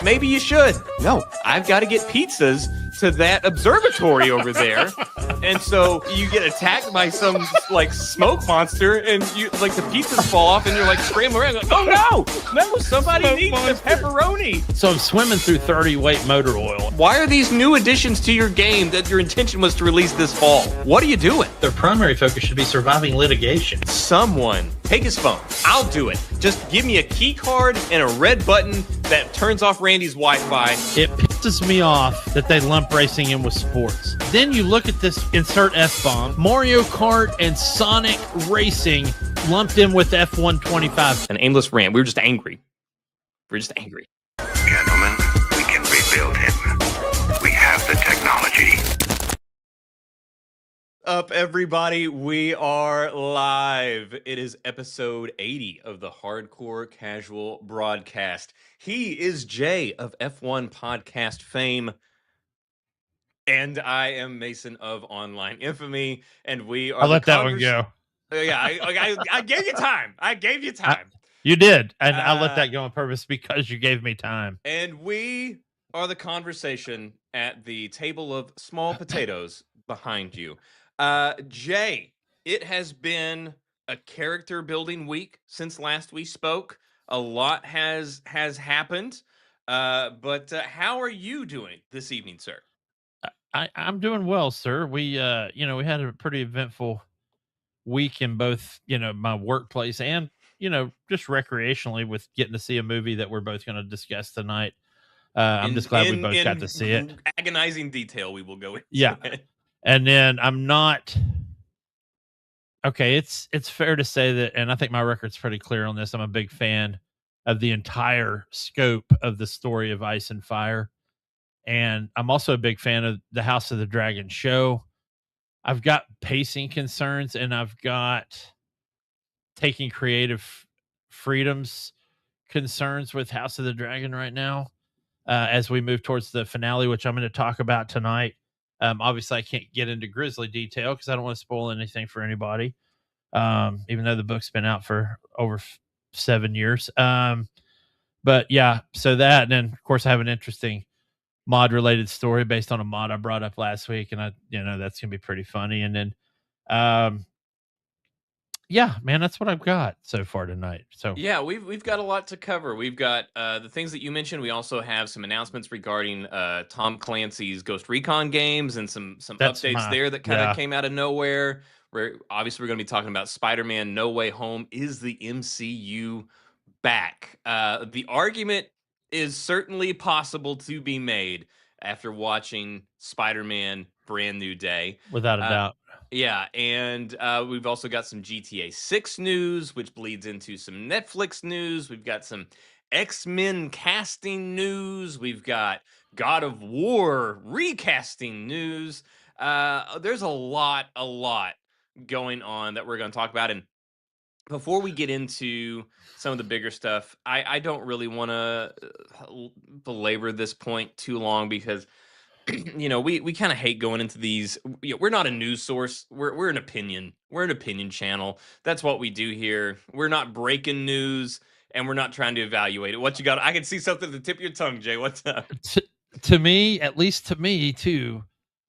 maybe you should. No, I've got to get pizzas to that observatory over there. And so you get attacked by some like smoke monster, and you like the pizzas fall off, and you're like scrambling around, like, oh no, somebody Smoke needs monster. the pepperoni. So I'm swimming through 30 weight motor oil. Why are these new additions to your game that your intention was to release this fall? What are you doing? Their primary focus should be surviving litigation. Someone take his phone. I'll do it. Just give me a key card and a red button that turns off Randy's Wi-Fi. It pisses me off that they lump racing in with sports. Then you look at this insert F-bomb, Mario Kart and Sonic Racing lumped in with F-125. An aimless rant. We were just angry. Gentlemen, we can rebuild him. We have the technology. Up, everybody. We are live. It is episode 80 of the Hardcore Casual Broadcast. He is Jay of F1 podcast fame. And I am Mason of Online Infamy. And we are. I'll let that one go. Yeah, I gave you time. I gave you time. You did. And I'll let that go on purpose because you gave me time. And we are the conversation at the table of small potatoes behind you. Jay, it has been a character building week since last we spoke. A lot has happened. But how are you doing this evening, sir? I'm doing well, sir. We we had a pretty eventful week in both, my workplace and, just recreationally with getting to see a movie that we're both going to discuss tonight. I'm just glad we both got to see it. Agonizing detail we will go into. Yeah. And then I'm not okay. It's fair to say that, and I think my record's pretty clear on this. I'm a big fan of the entire scope of the story of Ice and Fire. And I'm also a big fan of the House of the Dragon show. I've got pacing concerns and I've got taking creative freedoms concerns with House of the Dragon right now. As we move towards the finale, which I'm going to talk about tonight. Obviously, I can't get into Grizzly detail because I don't want to spoil anything for anybody, even though the book's been out for over 7 years. But yeah, so that, and then of course I have an interesting mod-related story based on a mod I brought up last week, and that's gonna be pretty funny. And then, yeah, man, that's what I've got so far tonight. So yeah, we've got a lot to cover. We've got the things that you mentioned. We also have some announcements regarding Tom Clancy's Ghost Recon games and some updates there that kind of came out of nowhere. We're going to be talking about Spider-Man No Way Home. Is the MCU back? The argument is certainly possible to be made after watching Spider-Man Brand New Day. without a doubt. Yeah, and we've also got some GTA 6 news, which bleeds into some Netflix news. We've got some X-Men casting news. We've got God of War recasting news. There's a lot going on that we're going to talk about. And before we get into some of the bigger stuff, I don't really want to belabor this point too long because we kind of hate going into these. We're not a news source. We're an opinion. We're an opinion channel. That's what we do here. We're not breaking news, and we're not trying to evaluate it. What you got? I can see something at the tip of your tongue, Jay. What's up? To me, at least to me too,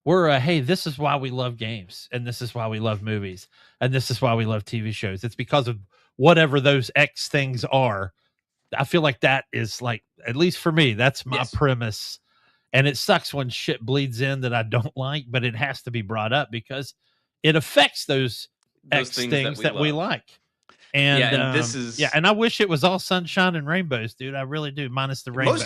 we're hey, this is why we love games, and this is why we love movies, and this is why we love TV shows. It's because of whatever those X things are. I feel like that is like, at least for me, that's my premise. And it sucks when shit bleeds in that I don't like, but it has to be brought up because it affects those X things that we like. And, and I wish it was all sunshine and rainbows, dude. I really do, minus the rainbows.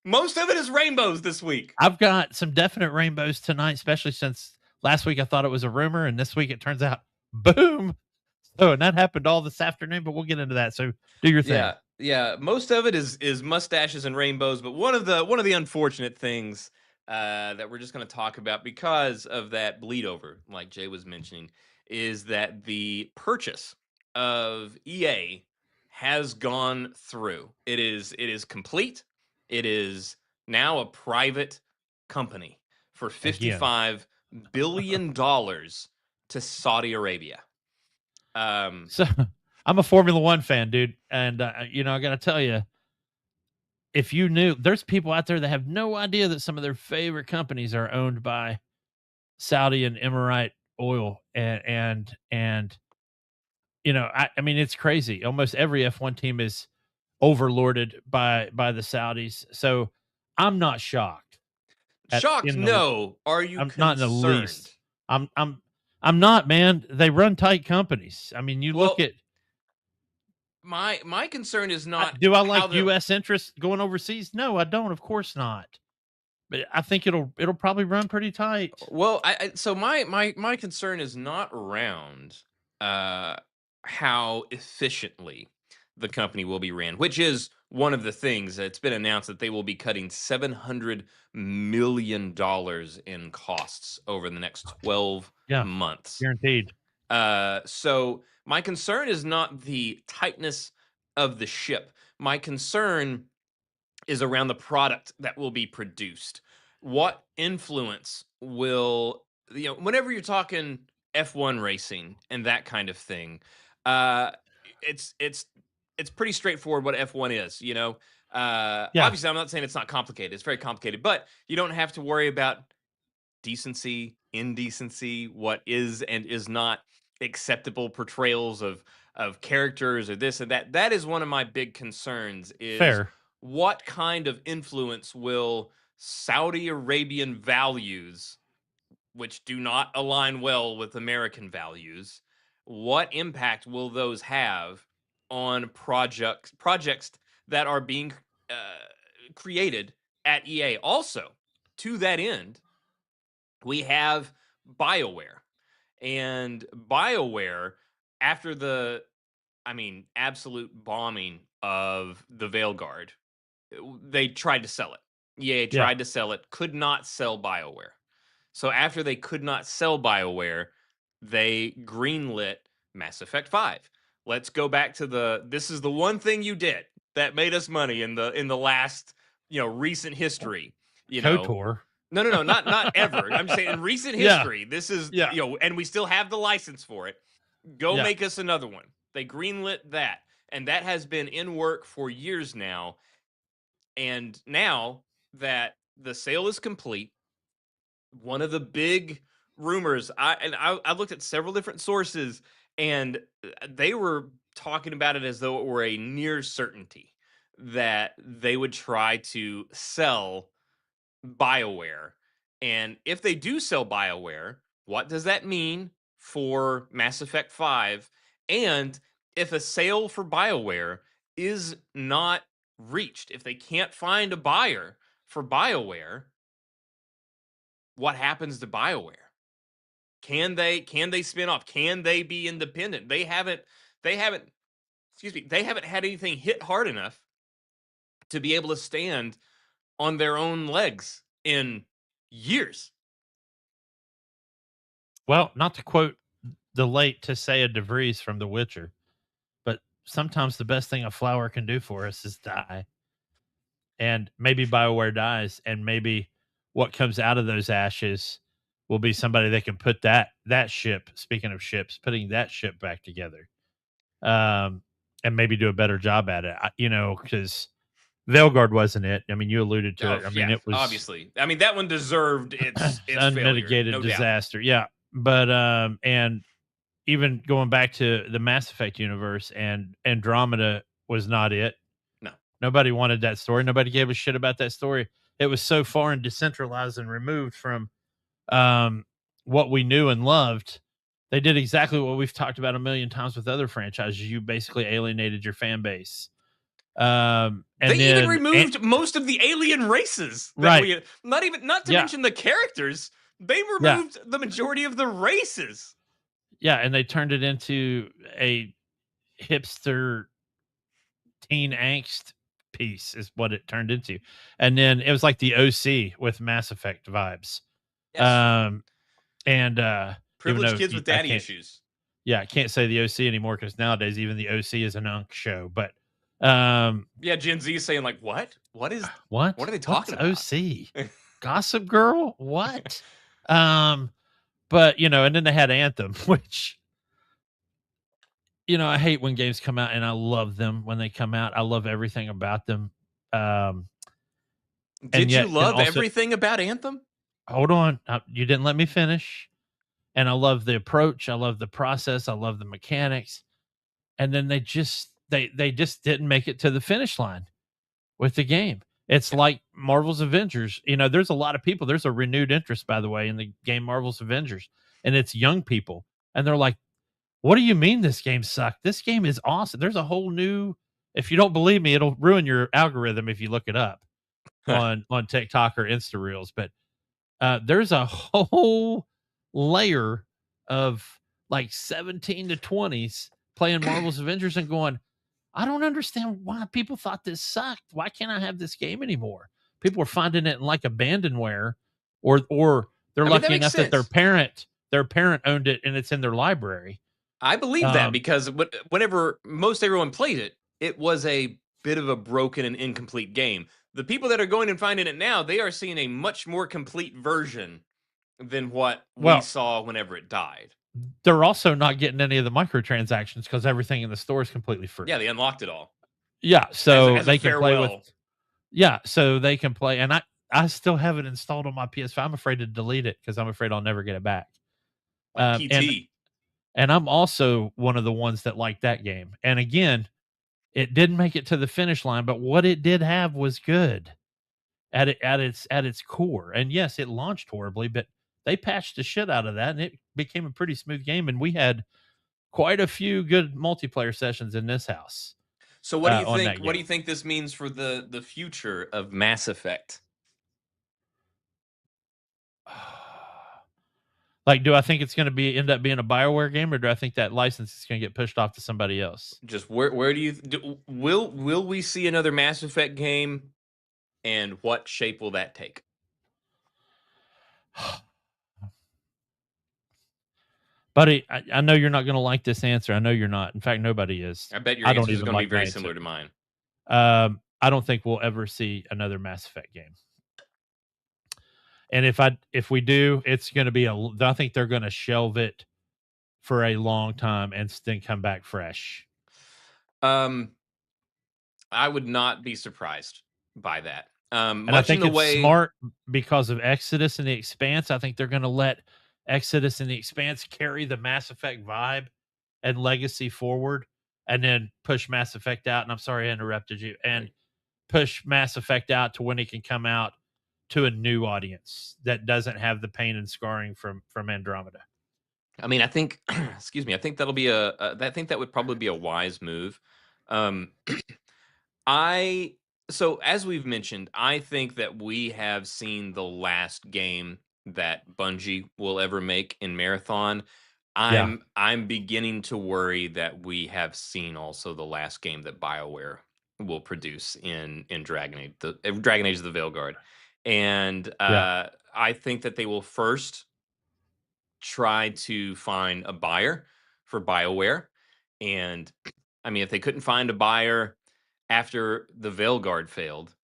Most of it is rainbows this week. I've got some definite rainbows tonight, especially since last week I thought it was a rumor, and this week it turns out, boom. So, and that happened all this afternoon, but we'll get into that. So do your thing. Yeah, most of it is mustaches and rainbows, but one of the unfortunate things that we're just going to talk about because of that bleed over, like Jay was mentioning, is that the purchase of EA has gone through. It is complete. It is now a private company for $55 billion to Saudi Arabia. So I'm a Formula One fan, dude. And, I got to tell you, if you knew, there's people out there that have no idea that some of their favorite companies are owned by Saudi and Emirate oil, and I mean, it's crazy. Almost every F1 team is overlorded by the Saudis. So I'm not shocked at Shocked? in the No. Are you I'm not in the concerned? least. I'm I'm I'm not, man. They run tight companies. I mean, you look Well, at my concern is not do I how like the US interests going overseas? No, I don't. Of course not. But I think it'll probably run pretty tight. well, so my concern is not around uh how efficiently the company will be ran, which is one of the things that's been announced that they will be cutting $700 million in costs over the next 12 Yeah, months. guaranteed. So my concern is not the tightness of the ship. My concern is around the product that will be produced. What influence will, whenever you're talking F1 racing and that kind of thing, uh it's it's it's pretty straightforward what F1 is, Yeah, obviously I'm not saying it's not complicated. It's very complicated, but you don't have to worry about decency, indecency, what is and is not acceptable portrayals of characters or this and that. That is one of my big concerns is fair. what kind of influence will Saudi Arabian values, which do not align well with American values, what impact will those have on projects that are being uh, created at EA? Also, to that end, we have BioWare. And BioWare, after the, absolute bombing of the Veilguard, they tried to sell it. EA Yeah, tried to sell it, could not sell BioWare. So after they could not sell BioWare, they greenlit Mass Effect 5. Let's go back to this is the one thing you did that made us money in the last, recent history, you know. KOTOR. No, no, no, not ever. I'm saying in recent Yeah, history, this is, yeah, and we still have the license for it. Go yeah. make us another one. They greenlit that, and that has been in work for years now. And now that the sale is complete, one of the big rumors, I looked at several different sources, and they were talking about it as though it were a near certainty that they would try to sell BioWare. And if they do sell BioWare, what does that mean for Mass Effect 5? And if a sale for BioWare is not reached, if they can't find a buyer for BioWare, what happens to BioWare? Can they spin off? Can they be independent? They haven't they haven't had anything hit hard enough to be able to stand on their own legs in years. Well, not to quote the late Tissaia DeVries from The Witcher, but sometimes the best thing a flower can do for us is die. And maybe BioWare dies, and maybe what comes out of those ashes will be somebody that can put that ship. Speaking of ships, putting that ship back together, um, and maybe do a better job at it. Because Veilguard wasn't it. I mean, you alluded to Oh it. I mean, yeah, it was obviously. I mean, that one deserved its failure, unmitigated no doubt. disaster. Yeah, but and even going back to the Mass Effect universe, and Andromeda was not it. No. Nobody wanted that story. Nobody gave a shit about that story. It was so far and decentralized and removed from what we knew and loved. They did exactly what we've talked about a million times with other franchises. You basically alienated your fan base. They And even then removed most of the alien races that right, we not to yeah, mention the characters. They yeah, removed the majority of the races. yeah, and they turned it into a hipster teen angst piece is what it turned into. And then it was like the OC with Mass Effect vibes. Yes. Um and even Privileged though kids with I daddy can't, issues. yeah, I can't say the OC anymore because nowadays even the OC is an unk show. But Yeah, Gen Z is saying like, what? What what? are they What's talking about? OC? Gossip Girl? What? um but and then they had Anthem, which I hate when games come out, and I love them when they come out. I love everything about them. Um, and Did you yet can love also everything about Anthem? hold on. You didn't let me finish. And I love the approach. I love the process. I love the mechanics. And then they just didn't make it to the finish line with the game. It's Yeah. like Marvel's Avengers. You know, there's a lot of people. There's a renewed interest, by the way, in the game Marvel's Avengers, and it's young people, and they're like, "What do you mean this game sucked? This game is awesome." There's a whole new. If you don't believe me, it'll ruin your algorithm if you look it up on TikTok or Insta Reels. But there's a whole layer of like 17 to 20s playing Marvel's Avengers and going, I don't understand why people thought this sucked. Why can't I have this game anymore? People are finding it in like abandonware, or they're I mean, that lucky makes enough that sense. their parent owned it and it's in their library. I believe that Um, because whenever most everyone played it, it was a bit of a broken and incomplete game. The people that are going and finding it now, they are seeing a much more complete version than what we well, saw whenever it died. they're also not getting any of the microtransactions because everything in the store is completely Yeah, free. they unlocked it all Yeah, as so a they can play with. farewell, Yeah, so they can play, and I still have it installed on my PS5. I'm afraid to delete it because I'm afraid I'll never get it back. like Um, and PT. and I'm also one of the ones that like that game. And again, it didn't make it to the finish line, but what it did have was good at its core. And yes, it launched horribly, but they patched the shit out of that, and it became a pretty smooth game. And we had quite a few good multiplayer sessions in this house So what do you on think? that What do game. you think this means for the future of Mass Effect? Like, do I think it's going to be end up being a Bioware game, or do I think that license is going to get pushed off to somebody else? Just where do you will we see another Mass Effect game, and what shape will that take? Buddy, I know you're not going to like this answer. I know you're not. In fact, nobody is. I bet your I don't answers are even going to be like my very answer. similar to mine. I don't think we'll ever see another Mass Effect game. And if we do, it's going to be I think they're going to shelve it for a long time and then come back fresh. Um, I would not be surprised by that. And I Much in think the it's way, smart because of Exodus and the Expanse. I think they're going to let Exodus and the Expanse carry the Mass Effect vibe and legacy forward, and then push Mass Effect out. And I'm sorry I interrupted you. And push Mass Effect out to when it can come out to a new audience that doesn't have the pain and scarring from Andromeda. I mean, I think, excuse me, I think that'll be I think that would probably be a wise move. Um, I so as we've mentioned, I think that we have seen the last game that Bungie will ever make in Marathon. Yeah, I'm beginning to worry that we have seen also the last game that BioWare will produce in Dragon Age, the Dragon Age of the Veilguard. And yeah. I think that they will first try to find a buyer for BioWare. And I mean, if they couldn't find a buyer after the Veilguard failed,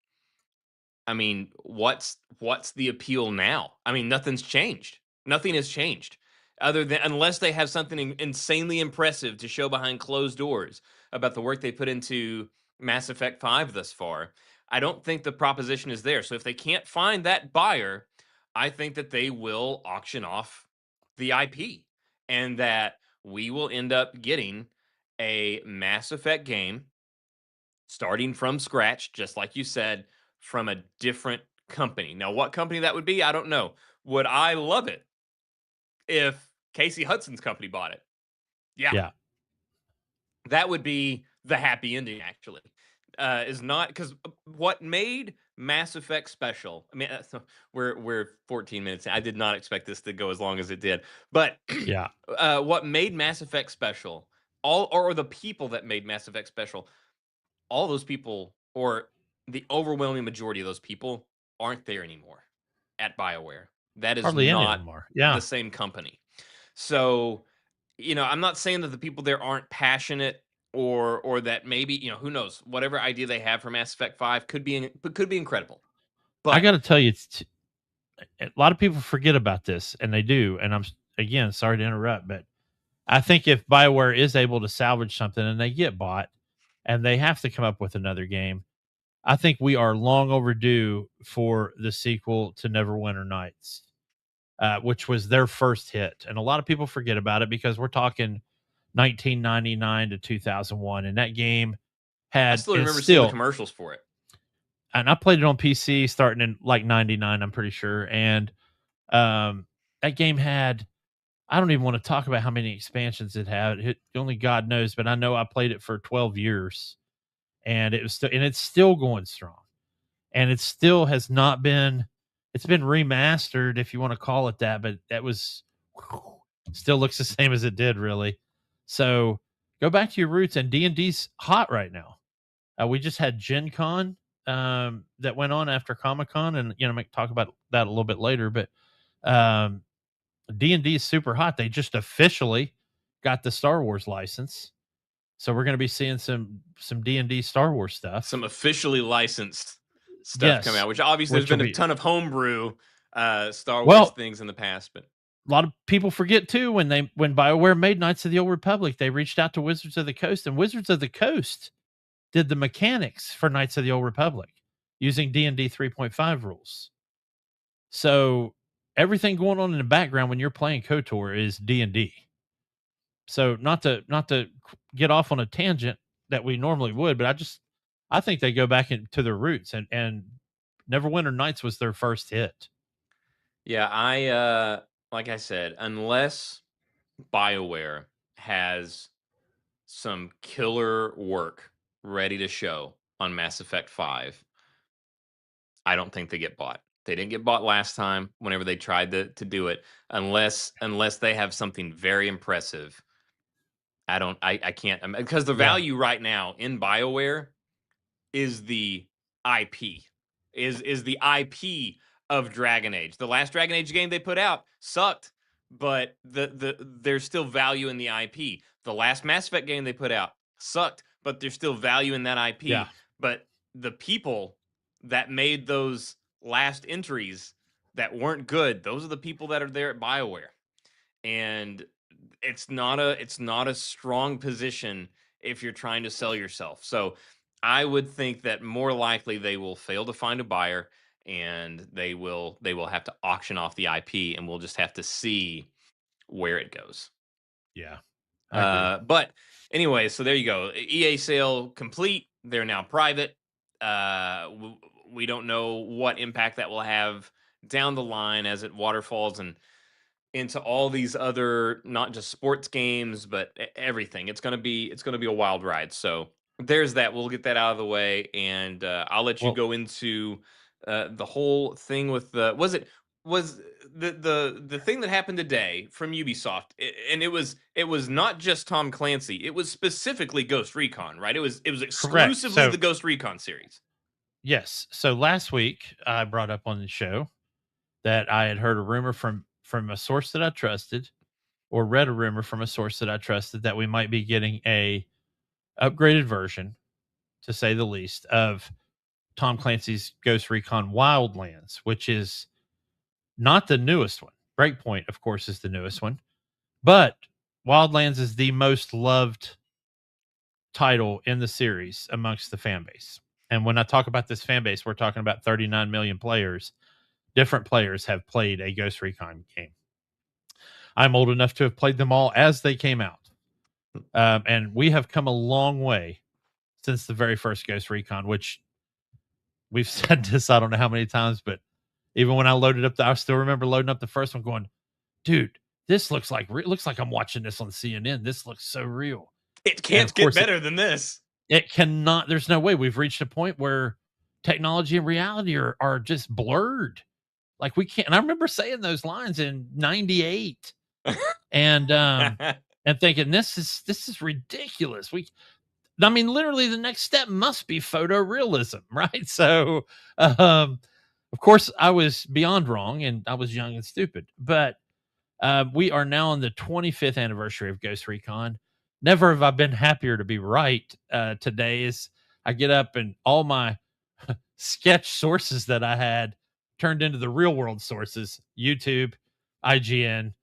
I mean, what's the appeal now? I mean, nothing's changed. Nothing has changed. Other than unless they have something insanely impressive to show behind closed doors about the work they put into Mass Effect 5 thus far, I don't think the proposition is there. So if they can't find that buyer, I think that they will auction off the IP and that we will end up getting a Mass Effect game starting from scratch, just like you said, from a different company. Now, what company that would be, I don't know. Would I love it if Casey Hudson's company bought it? Yeah, Yeah. that would be the happy ending, actually. Is not because what made Mass Effect special. I mean, so we're 14 minutes in. I did not expect this to go as long as it did. But Yeah. what made Mass Effect special, all or the people that made Mass Effect special, all those people, or the overwhelming majority of those people, aren't there anymore at BioWare. That is Hardly any of not them are. the Yeah. same company. So, I'm not saying that the people there aren't passionate or that maybe, who knows, whatever idea they have for Mass Effect 5 could be incredible. I But got to tell you, a lot of people forget about this, and they do. And again, sorry to interrupt, but I think if BioWare is able to salvage something and they get bought and they have to come up with another game, I think we are long overdue for the sequel to Neverwinter Nights, which was their first hit. And a lot of people forget about it because we're talking 1999 to 2001. And that game I had, still it's remember seeing the still, commercials for it. and I played it on PC starting in like 99, I'm pretty sure. And that game had, I don't even want to talk about how many expansions it had. Only God knows, but I know I played it for 12 years and it was still, and it's still going strong. And it still has not been, it's been remastered if you want to call it that, but that was still looks the same as it did really. So go back to your roots, and D&D's hot right now. We just had Gen Con that went on after Comic Con, and I might talk about that a little bit later, but um, D&D is super hot. They just officially got the Star Wars license. So we're going to be seeing some D&D Star Wars stuff. Some officially licensed stuff come Yes, out, which obviously which there's will been a be, ton of homebrew Star Wars well, things in the past, but a lot of people forget too when BioWare made Knights of the Old Republic, they reached out to Wizards of the Coast, and Wizards of the Coast did the mechanics for Knights of the Old Republic using D&D 3.5 rules. So everything going on in the background when you're playing KOTOR is D&D. So not to get off on a tangent that we normally would, but I think they go back into their roots, and Neverwinter Nights was their first hit. yeah, like I said, unless BioWare has some killer work ready to show on Mass Effect 5, I don't think they get bought. They didn't get bought last time whenever they tried to do it, unless they have something very impressive. I can't, because the Yeah. value right now in BioWare is the IP. Is the IP of Dragon Age. The last Dragon Age game they put out sucked, but there's still value in the IP. The last Mass Effect game they put out sucked, but there's still value in that IP. Yeah. But the people that made those last entries that weren't good, those are the people that are there at BioWare. And it's not a strong position if you're trying to sell yourself. So I would think that more likely they will fail to find a buyer, and they will have to auction off the IP, and we'll just have to see where it goes. Yeah. I agree. But anyway, so there you go. EA sale complete. They're now private. We don't know what impact that will have down the line as it waterfalls and into all these other, not just sports games, but everything. It's gonna be a wild ride. So there's that. We'll get that out of the way, and I'll let you Well, go into the whole thing with the was the thing that happened today from Ubisoft, and it was not just Tom Clancy. It was specifically Ghost Recon, right? It was correct. exclusively So the Ghost Recon series. yes. So last week I brought up on the show that I had heard a rumor from a source that I trusted, or read a rumor from a source that I trusted, that we might be getting a upgraded version, to say the least, of Tom Clancy's Ghost Recon Wildlands, which is not the newest one. Breakpoint, of course, is the newest one, but Wildlands is the most loved title in the series amongst the fan base. And when I talk about this fan base, we're talking about 39 million players. Different players have played a Ghost Recon game. I'm old enough to have played them all as they came out. And we have come a long way since the very first Ghost Recon, which we've said this, I don't know how many times, but even when I loaded up, I still remember loading up the first one going, dude, this looks like I'm watching this on CNN. This looks so real. It And can't of get course, better than this. it cannot. There's no way. We've reached a point where technology and reality are just blurred. Like we can't. And I remember saying those lines in '98, and thinking this is ridiculous. I mean, literally, the next step must be photorealism, right? So, of course, I was beyond wrong, and I was young and stupid. But we are now on the 25th anniversary of Ghost Recon. Never have I been happier to be right. Today, as I get up and all my sketch sources that I had turned into the real world sources: YouTube, IGN,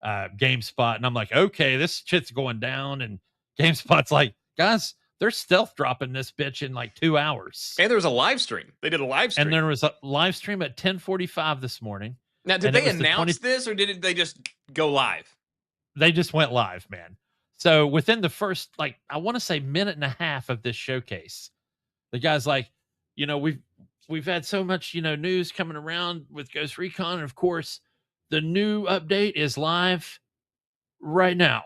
GameSpot, and I'm like, okay, this shit's going down. And GameSpot's like, guys, They're stealth dropping this bitch in like 2 hours. And there was a live stream. They did a live stream. And there was a live stream at 10:45 this morning. Now, did and it they was the announce this, or did they just go live? They just went live, man. So within the first, like, I want to say minute and a half of this showcase, the guy's like, we've had so much, news coming around with Ghost Recon. And of course, the new update is live right now.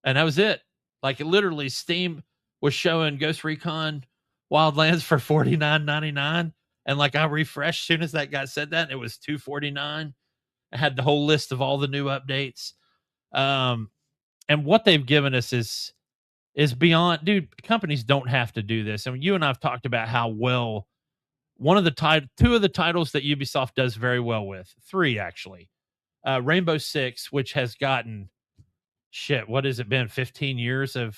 And that was it. Like, literally, Steam was showing Ghost Recon Wildlands for $49.99. And like, I refreshed as soon as that guy said that, and it was $249. I had the whole list of all the new updates. And what they've given us is beyond, dude. Companies don't have to do this. I mean, you and I've talked about how well two of the titles that Ubisoft does very well with, three actually, Rainbow Six, which has gotten what has it been, 15 years of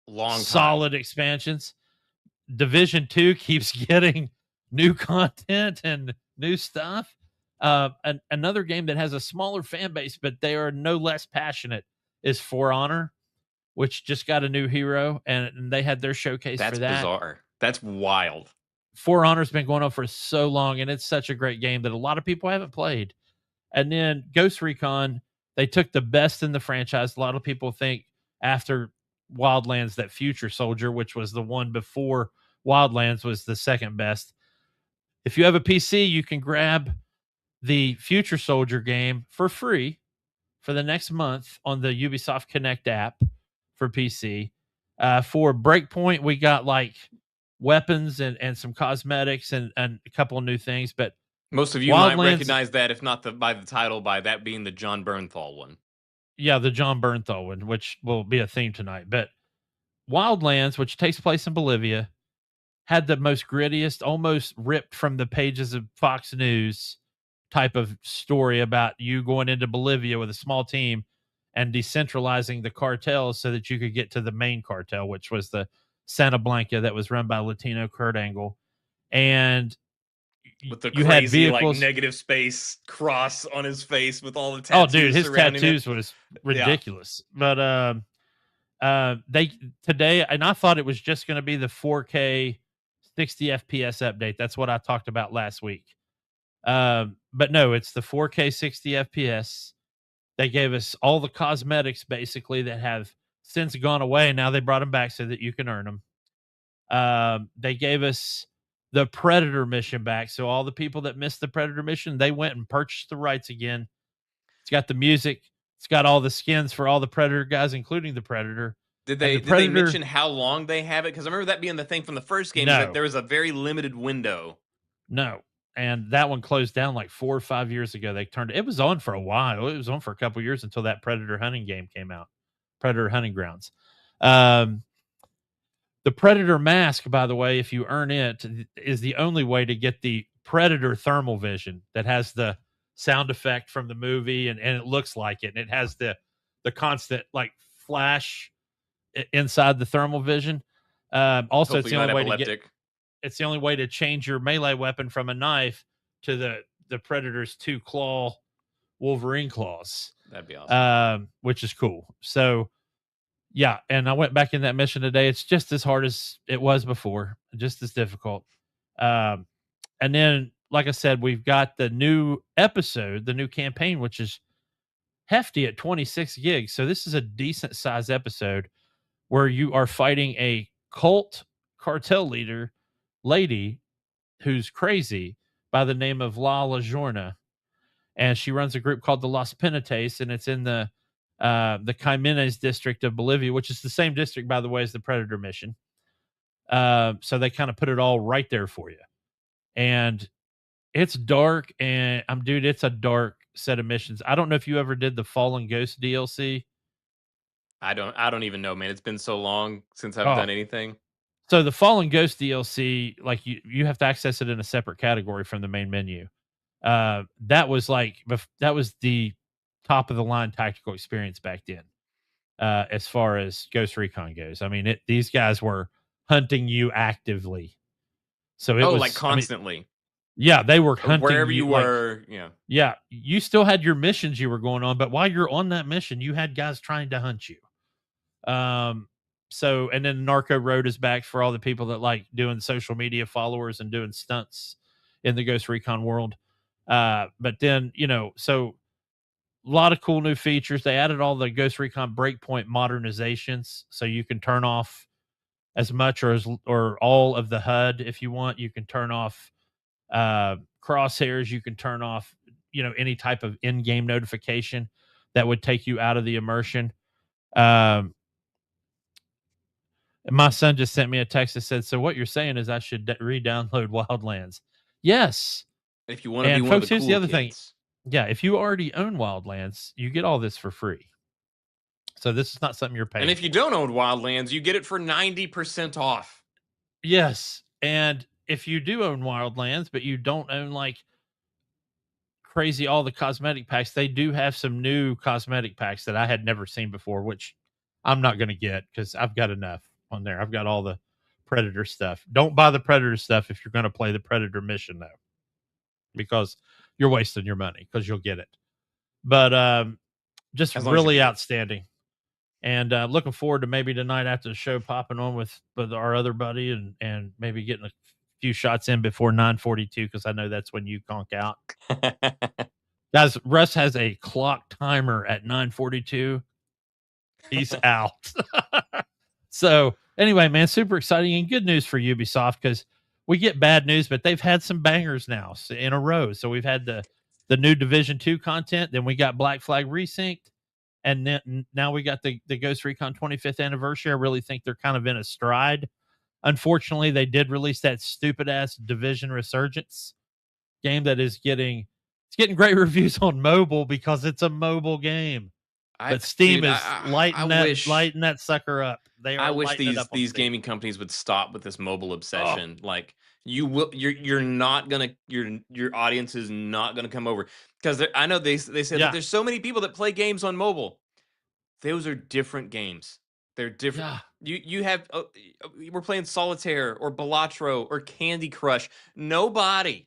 long solid expansions. Division 2 keeps getting new content and new stuff. Another game that has a smaller fan base, but they are no less passionate, is For Honor, which just got a new hero, and they had their showcase for that. That's bizarre. That's wild. For Honor's been going on for so long, and it's such a great game that a lot of people haven't played. And then Ghost Recon, they took the best in the franchise. A lot of people think after Wildlands that Future Soldier, which was the one before Wildlands, was the second best. If you have a PC, you can grab the Future Soldier game for free for the next month on the Ubisoft Connect app for PC. For Breakpoint, we got like weapons and some cosmetics and a couple of new things. But most of you might recognize that, if not by the title, by that being the John Bernthal one. Yeah, the John Bernthal one, which will be a theme tonight. But Wildlands, which takes place in Bolivia, had the most grittiest, almost ripped from the pages of Fox News type of story about you going into Bolivia with a small team and decentralizing the cartels so that you could get to the main cartel, which was the Santa Blanca that was run by Latino Kurt Angle. And with the you crazy, had vehicles, like, negative space cross on his face with all the tattoos. Oh, dude, his tattoos it. was ridiculous. Yeah. But they today, and I thought it was just going to be the 4K 60 FPS update. That's what I talked about last week. But no, it's the 4K 60 FPS. They gave us all the cosmetics basically that have since gone away. Now they brought them back so that you can earn them. They gave us the Predator mission back. So all the people that missed the Predator mission, they went and purchased the rights again. It's got the music. It's got all the skins for all the Predator guys, including the Predator. Did they mention how long they have it? Because I remember that being the thing from the first game, is that there was a very limited window. No. And that one closed down like 4 or 5 years ago. They turned it was on for a while. It was on for a couple of years until that Predator hunting game came out. Predator Hunting Grounds. The Predator mask, by the way, if you earn it, is the only way to get the Predator thermal vision that has the sound effect from the movie, and it looks like it. And it has the constant like flash inside the thermal vision. Also, hopefully it's the only way to get. It's the only way to change your melee weapon from a knife to the Predator's 2 claw Wolverine claws. That'd be awesome. Which is cool. So, yeah, and I went back in that mission today. It's just as hard as it was before, just as difficult. And then, like I said, we've got the new episode, the new campaign, which is hefty at 26 gigs. So this is a decent size episode where you are fighting a cult cartel leader lady who's crazy by the name of La Lajorna, and she runs a group called the Los Penates, and it's in the Caimenes district of Bolivia, which is the same district, by the way, as the Predator mission. So they kind of put it all right there for you, and it's dark, and dude, it's a dark set of missions. I don't know if you ever did the Fallen Ghost DLC. I don't even know, man. It's been so long since I've done anything. So the Fallen Ghost DLC, like you have to access it in a separate category from the main menu. That was the top of the line tactical experience back then, as far as Ghost Recon goes. I mean, these guys were hunting you actively. So it was like constantly. Yeah, they were hunting wherever you were. Yeah, you still had your missions you were going on, but while you're on that mission, you had guys trying to hunt you. So, and then Narco Road is back for all the people that like doing social media followers and doing stunts in the Ghost Recon world. But then, so a lot of cool new features. They added all the Ghost Recon Breakpoint modernizations, so you can turn off as much or all of the HUD if you want. You can turn off crosshairs. You can turn off, any type of in-game notification that would take you out of the immersion. Um, my son just sent me a text that said, "So what you're saying is I should re-download Wildlands?" Yes. If you want to be And one of the folks, here's the cool other thing. kids. Yeah, if you already own Wildlands, you get all this for free. So this is not something you're And paying if you for. don't own Wildlands, you get it for 90% off. Yes. And if you do own Wildlands, but you don't own like crazy all the cosmetic packs, they do have some new cosmetic packs that I had never seen before, which I'm not going to get because I've got enough on there. I've got all the Predator stuff. Don't buy the Predator stuff if you're going to play the Predator mission, though, because you're wasting your money because you'll get it. But just As long as you really beat it. outstanding. And looking forward to maybe tonight after the show popping on with our other buddy and maybe getting a few shots in before 9:42 because I know that's when you conk out. Guys, Russ has a clock timer at 9:42. He's out. So anyway, man, super exciting and good news for Ubisoft because we get bad news, but they've had some bangers now in a row. So we've had the new Division 2 content, then we got Black Flag Resynced, and then now we got the Ghost Recon 25th anniversary. I really think they're kind of in a stride. Unfortunately, they did release that stupid ass Division Resurgence game that is getting great reviews on mobile because it's a mobile game. But Steam Dude, is I wish lighting that sucker up. They I are wish lighting it up on these Steam. gaming companies would stop with this mobile Oh, obsession. Like you're not gonna your audience is not gonna come over because I know they said that yeah, there's so many people that play games on mobile. Those are different games. They're different. yeah, You have we're playing solitaire or Balatro or Candy Crush. Nobody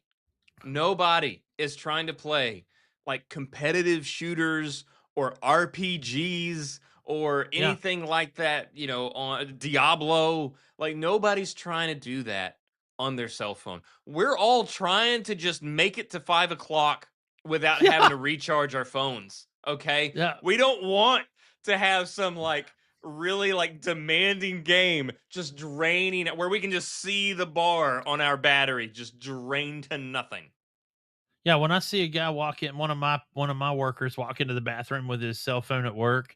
is trying to play like competitive shooters or RPGs or yeah, anything like that, on Diablo. Like nobody's trying to do that on their cell phone. We're all trying to just make it to 5 o'clock without having yeah, to recharge our phones. Okay. yeah, We don't want to have some like really like demanding game just draining where we can just see the bar on our battery just drain to nothing. yeah. When I see a guy walk in, one of my workers walk into the bathroom with his cell phone at work,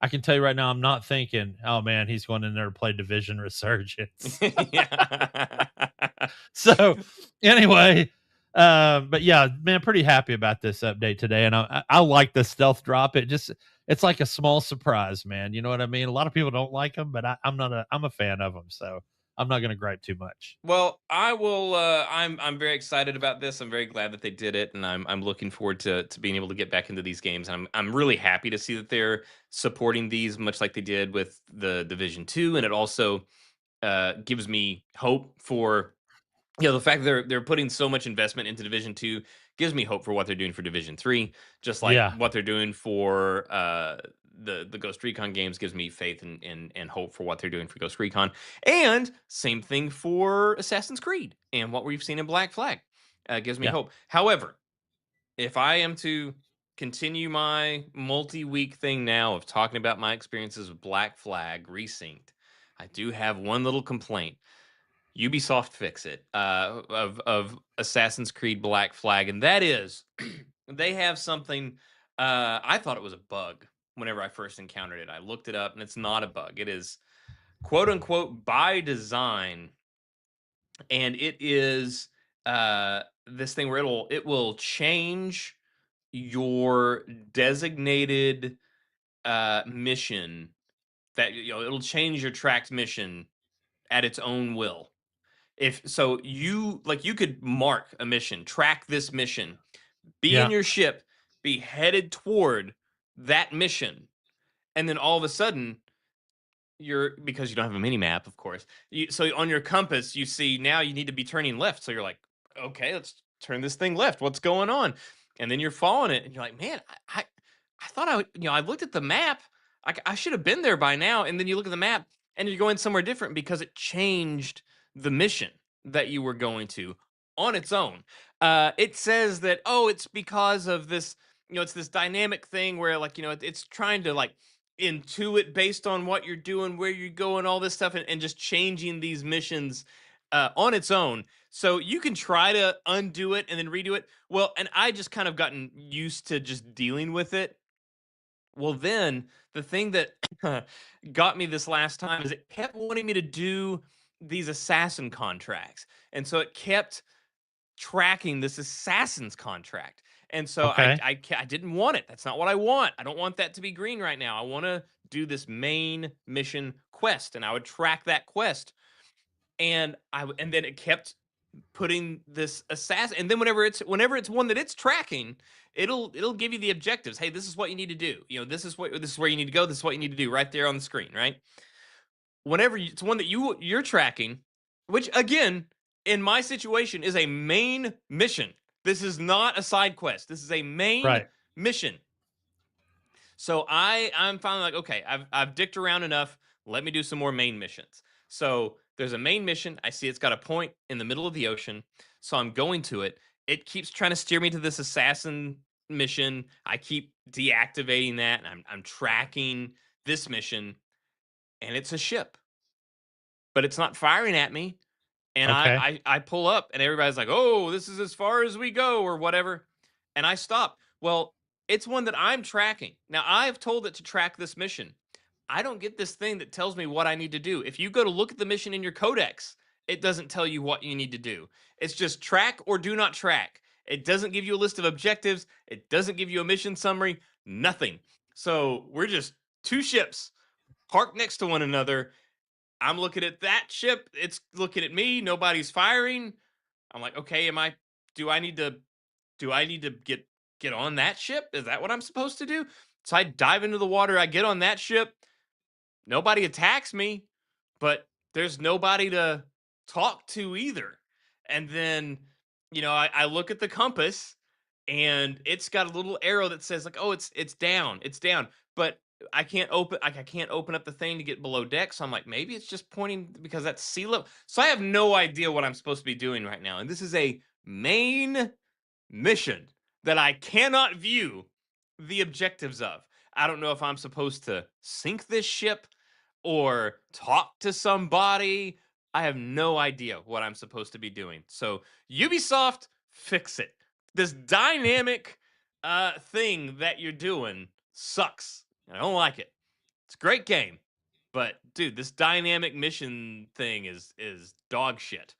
I can tell you right now, I'm not thinking, "Oh man, he's going in there to play Division Resurgence." Yeah. So anyway, but yeah, man, pretty happy about this update today, and I like the stealth drop. It's like a small surprise, man. You know what I mean? A lot of people don't like them, but I'm a fan of them, so I'm not going to gripe too much. Well, I will. I'm very excited about this. I'm very glad that they did it, and I'm looking forward to being able to get back into these games. And I'm really happy to see that they're supporting these much like they did with the Division 2, and it also gives me hope for the fact that they're putting so much investment into Division 2 gives me hope for what they're doing for Division 3, just like Yeah, what they're doing for the Ghost Recon games gives me faith and hope for what they're doing for Ghost Recon. And same thing for Assassin's Creed and what we've seen in Black Flag. Gives me yeah, hope. However, if I am to continue my multi-week thing now of talking about my experiences with Black Flag Resynced, I do have one little complaint. Ubisoft fix it of Assassin's Creed Black Flag, and that is they have something. I thought it was a bug whenever I first encountered it. I looked it up, and it's not a bug. It is quote unquote by design, and it is this thing where it will change your designated mission that it'll change your tracked mission at its own will. If so, you could mark a mission, track this mission, be in yeah, your ship, be headed toward that mission, and then all of a sudden you're because you don't have a mini map, of course. So on your compass, you see now you need to be turning left. So you're like, okay, let's turn this thing left. What's going on? And then you're following it, and you're like, man, I thought I looked at the map. I should have been there by now. And then you look at the map, and you're going somewhere different because it changed the mission that you were going to on its own. It says that, oh, it's because of this, it's this dynamic thing where, like, it's trying to, like, intuit based on what you're doing, where you're going, all this stuff, and just changing these missions on its own. So you can try to undo it and then redo it. Well, and I just kind of gotten used to just dealing with it. Well, then the thing that got me this last time is it kept wanting me to do these assassin contracts. And so it kept tracking this assassin's contract. And so Okay. I didn't want it. That's not what I want. I don't want that to be green right now. I want to do this main mission quest, and I would track that quest. And then it kept putting this assassin, and then whenever it's one that it's tracking, it'll give you the objectives. Hey, this is what you need to do. This is where you need to go. This is what you need to do right there on the screen, right? Whenever it's one that you're tracking, which again, in my situation, is a main mission. This is not a side quest. This is a main Right. mission. So I'm finally like, okay, I've dicked around enough. Let me do some more main missions. So there's a main mission. I see it's got a point in the middle of the ocean. So I'm going to it. It keeps trying to steer me to this assassin mission. I keep deactivating that, and I'm tracking this mission, and it's a ship, but it's not firing at me. And Okay. I pull up, and everybody's like, "Oh, this is as far as we go," or whatever. And I stop. Well, it's one that I'm tracking. Now, I've told it to track this mission. I don't get this thing that tells me what I need to do. If you go to look at the mission in your codex, it doesn't tell you what you need to do. It's just track or do not track. It doesn't give you a list of objectives. It doesn't give you a mission summary. Nothing. So we're just two ships parked next to one another. I'm looking at that ship. It's looking at me. Nobody's firing. I'm like, okay, do I need to get on that ship? Is that what I'm supposed to do? So I dive into the water. I get on that ship. Nobody attacks me, but there's nobody to talk to either. And then, I look at the compass, and it's got a little arrow that says, like, oh, it's down, it's down. But I can't open up the thing to get below deck. So I'm like, maybe it's just pointing because that's sea level. So I have no idea what I'm supposed to be doing right now. And this is a main mission that I cannot view the objectives of. I don't know if I'm supposed to sink this ship or talk to somebody. I have no idea what I'm supposed to be doing. So, Ubisoft, fix it. This dynamic thing that you're doing sucks. I don't like it. It's a great game, but dude, this dynamic mission thing is dog shit.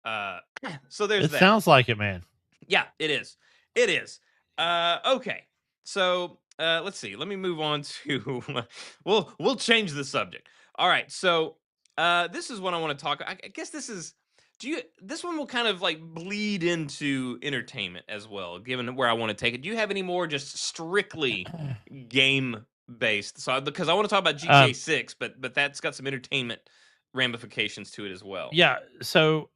Uh, so there's It that. sounds like it, man. Yeah, it is. It is. Okay. So let's see. Let me move on to. We'll change the subject. All right. So this is what I want to talk. I guess this is. This one will kind of like bleed into entertainment as well, given where I want to take it. Do you have any more just strictly game based? So because I want to talk about GTA Um, 6, but that's got some entertainment ramifications to it as well. yeah. So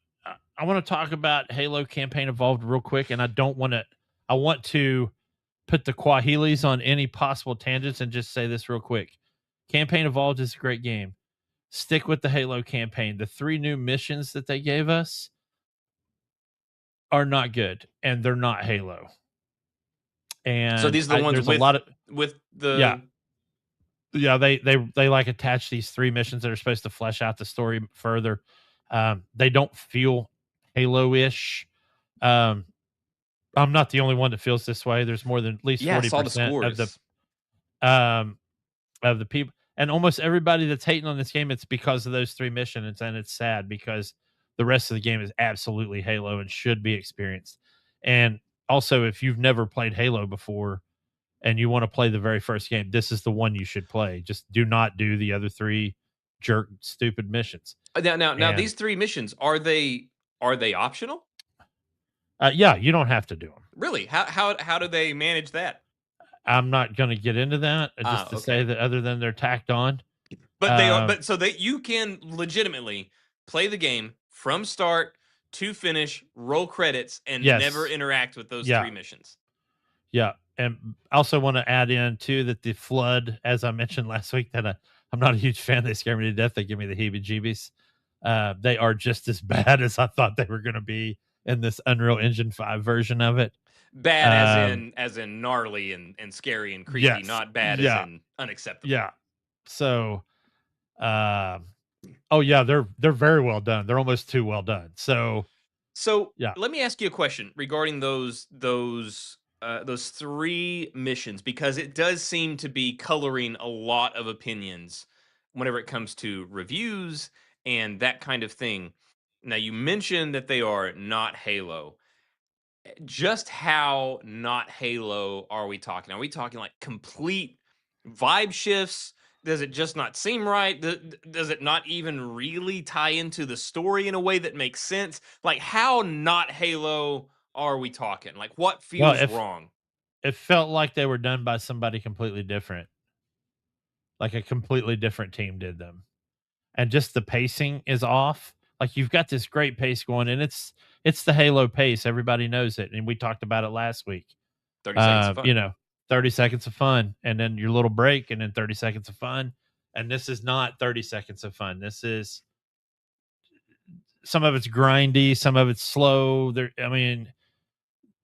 I want to talk about Halo Campaign Evolved real quick, and I don't want to. I want to put the Kwahilis on any possible tangents and just say this real quick. Campaign Evolved is a great game. Stick with the Halo campaign. The 3 new missions that they gave us are not good, and they're not Halo. So And these are the ones there's a lot of with yeah, the. yeah. They like attach these 3 missions that are supposed to flesh out the story further. They don't feel Halo-ish. Um, I'm not the only one that feels this way. There's more than at least Yeah, I saw the 40% scores. um of the people, and almost everybody that's hating on this game, it's because of those 3 missions, and it's sad because the rest of the game is absolutely Halo and should be experienced. And also, if you've never played Halo before and you want to play the very first game, this is the one you should play. Just do not do the other 3 jerk stupid missions. Now, And these 3 missions, are they optional? yeah, you don't have to do them. Really? How do they manage that? I'm not going to get into that. Just to say Okay. that other than they're tacked on. But they are, Um, but so that you can legitimately play the game from start to finish, roll credits, and never yes, interact with those 3 yeah, missions. yeah. And I also want to add in too that the flood, as I mentioned last week, that I'm not a huge fan. They scare me to death. They give me the heebie-jeebies. They are just as bad as I thought they were going to be in this Unreal Engine 5 version of it. Bad Um, as in gnarly and scary and creepy, yes, not bad as yeah, in unacceptable. yeah. So, um, oh yeah, they're very well done. They're almost too well done. So, So yeah. let me ask you a question regarding those three missions, because it does seem to be coloring a lot of opinions whenever it comes to reviews and that kind of thing. Now you mentioned that they are not Halo. Just how not Halo are we talking? Are we talking like complete vibe shifts? Does it just not seem right? Does it not even really tie into the story in a way that makes sense? Like, how not Halo are we talking? Like, what Well, feels if wrong? it felt like they were done by somebody completely different, like a completely different team did them. And just the pacing is off. Like you've got this great pace going, and it's the Halo pace. Everybody knows it, and we talked about it last week. 30 seconds of You fun. know, 30 seconds of fun, and then your little break, and then 30 seconds of fun. And this is not 30 seconds of fun. This is some of it's grindy, some of it's slow. There, I mean,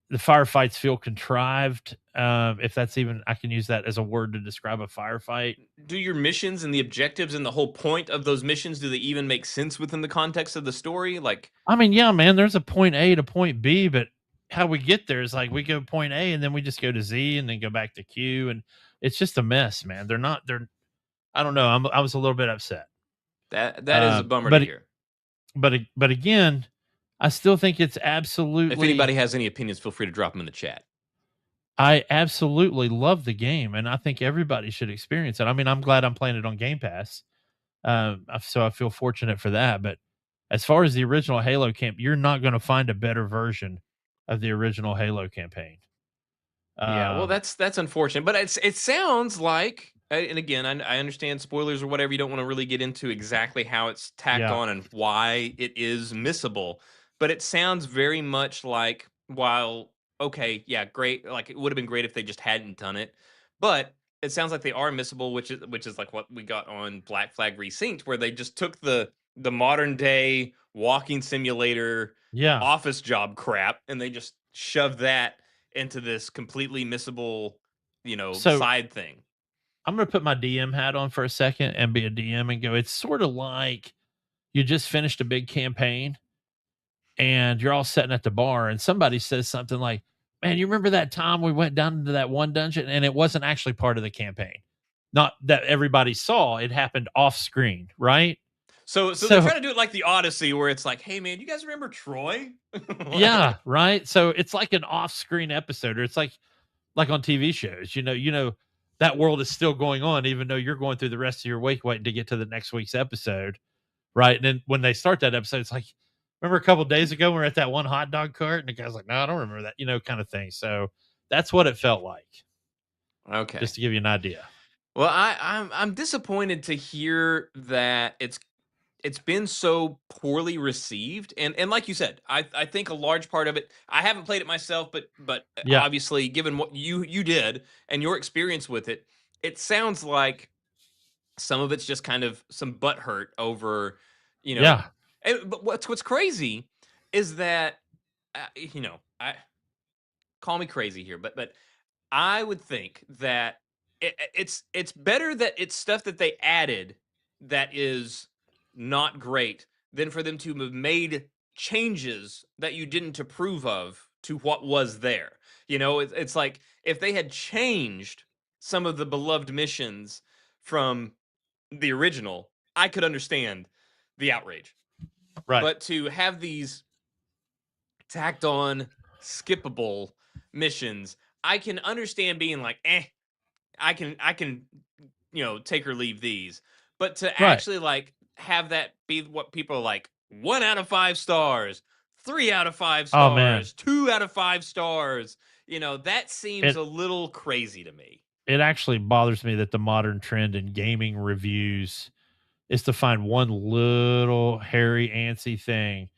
the firefights feel contrived. If that's even, I can use that as a word to describe a firefight. Do your missions and the objectives and the whole point of those missions, do they even make sense within the context of the story? Like, I mean, yeah, man, there's a point A to point B, but how we get there is like we go point A and then we just go to Z and then go back to Q, and it's just a mess, man. They're I don't know. I was a little bit upset. that is a bummer to But hear. but again, I still think it's If anybody absolutely. has any opinions, feel free to drop them in the chat. I absolutely love the game, and I think everybody should experience it. I mean, I'm glad I'm playing it on Game Pass, so I feel fortunate for that. But as far as the original Halo camp, you're not going to find a better version of the original Halo campaign. Yeah, well, Um, that's unfortunate, but it sounds like, and again, I understand spoilers or whatever. You don't want to really get into exactly how it's tacked yeah, on and why it is missable, but it sounds very much like, while okay, yeah, great, like it would have been great if they just hadn't done it, but it sounds like they are missable, which is like what we got on Black Flag Resynced, where they just took the modern day walking simulator yeah. office job crap and they just shoved that into this completely missable, So side thing. I'm going to put my DM hat on for a second and be a DM and go. It's sort of like you just finished a big campaign and you're all sitting at the bar and somebody says something like, "Man, you remember that time we went down into that one dungeon and it wasn't actually part of the campaign." Not that everybody saw, it happened off screen, right? So they're So, trying to do it like the Odyssey, where it's like, hey man, you guys remember Troy? yeah, Like, right? So it's like an off-screen episode, or it's like on TV shows, that world is still going on even though you're going through the rest of your week waiting to get to the next week's episode, right? And then when they start that episode, it's like, remember a couple days ago we we're at that one hot dog cart, and the guy's like, "No, I don't remember that," kind of thing. So that's what it felt like, okay. just to give you an idea. Well, I'm disappointed to hear that it's been so poorly received, and like you said, I think a large part of it. I haven't played it myself, but Yeah, obviously, given what you did and your experience with it, it sounds like some of it's just kind of some butt hurt over, you know. yeah, But what's crazy is that, I call me crazy here, but I would think that it's better that it's stuff that they added that is not great than for them to have made changes that you didn't approve of to what was there. It's like if they had changed some of the beloved missions from the original, I could understand the outrage. right, But to have these tacked on, skippable missions, I can understand being like, I can, take or leave these. But to right. actually like have that be what people are like, 1 out of 5 stars, 3 out of 5 Oh man, stars, 2 out of 5 stars, that seems it a little crazy to me. it actually bothers me that the modern trend in gaming reviews is to find one little hairy antsy thing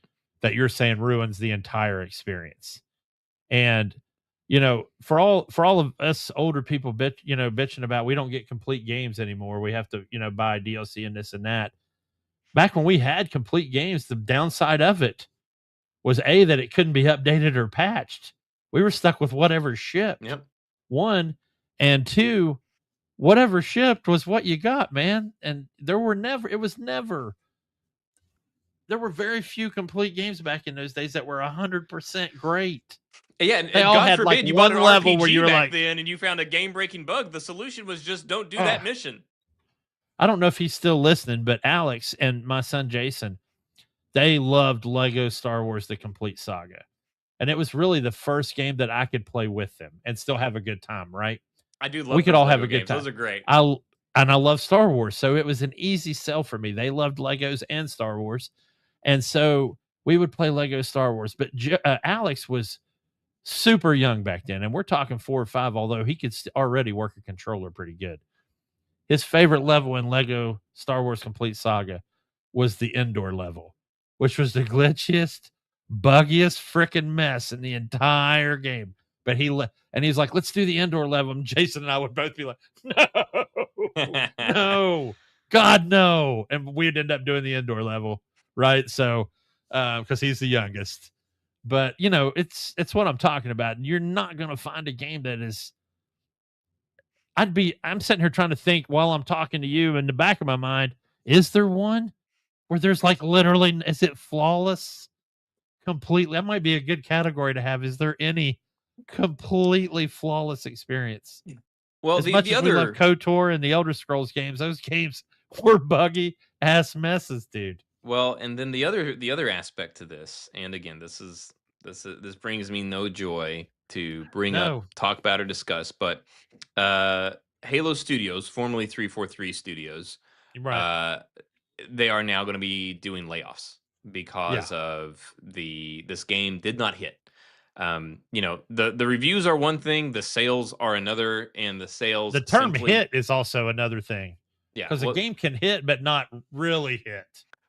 that you're saying ruins the entire experience. And For all of us older people bitching about we don't get complete games anymore. We have to, buy DLC and this and that. Back when we had complete games, the downside of it was that it couldn't be updated or patched. We were stuck with whatever shipped. Yep. One, and two, whatever shipped was what you got, man. And there were very few complete games back in those days that were 100% great. Yeah, They and all God had like forbid you bought one an level where RPG you were back like, then and you found a game-breaking bug. The solution was just don't do that oh, mission. I don't know if he's still listening, but Alex and my son Jason, they loved Lego Star Wars The Complete Saga. And it was really the first game that I could play with them and still have a good time, right? I do We love could those all have Lego a good games. time. Those are great. I love Star Wars, so it was an easy sell for me. They loved Legos and Star Wars, and so we would play Lego Star Wars. But Alex was super young back then, and we're talking 4 or 5. Although he could already work a controller pretty good. His favorite level in Lego Star Wars Complete Saga was the indoor level, which was the glitchiest, buggiest freaking mess in the entire game. But and he's like, "Let's do the indoor level." And Jason and I would both be like, "No, no, God, no!" And we'd end up doing the indoor level, right? So, because he's the youngest, but it's what I'm talking about. And you're not going to find a game that is I'm sitting here trying to think while I'm talking to you in the back of my mind, is there one where there's like literally, is it flawless completely? That might be a good category to have. Is there any completely flawless experience? Well, As the much the as we love other KOTOR and the Elder Scrolls games, those games were buggy ass messes, dude. Well, and then the other aspect to this, and again, this brings me no joy to bring up, No, talk about, or discuss, but uh, Halo Studios, formerly 343 Studios, right. uh, they are now going to be doing layoffs Yeah. because of this game did not hit. The reviews are one thing, the sales are another, and the sales The term simply hit is also another thing yeah. because a Well, game can hit, but not really hit.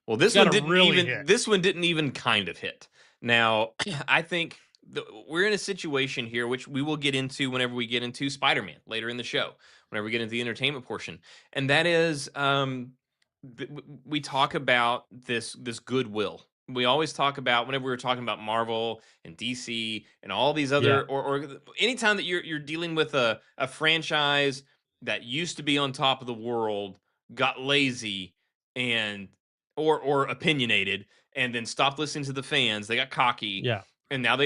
Well, It's this got one to didn't really even hit. this one didn't even kind of hit. Now, I think we're in a situation here, which we will get into whenever we get into Spider-Man later in the show, whenever we get into the entertainment portion, and that is, we talk about this goodwill. We always talk about whenever we're talking about Marvel and DC and all these Yeah. other, or anytime that you're dealing with a franchise that used to be on top of the world, got lazy and or opinionated, and then stopped listening to the fans. They got cocky, Yeah. and now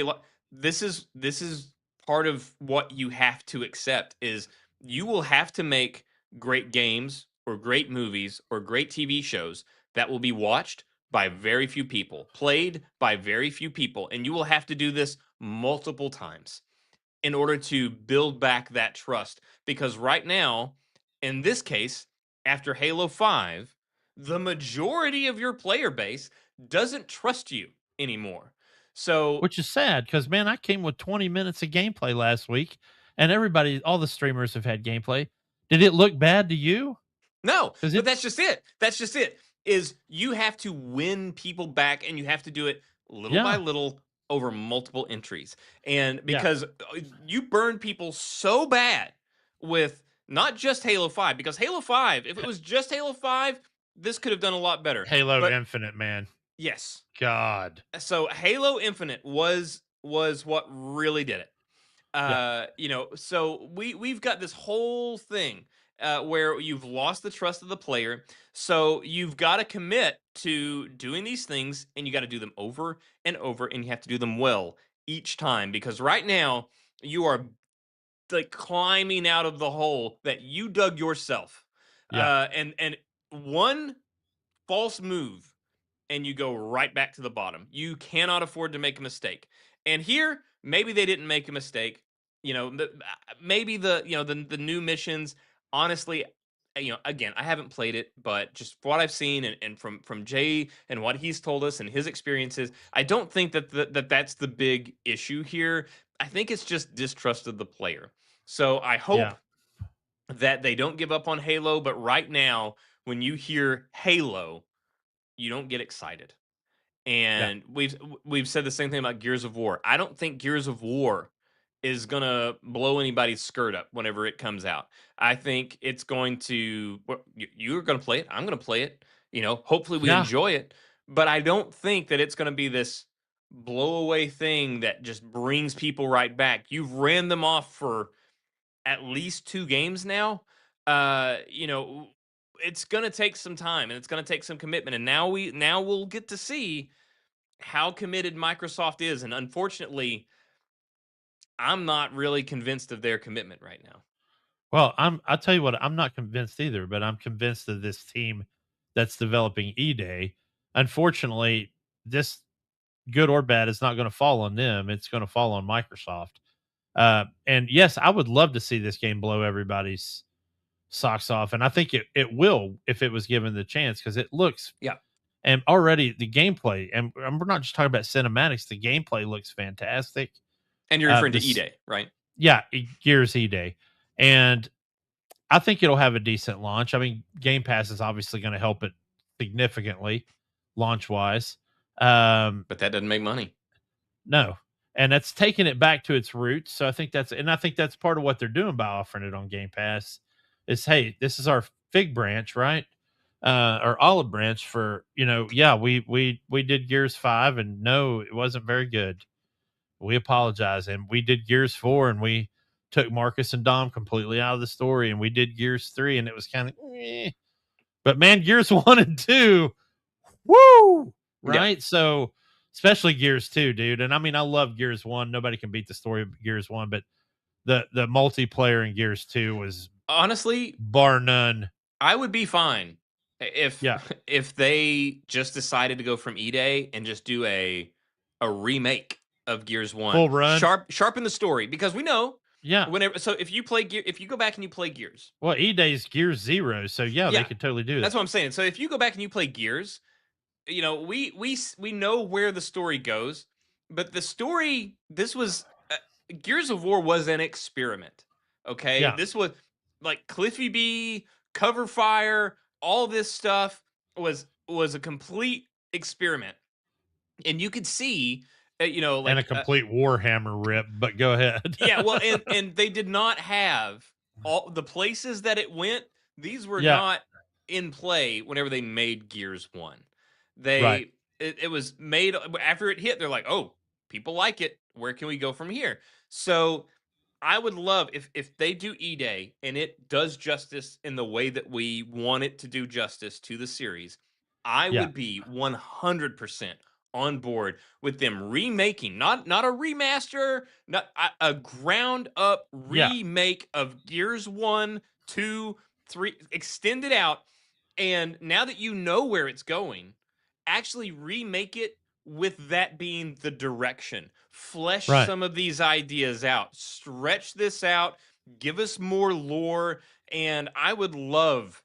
this is part of what you have to accept is you will have to make great games or great movies or great TV shows that will be watched by very few people, played by very few people, and you will have to do this multiple times in order to build back that trust. Because right now, in this case, after Halo 5, the majority of your player base doesn't trust you anymore. So, Which is sad because, man, I came with 20 minutes of gameplay last week, and all the streamers have had gameplay. Did it look bad to you? no, Because but it, that's just it. That's just it. Is you have to win people back and you have to do it little by yeah, little over multiple entries. And yeah, because you burn people so bad with not just Halo 5, because Halo 5, if it was just Halo 5, this could have done a lot better. Halo But Infinite, man, yes. God, So Halo Infinite was what really did it. yeah, So we've got this whole thing where you've lost the trust of the player. So you've got to commit to doing these things, and you got to do them over and over, and you have to do them well each time. Because right now you are like climbing out of the hole that you dug yourself, yeah, and one false move and you go right back to the bottom. You cannot afford to make a mistake. And here, maybe they didn't make a mistake. Maybe the new missions. Honestly, again, I haven't played it, but just what I've seen and from Jay and what he's told us and his experiences, I don't think that's the big issue here. I think it's just distrust of the player. So I hope yeah, that they don't give up on Halo. But right now, when you hear Halo, you don't get excited. yeah, And we've said the same thing about Gears of War. I don't think Gears of War is going to blow anybody's skirt up whenever it comes out. I think it's going to, you're going to play it. I'm going to play it. Hopefully we Yeah. enjoy it. But I don't think that it's going to be this blow away thing that just brings people right back. You've ran them off for at least 2 games now. It's going to take some time and it's going to take some commitment. And now we'll get to see how committed Microsoft is. And unfortunately, I'm not really convinced of their commitment right now. Well, I'll tell you what, I'm not convinced either, but I'm convinced of this team that's developing E-Day. Unfortunately, this, good or bad, is not going to fall on them. It's going to fall on Microsoft. And yes, I would love to see this game blow everybody's socks off. And I think it will if it was given the chance, because it looks, Yeah. and already the gameplay, and we're not just talking about cinematics, the gameplay looks fantastic. And you're referring to This, E-Day, right? yeah, Gears E-Day. And I think it'll have a decent launch. I mean, Game Pass is obviously going to help it significantly launch wise. But that doesn't make money. No. And that's taking it back to its roots. So I think that's part of what they're doing by offering it on Game Pass is, hey, this is our fig branch, right? Or olive branch for, yeah, we did Gears 5 and no, it wasn't very good. We apologize. And we did Gears 4 and we took Marcus and Dom completely out of the story, and we did Gears 3 and it was kind of but man, Gears 1 and 2, woo, right? Yeah. So especially Gears 2, dude. And I mean, I love Gears 1. Nobody can beat the story of Gears 1, but the multiplayer in Gears 2 was Honestly, bar none. I would be fine if Yeah. if they just decided to go from E-Day and just do a remake of Gears 1. Full run. Sharpen the story, because we know Yeah. so if you go back and you play Gears. Well, E-Day's Gears 0, so yeah, they could totally do it. That's what I'm saying. So if you go back and you play Gears, we know where the story goes, but the story, this was Gears of War was an experiment. Okay, Yeah. this was like Cliffy B, cover fire, all this stuff was a complete experiment, and you could see, And a complete Warhammer rip, but go ahead. yeah, well, and they did not have all the places that it went. These were Yeah. not in play whenever they made Gears 1. Right. It was made after it hit. They're like, oh, people like it. Where can we go from here? So I would love if they do E-Day and it does justice in the way that we want it to do justice to the series. I Yeah. would be 100% on board with them remaking, not a remaster, not a ground up Yeah. remake of Gears 1, 2, 3, extend it out. And now that you know where it's going, actually remake it with that being the direction. Flesh Right. some of these ideas out, stretch this out, give us more lore, and I would love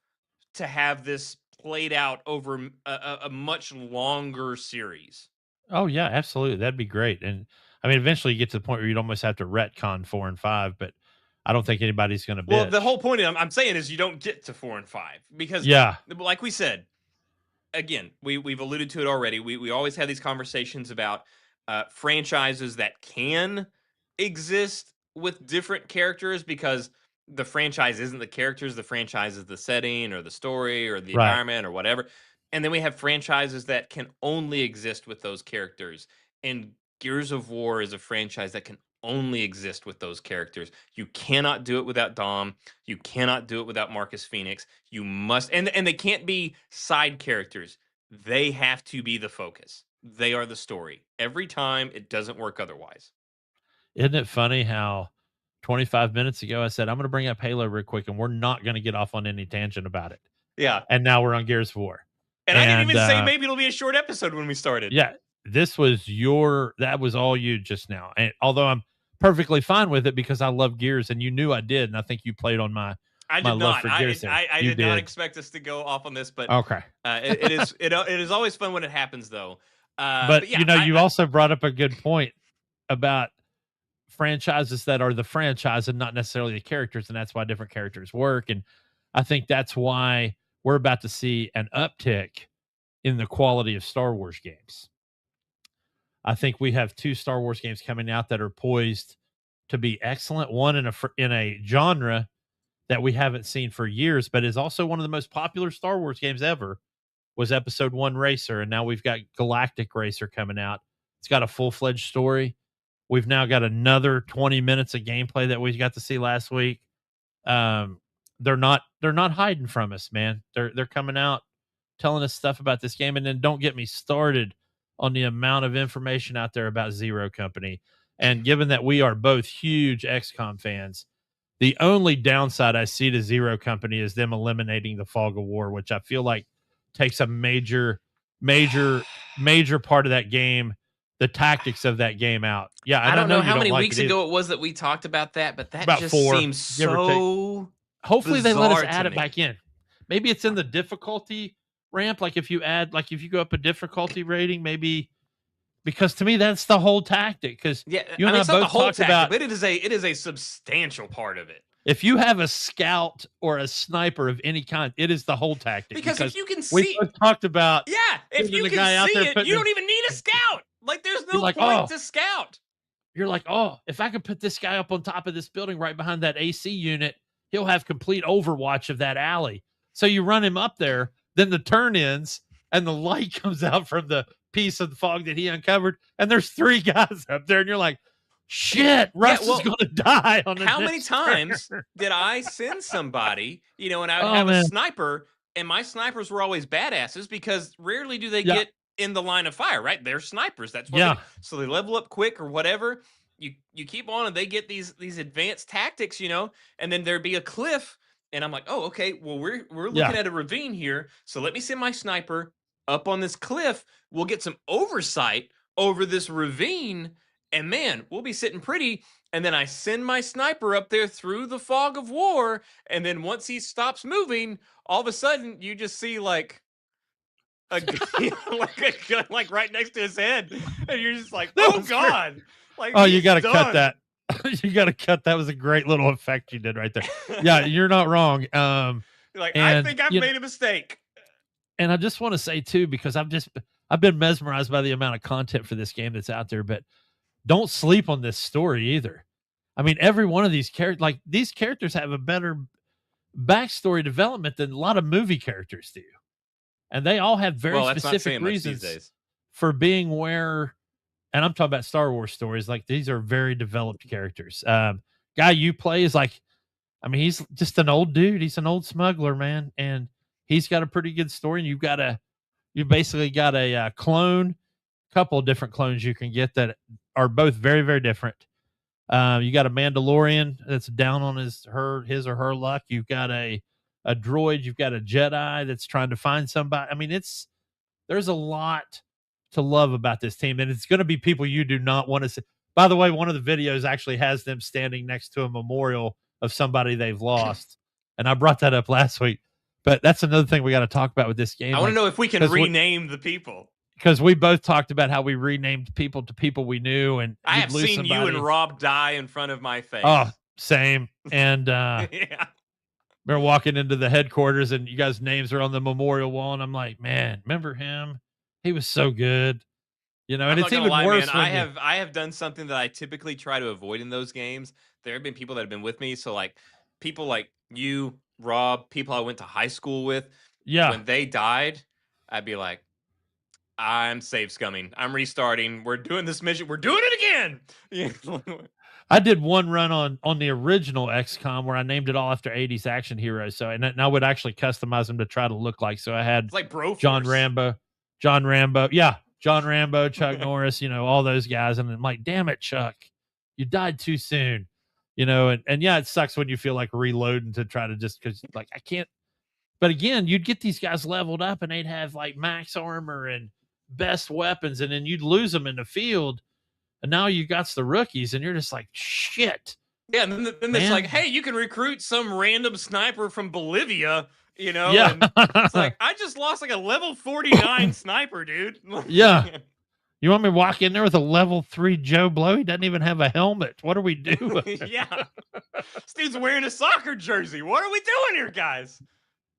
to have this played out over a much longer series. Oh yeah, absolutely. That'd be great. And I mean, eventually you get to the point where you'd almost have to retcon 4 and 5, but I don't think anybody's going to Well, bitch. the whole point I'm saying is you don't get to 4 and 5 because, yeah, like we said, again, we've alluded to it already. We always have these conversations about franchises that can exist with different characters because the franchise isn't the characters, the franchise is the setting or the story or the right. environment or whatever. And then we have franchises that can only exist with those characters. And Gears of War is a franchise that can only exist with those characters. You cannot do it without Dom. You cannot do it without Marcus Phoenix. You must, and they can't be side characters. They have to be the focus. They are the story. Every time, it doesn't work otherwise. Isn't it funny how 25 minutes ago I said I'm going to bring up Halo real quick, and we're not going to get off on any tangent about it. Yeah. And now we're on Gears of War. And I didn't even say maybe it'll be a short episode when we started. Yeah, that was all you just now. And although I'm perfectly fine with it because I love Gears, and you knew I did, and I think you played on my love for Gears. I did not expect us to go off on this, but okay. It is always fun when it happens, though. But yeah, you also brought up a good point about franchises that are the franchise and not necessarily the characters, and that's why different characters work. And I think that's why we're about to see an uptick in the quality of Star Wars games. I think we have 2 Star Wars games coming out that are poised to be excellent. One in a genre that we haven't seen for years, but is also one of the most popular Star Wars games ever. Was Episode 1 Racer, and now we've got Galactic Racer coming out. It's got a full-fledged story. We've now got another 20 minutes of gameplay that we got to see last week. They're not hiding from us, man. They're coming out telling us stuff about this game, and then don't get me started on the amount of information out there about Zero Company. And given that we are both huge XCOM fans, the only downside I see to Zero Company is them eliminating the Fog of War, which I feel like takes a major part of that game, the tactics of that game out. Yeah, and I don't know how you many don't like weeks it ago it was that we talked about that, but that About just 4, seems give or take. so Hopefully they let us bizarre add to it me. back in. Maybe it's in the difficulty ramp. Like if you go up a difficulty rating, maybe, because to me that's the whole tactic. Because Yeah, you I and mean, I it's not the both whole talked tactic, about, but it is a substantial part of it. if you have a scout or a sniper of any kind, it is the whole tactic. Because if you can we see, both talked about, yeah, if putting you the can guy out see there it, putting you don't even need a scout. Like, there's You're no like, point oh. to scout. you're like, oh, if I could put this guy up on top of this building right behind that AC unit, he'll have complete overwatch of that alley. So you run him up there, then the turn ends, and the light comes out from the piece of the fog that he uncovered, and there's 3 guys up there, and you're like, shit, Russ is going to die on the How many next times turn. did I send somebody, and I would Oh, have a man. sniper, and my snipers were always badasses because rarely do they Yeah. get in the line of fire, right? They're snipers. That's what Yeah. so they level up quick or whatever. You keep on and they get these advanced tactics, and then there'd be a cliff, and I'm like, oh, okay, well, we're looking at a ravine here, so let me send my sniper up on this cliff. We'll get some oversight over this ravine, and man, we'll be sitting pretty. And then I send my sniper up there through the fog of war, and then once he stops moving, all of a sudden you just see like a gun like right next to his head, and you're just like, That oh was god! Like, Oh, you he's got to cut done. that. You got to cut. That was a great little effect you did right there. Yeah, you're not wrong. Like, I think I've made a mistake. And I just want to say too, because I've been mesmerized by the amount of content for this game that's out there, but don't sleep on this story either. I mean, every one of these characters have a better backstory development than a lot of movie characters do. And they all have very specific reasons for being where, and I'm talking about Star Wars stories. Like, these are very developed characters. Guy you play is like, I mean, he's just an old dude. He's an old smuggler, man. And he's got a pretty good story. And you basically got a clone, couple of different clones you can get that are both very, very different. You got a Mandalorian that's down on his or her luck. You've got a droid. You've got a Jedi that's trying to find somebody. I mean, there's a lot to love about this team, and it's going to be people you do not want to see. By the way, one of the videos actually has them standing next to a memorial of somebody they've lost, and I brought that up last week. But that's another thing we got to talk about with this game. I want to know if we can rename the people. Because we both talked about how we renamed people to people we knew, and I have seen you and Rob die in front of my face. Oh, same. And yeah. We're walking into the headquarters, and you guys' names are on the memorial wall, and I'm like, man, remember him? He was so good, And it's even worse. Man, I have done something that I typically try to avoid in those games. There have been people that have been with me, so like people like you, Rob, people I went to high school with. Yeah. When they died, I'd be like, I'm save scumming. I'm restarting. We're doing this mission. We're doing it again. I did one run on the original XCOM where I named it all after 80s action heroes. So, and I would actually customize them to try to look like. So I had like John Rambo, yeah, John Rambo, Chuck Norris, all those guys. And I'm like, damn it, Chuck, you died too soon, and yeah, it sucks when you feel like reloading to try to just because like I can't. But again, you'd get these guys leveled up and they'd have like max armor and best weapons, and then you'd lose them in the field, and now you got the rookies, and you're just like, shit. Yeah, and then it's like, hey, you can recruit some random sniper from Bolivia, Yeah. And it's like, I just lost like a level 49 sniper, dude. Yeah. You want me to walk in there with a level 3 Joe Blow? He doesn't even have a helmet. What are we doing? Yeah. This dude's wearing a soccer jersey. What are we doing here, guys?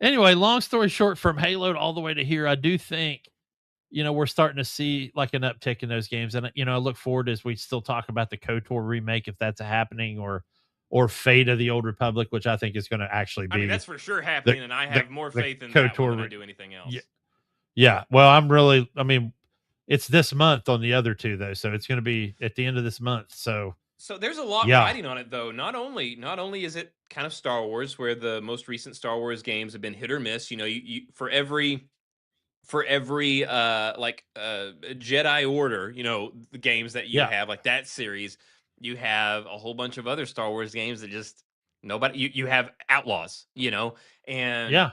Anyway, long story short, from Halo all the way to here, I do think we're starting to see like an uptick in those games. And I look forward as we still talk about the KOTOR remake, if that's happening, or Fate of the Old Republic, which I think is going to actually I mean, be that's for sure the happening, and I the have more the faith in that one than I KOTOR. do anything Yeah, else. yeah. Well, I mean, it's this month on the other two though, so it's going to be at the end of this month. So So there's a lot yeah, riding on it, though. Not only is it kind of Star Wars, where the most recent Star Wars games have been hit or miss. You for every Jedi Order, the games that you yeah, have, like that series, you have a whole bunch of other Star Wars games that just nobody. You have Outlaws, and yeah.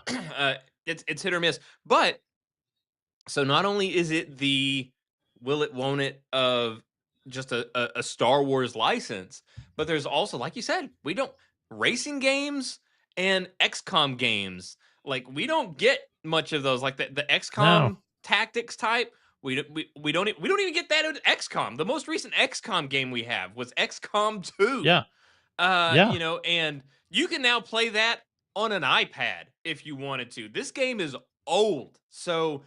it's hit or miss. But so not only is it the will it won't it of just a Star Wars license, but there's also, like you said, we don't racing games and XCOM games. Like we don't get much of those, like the No, XCOM tactics type. We don't even get that in XCOM. The most recent XCOM game we have was XCOM 2. yeah, yeah. And you can now play that on an iPad if you wanted to. This game is old. So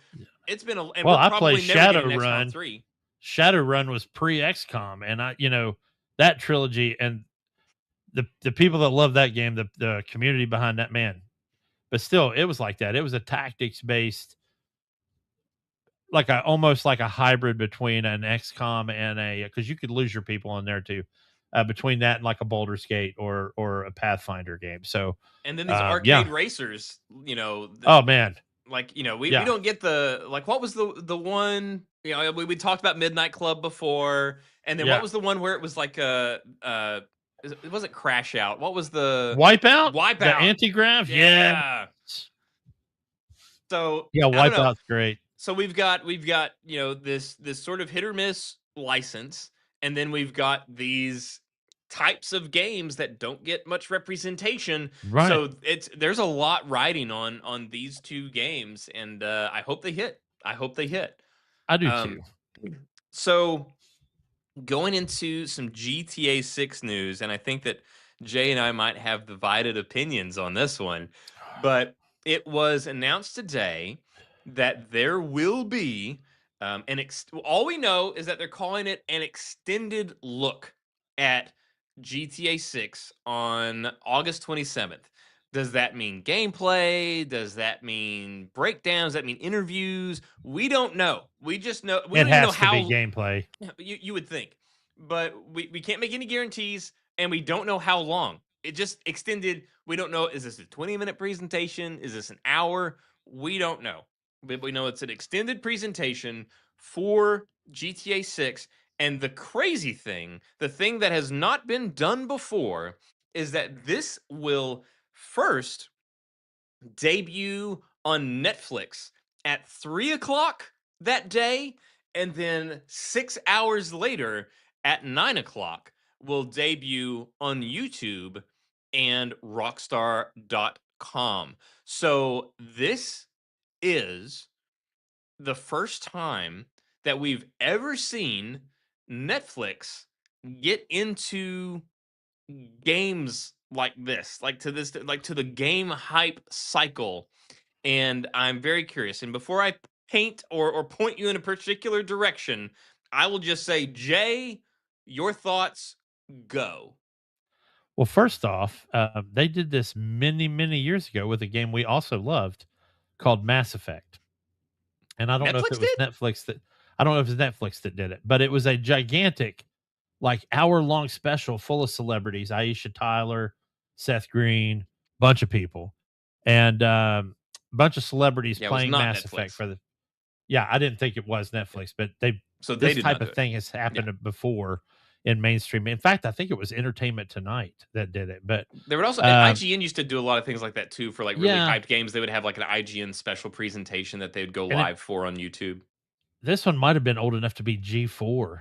and Well, we're I play probably never getting XCOM 3. Shadowrun was pre XCOM, and that trilogy and the people that love that game, the community behind that, man. But still, it was like that. It was a tactics based, almost like a hybrid between an XCOM and because you could lose your people in there too, between that and like a Baldur's Gate or a Pathfinder game. So, And then these arcade yeah. racers, Oh man, we yeah, don't get what was the one, we talked about Midnight Club before, and then what yeah. was the one where it was like it wasn't Crash Out. What was the Wipeout, the Wipeout? anti grav, yeah, Yeah. So yeah. I don't know. Wipeout's great. So we've got this sort of hit or miss license, and then we've got these types of games that don't get much representation. Right, So there's a lot riding on these two games, and I hope they hit. I hope they hit. I do Um, too. so going into some GTA 6 news, and I think that Jay and I might have divided opinions on this one, but it was announced today that there will be all we know is that they're calling it an extended look at GTA 6 on August 27th. Does that mean gameplay? Does that mean breakdowns? Does that mean interviews? We don't know. We just know we It don't even know has to be how. gameplay. You would think, but we can't make any guarantees, and we don't know how long. It just extended. We don't know. Is this a 20-minute presentation? Is this an hour? We don't know. But we know it's an extended presentation for GTA 6. And the crazy thing, the thing that has not been done before, is that this will first debut on Netflix at 3 o'clock that day, and then 6 hours later at 9 o'clock will debut on YouTube and Rockstar.com. So this is the first time that we've ever seen Netflix get into games like this, like to the game hype cycle. And I'm very curious. And before I paint or point you in a particular direction, I will just say, Jay, your thoughts, go. Well, first off, they did this many, many years ago with a game we also loved called Mass Effect. And I don't know if Netflix it was did? Netflix that I don't know if it's Netflix that did it, but it was a gigantic, like hour-long special full of celebrities, Aisha Tyler, Seth Green, bunch of people, and bunch of celebrities Yeah, it was playing not Mass Effect Netflix. for the. Yeah, I didn't think it was Netflix, but So they this did type not do of it. thing has Yeah. happened before in mainstream. In fact, I think it was Entertainment Tonight that did it, but There would also um, IGN used to do a lot of things like that too for like really yeah, hyped games. They would have like an IGN special presentation that they'd go and live for on YouTube. this one might have been old enough to be G4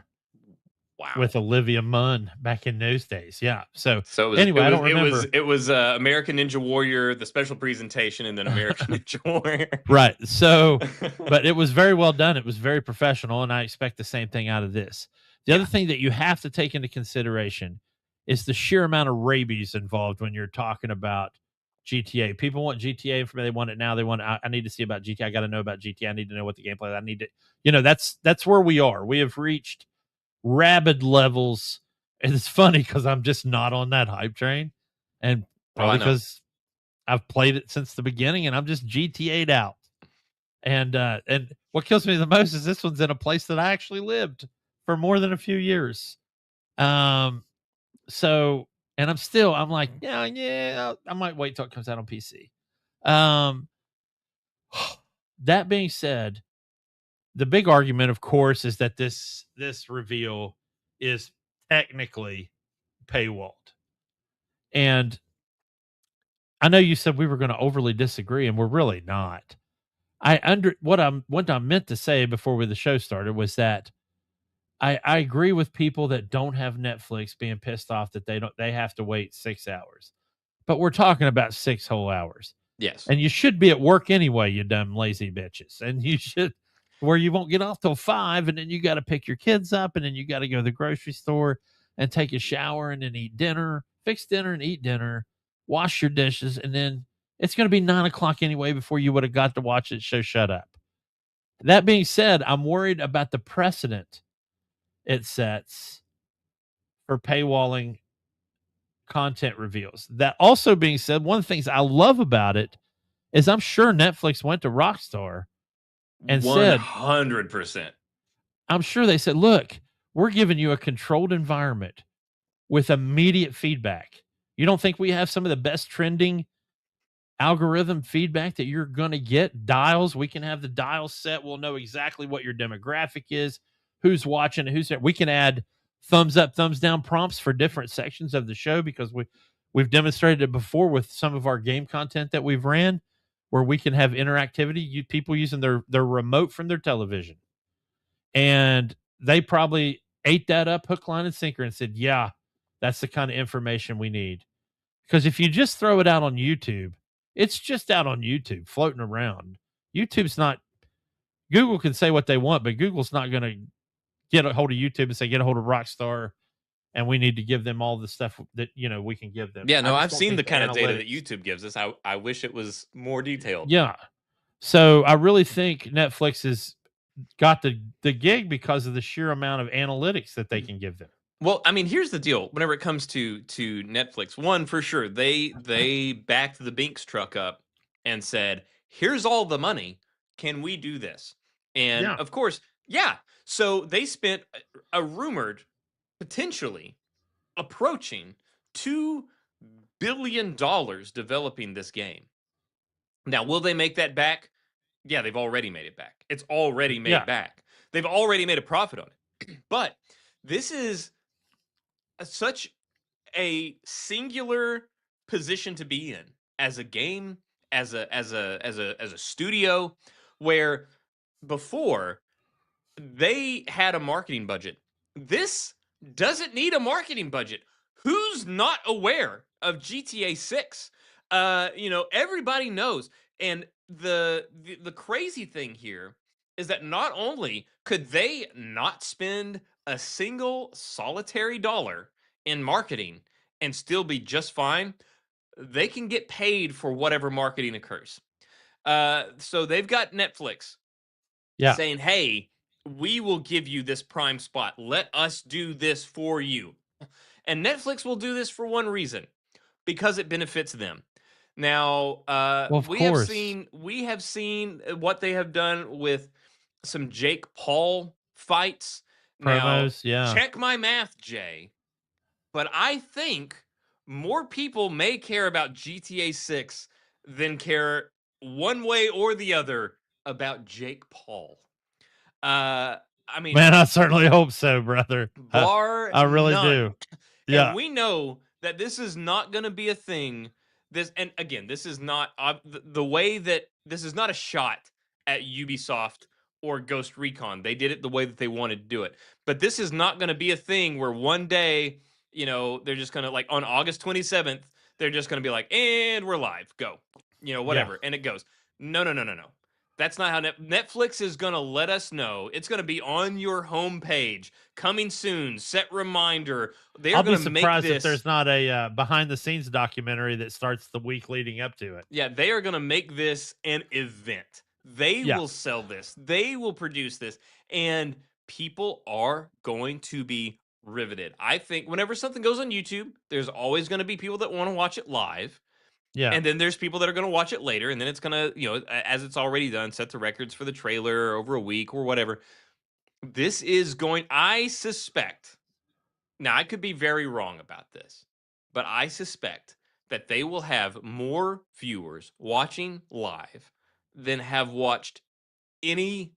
Wow. with Olivia Munn back in those days. Yeah. So So anyway, I don't remember. it was American Ninja Warrior, the special presentation, and then American Ninja Warrior. Right. So, but it was very well done. It was very professional, and I expect the same thing out of this. The Yeah. other thing that you have to take into consideration is the sheer amount of rabies involved when you're talking about GTA. People want GTA for me. They want it now. They want. I need to see about GTA. I got to know about GTA. I need to know what the gameplay is. I need to. That's where we are. We have reached rabid levels. And it's funny because I'm just not on that hype train, and Oh, I probably know. because I've played it since the beginning, and I'm just GTA'd out. And what kills me the most is this one's in a place that I actually lived for more than a few years. Um, so and I'm like, yeah, I might wait till it comes out on PC. Um, that being said, the big argument, of course, is that this reveal is technically paywalled. And I know you said we were going to overly disagree, and we're really not. What I meant to say before the show started was that I agree with people that don't have Netflix being pissed off that they have to wait 6 hours. But we're talking about 6 whole hours. Yes. And you should be at work anyway, you dumb lazy bitches. And you should where you won't get off till 5, and then you got to pick your kids up, and then you got to go to the grocery store and take a shower and then eat dinner, fix dinner and eat dinner, wash your dishes, and then it's going to be 9 o'clock anyway before you would have got to watch it. So shut up. That being said, I'm worried about the precedent it sets for paywalling content reveals. That also being said, one of the things I love about it is I'm sure Netflix went to Rockstar and said, 100%. I'm sure they said, look, we're giving you a controlled environment with immediate feedback. You don't think we have some of the best trending algorithm feedback that you're going to get? Dials, we can have the dials set. We'll know exactly what your demographic is, who's watching, we can add thumbs up, thumbs down prompts for different sections of the show because we've demonstrated it before with some of our game content that we've ran where we can have interactivity, people using their remote from their television. And they probably ate that up hook, line, and sinker and said, yeah, that's the kind of information we need. Because if you just throw it out on YouTube, it's just out on YouTube floating around. YouTube's not, Google can say what they want, but Google's not going to get a hold of YouTube and say, get a hold of Rockstar, and we need to give them all the stuff that, we can give them. Yeah, I no, just I've don't seen think the kind of data that analytics. YouTube gives us. I wish it was more detailed. Yeah. So I really think Netflix has got the gig because of the sheer amount of analytics that they can give them. Well, I mean, here's the deal. Whenever it comes to Netflix, one for sure, they backed the Binks truck up and said, "Here's all the money. Can we do this?" And Yeah. of course, yeah. So they spent a rumored potentially approaching $2 billion developing this game. Now, will they make that back? Yeah, they've already made it back. It's already made Yeah. back. They've already made a profit on it. But this is such a singular position to be in as a game, as a studio, where before they had a marketing budget. This doesn't need a marketing budget. Who's not aware of GTA 6? Everybody knows. And the crazy thing here is that not only could they not spend a single solitary dollar in marketing and still be just fine, they can get paid for whatever marketing occurs. So they've got Netflix Yeah. saying, "Hey, we will give you this prime spot. Let us do this for you." And Netflix will do this for one reason, because it benefits them. Now, Well, of course. we have seen what they have done with some Jake Paul fights. Now, Promos. Yeah. check my math, Jay, but I think more people may care about GTA 6 than care one way or the other about Jake Paul. I mean, Man, I certainly hope so, brother. bar I really none. do. And Yeah. we know that this is not going to be a thing. And again, this is not the way that this is not a shot at Ubisoft or Ghost Recon. They did it the way that they wanted to do it. But this is not going to be a thing where one day, they're just going to, like, on August 27th, they're just going to be like, and we're live, go, Yeah. whatever. And it goes. No, no, no, no, no. That's not how Netflix is going to let us know. It's going to be on your homepage, coming soon, set reminder. They are I'll be going to make surprised if this. there's not a behind the scenes documentary that starts the week leading up to it. Yeah, they are going to make this an event. They Yeah. will sell this. They will produce this, and people are going to be riveted. I think whenever something goes on YouTube, there's always going to be people that want to watch it live. Yeah. And then there's people that are going to watch it later, and then it's going to, as it's already done, set the records for the trailer over a week or whatever. This is going, I suspect, now I could be very wrong about this, but I suspect that they will have more viewers watching live than have watched any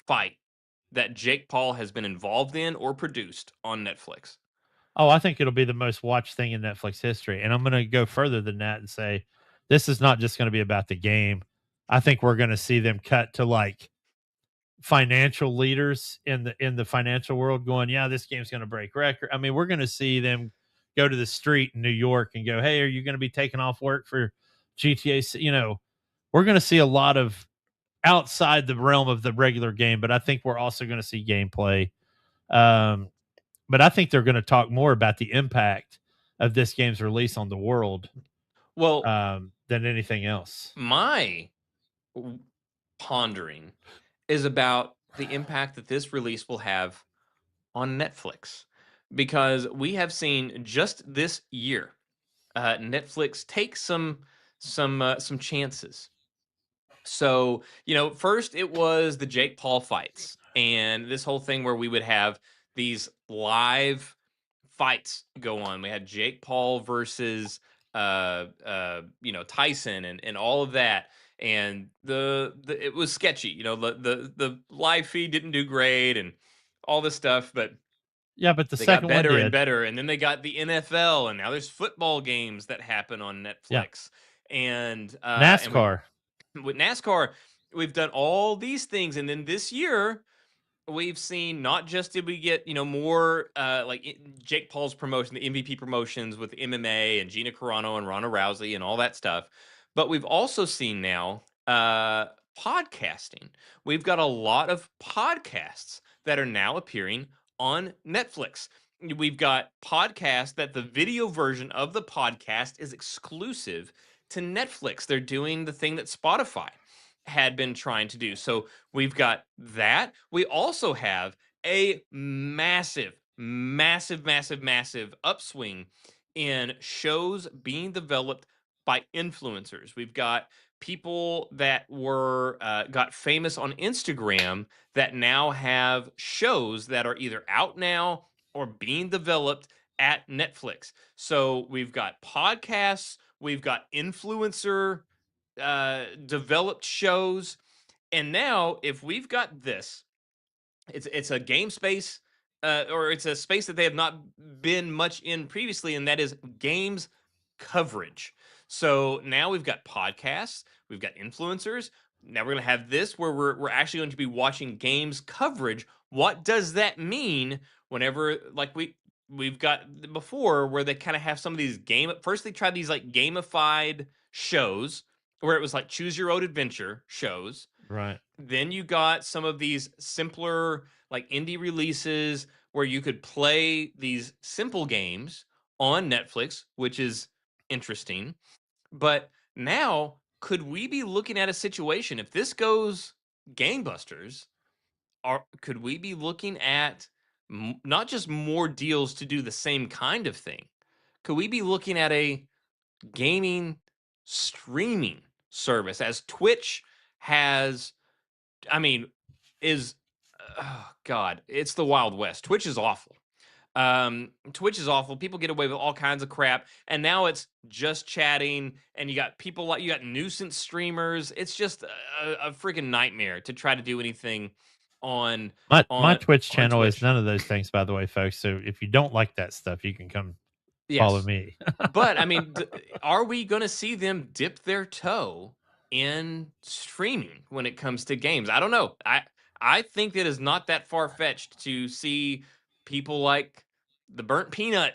fight that Jake Paul has been involved in or produced on Netflix. Oh, I think it'll be the most watched thing in Netflix history. And I'm going to go further than that and say this is not just going to be about the game. I think we're going to see them cut to like financial leaders in the financial world going, yeah, this game's going to break record. I mean, we're going to see them go to the street in New York and go, hey, are you going to be taking off work for GTA? You know, we're going to see a lot of outside the realm of the regular game, but I think we're also going to see gameplay. Um, but I think they're going to talk more about the impact of this game's release on the world Well, than anything else. my w- pondering is about the impact that this release will have on Netflix, because we have seen just this year Netflix take some chances. So, first it was the Jake Paul fights and this whole thing where we would have these live fights go on. We had Jake Paul versus Tyson and all of that. And the it was sketchy. The live feed didn't do great and all this stuff, but Yeah, but the they got second one better and did. better, and then they got the NFL, and now there's football games that happen on Yeah. Netflix, and we NASCAR. with NASCAR, we've done all these things, and then this year we've seen not just did we get more Jake Paul's promotion, the MVP promotions with MMA and Gina Carano and Ronda Rousey and all that stuff, but we've also seen now podcasting. We've got a lot of podcasts that are now appearing on Netflix. We've got podcasts that the video version of the podcast is exclusive to Netflix. They're doing the thing that Spotify had been trying to do. So we've got that. We also have a massive, massive, massive, massive upswing in shows being developed by influencers. We've got people that were got famous on Instagram that now have shows that are either out now or being developed at Netflix. So we've got podcasts, we've got influencer developed shows, and now if we've got this, it's a game space, or it's a space that they have not been much in previously, and that is games coverage. So now we've got podcasts, we've got influencers. Now we're going to have this where we're actually going to be watching games coverage. What does that mean? Whenever like we've got before where they kind of have some of these game. First they tried these like gamified shows where it was like choose your own adventure shows. Right. Then you got some of these simpler, like indie releases where you could play these simple games on Netflix, which is interesting. But now, could we be looking at a situation if this goes gangbusters? Could we be looking at not just more deals to do the same kind of thing? Could we be looking at a gaming streaming service as Twitch has? I mean, is oh God, it's the Wild West. Twitch is awful. Twitch is awful. People get away with all kinds of crap, and now it's just chatting. And you got people like you got nuisance streamers. It's just a freaking nightmare to try to do anything on My Twitch on channel is Twitch. none of those things, by the way, folks. So if you don't like that stuff, you can come follow Yes, me. but I mean, are we going to see them dip their toe in streaming when it comes to games? I don't know. I think it is not that far fetched to see people like the Burnt Peanut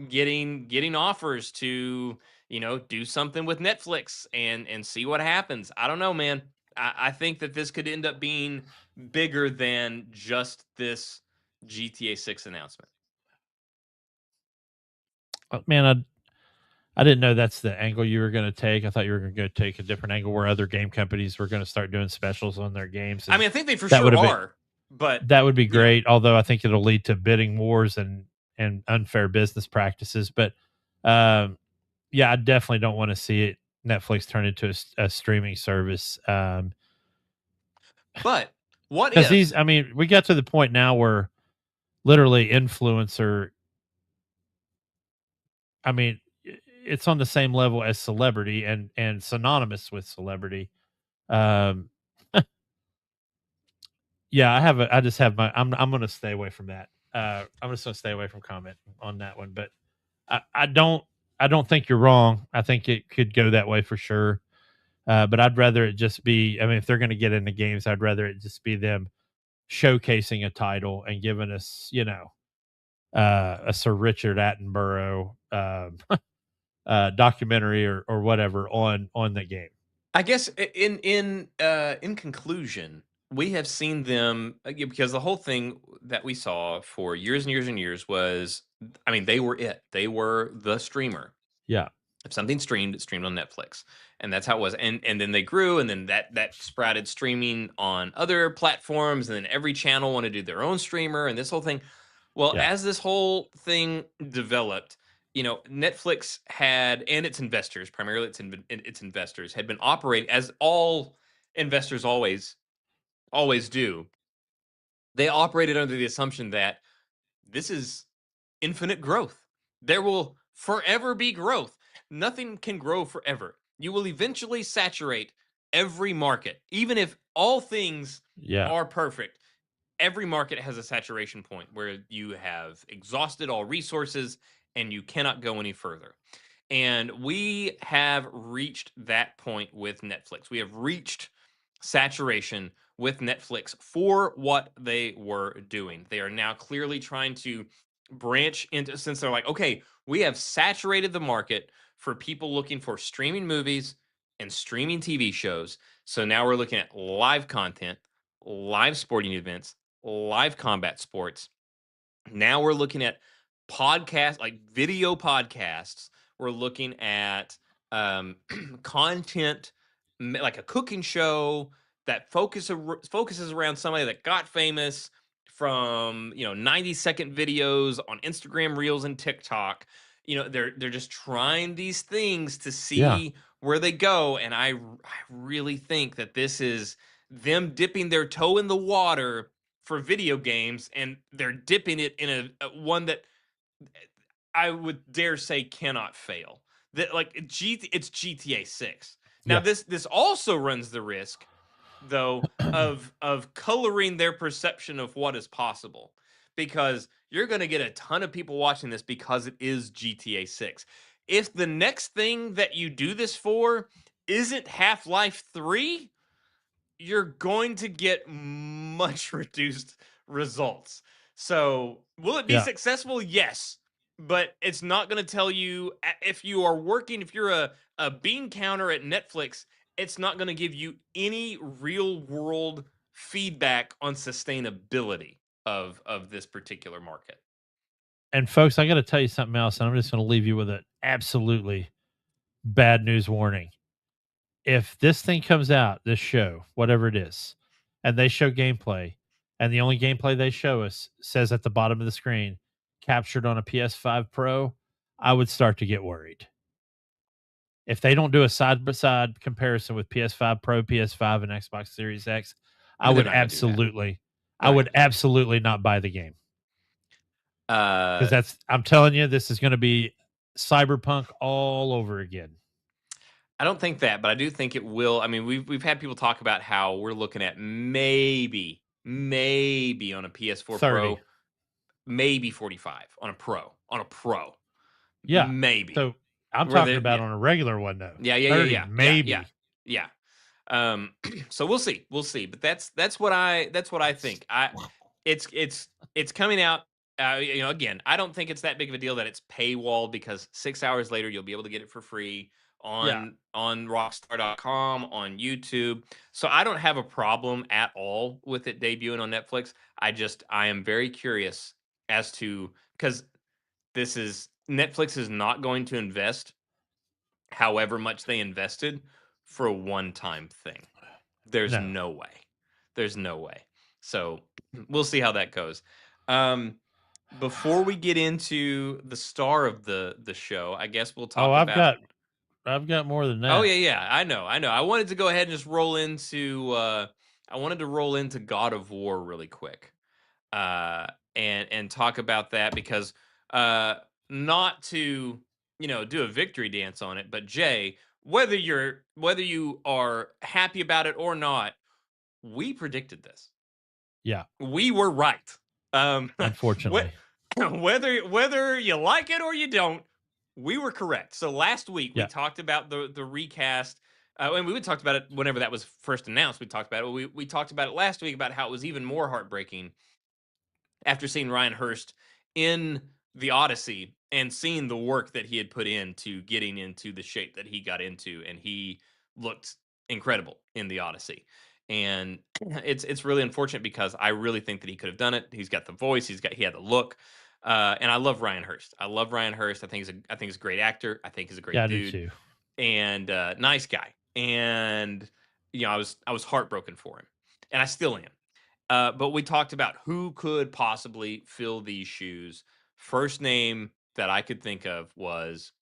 getting offers to do something with Netflix and see what happens. I don't know, man. I think that this could end up being bigger than just this GTA 6 announcement. Man, I didn't know that's the angle you were going to take. I thought you were going to take a different angle where other game companies were going to start doing specials on their games, I and mean, I think they for that would sure have been are, but that would be you know, great. Although I think it'll lead to bidding wars and unfair business practices. But um, yeah, I definitely don't want to see it Netflix turn into a streaming service. but what Because if? I mean, we got to the point now where literally influencer. I mean, it's on the same level as celebrity and synonymous with celebrity. Um, yeah, I just have I'm going to stay away from that. I'm just going to stay away from comment on that one. But I don't think you're wrong. I think it could go that way for sure. But I'd rather it just be. I mean, if they're going to get into games, I'd rather it just be them showcasing a title and giving us, a Sir Richard Attenborough documentary or whatever on the game. I guess in conclusion, we have seen them because the whole thing that we saw for years and years and years was, I mean, they were it. They were the streamer. Yeah, If something streamed, it streamed on Netflix, and that's how it was. And then they grew, and then that sprouted streaming on other platforms, and then every channel wanted to do their own streamer, and this whole thing. Well, yeah, as this whole thing developed, Netflix had, and its investors, primarily its investors, had been operating as all investors always do. They operated under the assumption that this is infinite growth. There will forever be growth. Nothing can grow forever. You will eventually saturate every market. Even if all things yeah. are perfect, every market has a saturation point where you have exhausted all resources and you cannot go any further. And we have reached that point with Netflix. We have reached saturation with Netflix for what they were doing. They are now clearly trying to branch into, since they're like, okay, we have saturated the market for people looking for streaming movies and streaming TV shows. So now we're looking at live content, live sporting events, live combat sports. Now we're looking at podcasts, like video podcasts. We're looking at content, like a cooking show that focuses around somebody that got famous from 90-second videos on Instagram Reels and TikTok. They're just trying these things to Yeah. see where they go, and I really think that this is them dipping their toe in the water for video games, and they're dipping it in a one that I would dare say cannot fail. That like it's GTA 6. Now Yeah. this also runs the risk though of coloring their perception of what is possible, because you're going to get a ton of people watching this because it is GTA 6. If the next thing that you do this for isn't Half-Life 3, you're going to get much reduced results. So, will it be Yeah. successful? Yes. But it's not going to tell you if you are working, if you're a bean counter at Netflix, it's not going to give you any real world feedback on sustainability of this particular market. And folks, I got to tell you something else, and I'm just going to leave you with an absolutely bad news warning. If this thing comes out, this show, whatever it is, and they show gameplay, and the only gameplay they show us says at the bottom of the screen, captured on a PS5 Pro, I would start to get worried. If they don't do a side by side comparison with PS5 Pro, PS5, and Xbox Series X, I mean, they're not going to do that. I They're not would going to do absolutely not buy the game, that. because I'm telling you, this is going to be cyberpunk all over again. I don't think that, but I do think it will. I mean, we've had people talk about how we're looking at maybe on a PS4 30. Pro, maybe 45 on a Pro, Yeah. maybe. So I'm Where talking the about on a regular one though. yeah, yeah, yeah, 30 yeah, yeah, yeah, maybe. yeah. So we'll see. But that's what I think. It's coming out. Again, I don't think it's that big of a deal that it's paywall, because 6 hours later you'll be able to get it for free Yeah. on rockstar.com, on YouTube. So I don't have a problem at all with it debuting on Netflix. I am very curious as to, because this is Netflix is not going to invest however much they invested for a one-time thing. There's No. no way. There's no way. So we'll see how that goes. Um, before we get into the star of the show, I guess we'll Oh, talk about. I've got more than Oh that. yeah, yeah. I know, I know. I wanted to go ahead and just roll into. I wanted to roll into God of War really quick, and talk about that because uh, not to do a victory dance on it, but Jay, whether you are happy about it or not, we predicted this. Yeah, We were right. Wh- unfortunately. whether you like it or you don't, we were correct. So last week we Yeah. talked about the recast, and we talked about it whenever that was first announced. We talked about it. We talked about it last week about how it was even more heartbreaking after seeing Ryan Hurst in the Odyssey and seeing the work that he had put into getting into the shape that he got into, and he looked incredible in the Odyssey. And it's really unfortunate because I really think that he could have done it. He's got the voice, he had the look, and I love Ryan Hurst. I love Ryan Hurst. I think he's a great actor. I think he's a Yeah, great I do dude too. and nice guy. And I was heartbroken for him, and I still am. But we talked about who could possibly fill these shoes. First name that I could think of was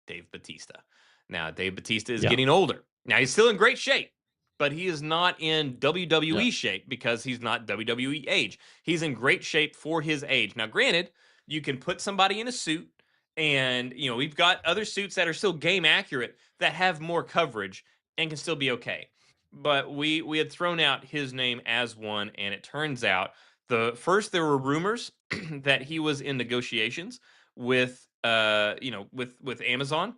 Dave Batista. Now, Dave Batista is Yeah. getting older. Now, he's still in great shape, but he is not in Yeah. WWE shape because he's not WWE age. He's in great shape for his age. Now, granted, you can put somebody in a suit, and we've got other suits that are still game accurate that have more coverage and can still be okay. But we had thrown out his name as one, and it turns out there were rumors that he was in negotiations with with Amazon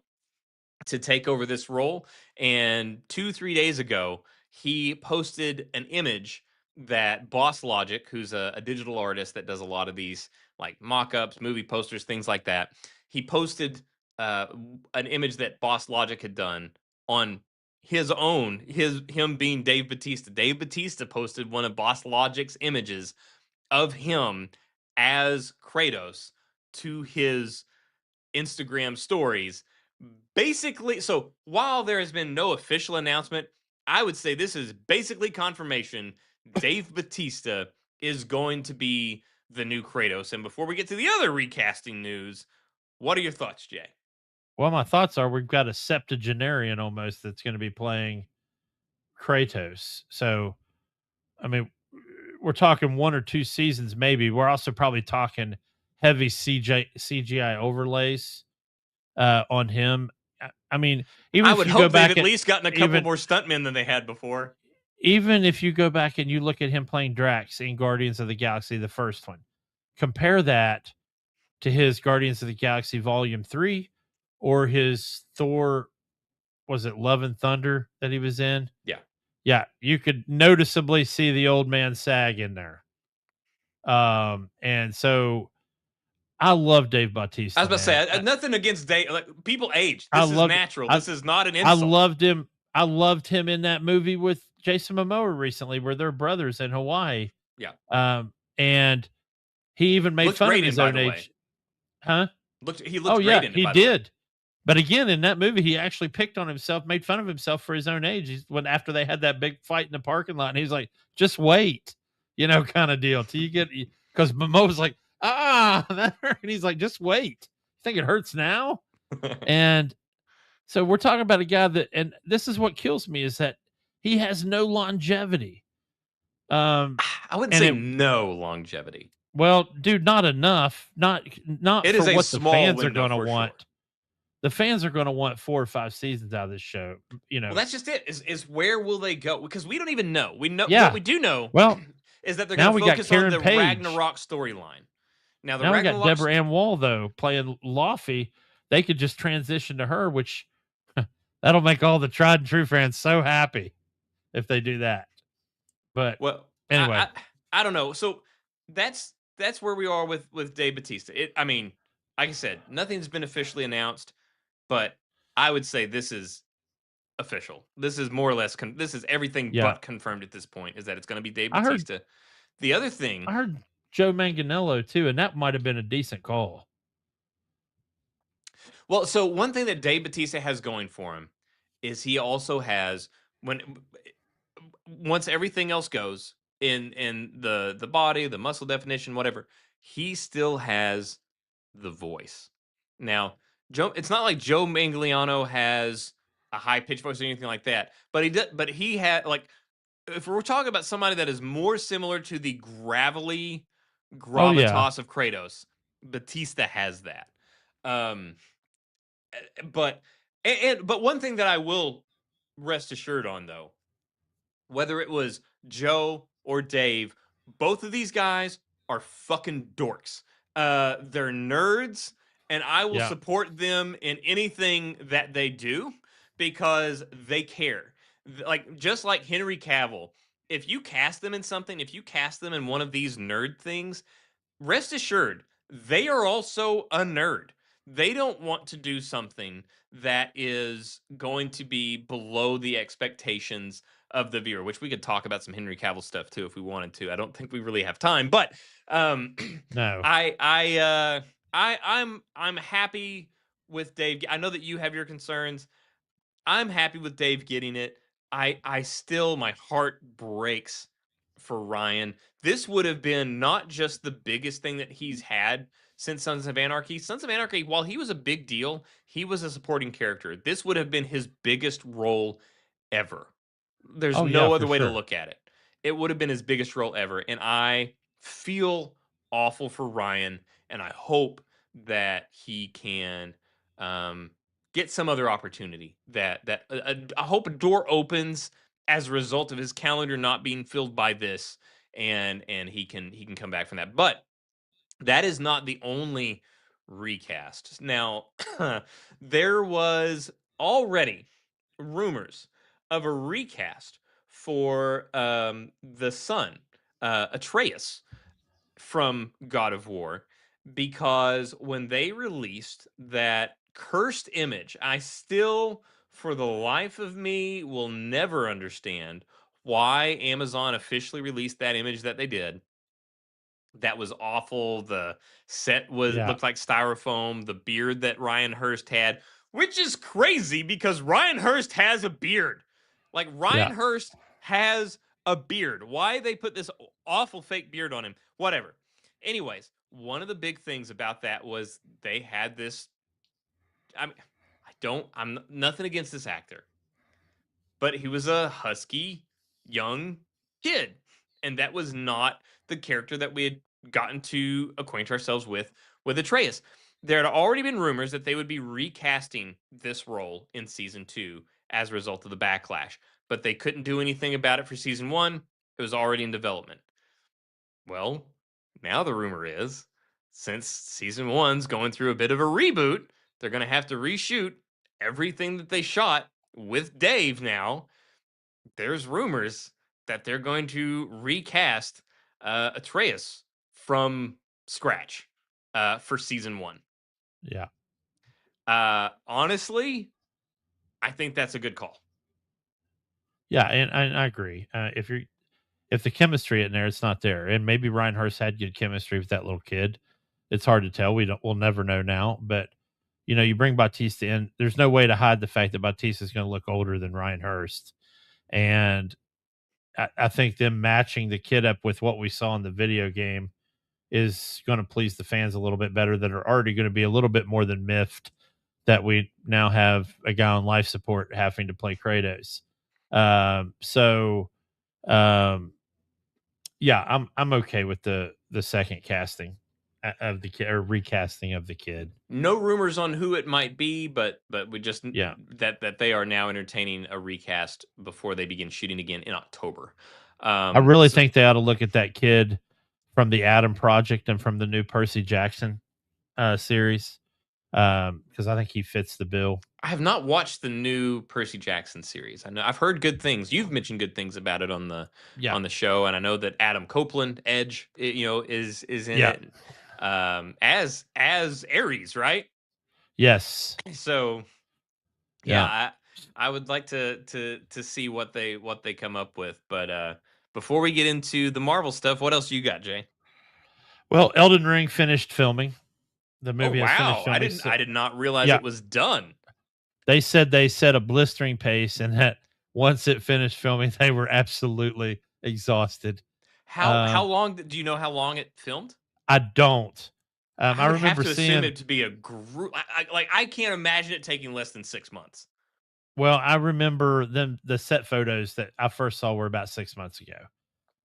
to take over this role. And 2-3 days ago, he posted an image that Boss Logic, who's a digital artist that does a lot of these like mock-ups, movie posters, things like that, he posted an image that Boss Logic had done on his own, him being Dave Batista. Dave Batista posted one of Boss Logic's images of him as Kratos to his Instagram stories. Basically, so while there has been no official announcement, I would say this is basically confirmation Dave Batista is going to be the new Kratos. And before we get to the other recasting news, what are your thoughts, Jay? Well, my thoughts are we've got a septuagenarian almost that's going to be playing Kratos. So, I mean, we're talking 1 or 2 seasons, maybe. We're also probably talking heavy CGI overlays on him. I mean, even I if would you go hope they've back at at least gotten a couple even more stuntmen than they had before. even if you go back and you look at him playing Drax in Guardians of the Galaxy, the first one, compare that to his Guardians of the Galaxy Volume 3 or his Thor, was it Love and Thunder that he was in? Yeah. Yeah, you could noticeably see the old man sag in there. And so I love Dave I was Bautista, about to say, man. nothing against Dave. Like, people age. I This is loved natural. I This is not an I insult. loved him. I loved him in that movie with Jason Momoa recently, where they're brothers in Hawaii. Yeah. And he even made Looked fun of great in, his by own the way. age. Huh? He Oh looked yeah, great in it, he by the way. did. But again, in that movie, he actually picked on himself, made fun of himself for his own age. When after they had that big fight in the parking lot, and he's like, "Just wait," kind of deal till you get, because Momo was like, that hurt, and he's like, "Just wait. You think it hurts now?" And so we're talking about a guy that, and this is what kills me, is that he has no longevity. I wouldn't And say it, no longevity. well, dude, not enough. Not It for is a what the small fans are window going to for sure. want. The fans are going to want 4 or 5 seasons out of this show. Well, that's just it. Is where will they go? Because we don't even know. We know what Yeah. we do know Well, is that they're going now to we got focus on Karen the Page. Ragnarok storyline. Now, the Now we got Ragnarok. Deborah Ann Wall, though, playing Laufey. They could just transition to her, which that'll make all the tried and true fans so happy if they do that. But Well, anyway, I don't know. So that's where we are with Dave Batista. I mean, like I said, nothing's been officially announced, but I would say this is official. This is more or less this is everything Yeah. but confirmed at this point, is that it's going to be Dave I heard Bautista. The other thing, I heard Joe Manganiello too, and that might have been a decent call. well, so one thing that Dave Bautista has going for him is he also has, when once everything else goes in the body, the muscle definition, whatever, he still has the voice. Now, Joe, it's not like Joe Manganiello has a high pitched voice or anything like that, but he did. But he had, like, if we're talking about somebody that is more similar to the gravelly Oh yeah. gravitas of Kratos, Batista has that. Um, but but one thing that I will rest assured on, though, whether it was Joe or Dave, both of these guys are fucking dorks. They're nerds, and I will Yeah. support them in anything that they do because they care. Like, just like Henry Cavill, if you cast them in something, if you cast them in one of these nerd things, rest assured, they are also a nerd. They don't want to do something that is going to be below the expectations of the viewer, which we could talk about some Henry Cavill stuff too if we wanted to. I don't think we really have time, but um No. I'm happy with Dave. I know that you have your concerns. I'm happy with Dave getting it. I still, my heart breaks for Ryan. This would have been not just the biggest thing that he's had since Sons of Anarchy. Sons of Anarchy, while he was a big deal, he was a supporting character. This would have been his biggest role ever. There's Oh yeah, no for other way to sure. look at it. It would have been his biggest role ever. And I feel awful for Ryan, and I hope that he can um, get some other opportunity. I hope a door opens as a result of his calendar not being filled by this, and he can come back from that. But that is not the only recast. Now, there was already rumors of a recast for the son, Atreus from God of War, because when they released that cursed image, I still, for the life of me, will never understand why Amazon officially released that image that they did. That was awful. The set was Yeah. looked like styrofoam. The beard that Ryan Hurst had, which is crazy because Ryan Hurst has a beard. Like, Yeah. Ryan Hurst has a beard. Why they put this awful fake beard on him? Whatever. Anyways, one of the big things about that was they had this. I mean, I'm nothing against this actor, but he was a husky young kid, and that was not the character that we had gotten to acquaint ourselves with Atreus. There had already been rumors that they would be recasting this role in season 2 as a result of the backlash, but they couldn't do anything about it for season 1. It was already in development. Well, now the rumor is, since season 1's going through a bit of a reboot, they're going to have to reshoot everything that they shot with Dave now. There's rumors that they're going to recast Atreus from scratch for season 1. Yeah. Honestly, I think that's a good call. Yeah, and I agree. If the chemistry in there, it's not there, and maybe Ryan Hurst had good chemistry with that little kid. It's hard to tell. We'll never know now. But you bring Bautista in. There's no way to hide the fact that Bautista is going to look older than Ryan Hurst, and I think them matching the kid up with what we saw in the video game is going to please the fans a little bit better, that are already going to be a little bit more than miffed that we now have a guy on life support having to play Kratos. So um, yeah, I'm okay with the second casting of the kid, or recasting of the kid. No rumors on who it might be, but we just Yeah, that they are now entertaining a recast before they begin shooting again in October. I really So think they ought to look at that kid from the Adam Project and from the new Percy Jackson series, because I think he fits the bill. I have not watched the new Percy Jackson series. I know I've heard good things. You've mentioned good things about it Yeah, on the show, and I know that Adam Copeland, Edge, is in yeah, it, as Ares, right? yes, So Yeah, Yeah. I would like to see what they come up with, but before we get into the Marvel stuff, what else you got, Jay? Well, Elden Ring finished filming. The Oh movie has finished wow, filming. So, I did not realize yeah, it was done. they said they set a blistering pace, and that once it finished filming, they were absolutely exhausted. How Um, long do you know how long it filmed? I don't. I I would have remember to assume seeing. it to be a group. I can't imagine it taking less than 6 months. Well, I remember them. The set photos that I first saw were about 6 months ago,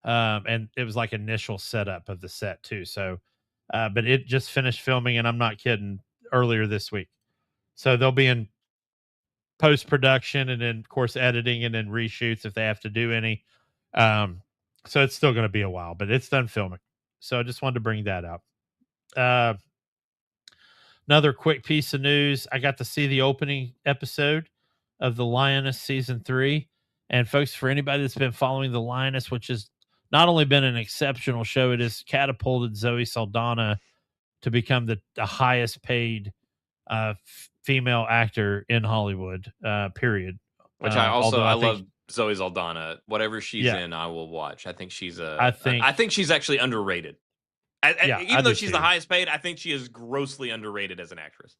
and it was like initial setup of the set too. So, but it just finished filming, and I'm not kidding. Earlier this week, so they'll be in post production, and then of course editing, and then reshoots if they have to do any. Um, so it's still going to be a while, but it's done filming. So I just wanted to bring that up. Uh, Another quick piece of news: I got to see the opening episode of the Lioness season 3. And folks, for anybody that's been following the Lioness, which has not only been an exceptional show, it has catapulted Zoe Saldana to become the highest paid female actor in Hollywood. Period. Which I also Although I I think, love Zoe Saldana. Whatever she's yeah, in, I will watch. I think I I think, think she's actually underrated. yeah, I Even though do she's the too. highest paid, I think she is grossly underrated as an actress.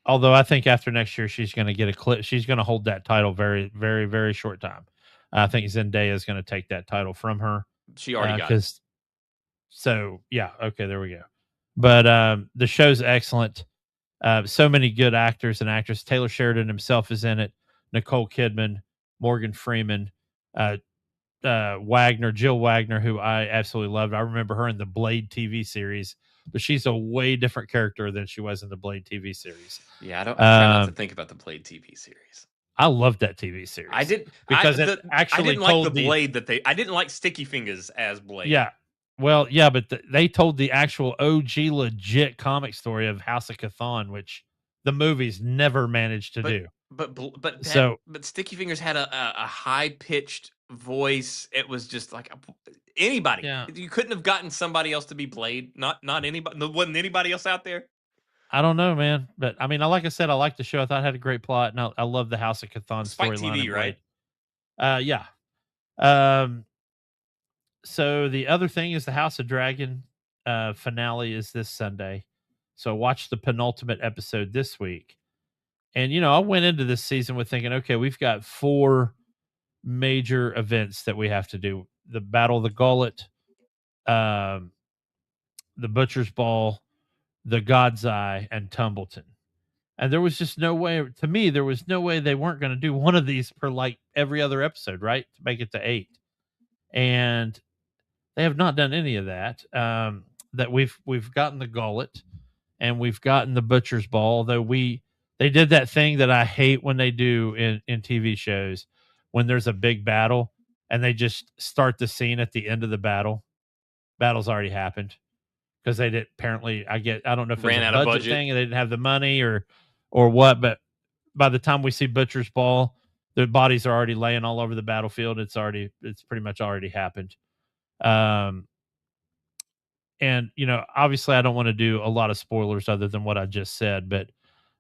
Although I think after next year, she's going to get a clip. She's going to hold that title very, very, very short time. I think Zendaya is going to take that title from her She already got it. because. So yeah, okay, there we go. But the show's excellent. So many good actors and actresses. Taylor Sheridan himself is in it. Nicole Kidman, Morgan Freeman, uh, Jill Wagner, who I absolutely loved. I remember her in the Blade TV series, but she's a way different character than she was in the Blade TV series. Yeah, I try not to Um, think about the Blade TV series. I loved that TV I series did because it I actually didn't like the told the Blade I didn't like Sticky Fingers as Blade. yeah, well, yeah, but they told the actual OG legit comic story of House of Chthon, which the movies never managed to But do. that So Sticky Fingers had a high pitched voice. It was just like anybody. yeah, You couldn't have gotten somebody else to be Blade. Not anybody. There wasn't anybody else out there. I don't know, man, but I mean, like I said, I like the show. I thought it had a great plot, and I love the House of Chthon Spike storyline TV, and right? Blade. Yeah. Um, so the other thing is the House of Dragon finale is this Sunday. So watch the penultimate episode this week. And I went into this season with thinking, okay, we've got 4 major events that we have to do: the Battle of the Gullet, um, the Butcher's Ball, the God's Eye, and Tumbleton. And there was just no way, to me, there was no way they weren't going to do one of these per like every other episode, right? To make it to 8. And they have not done any of that. That we've gotten the Gullet and we've gotten the Butcher's Ball, although they did that thing that I hate when they do in TV shows when there's a big battle and they just start the scene at the end of the battle. Battle's already happened because they did apparently. I don't know if it was Ran a out of budget budget. thing and they didn't have the money or what, but by the time we see Butcher's Ball, the bodies are already laying all over the battlefield. It's pretty much already happened. Um, and obviously I don't want to do a lot of spoilers other than what I just said, but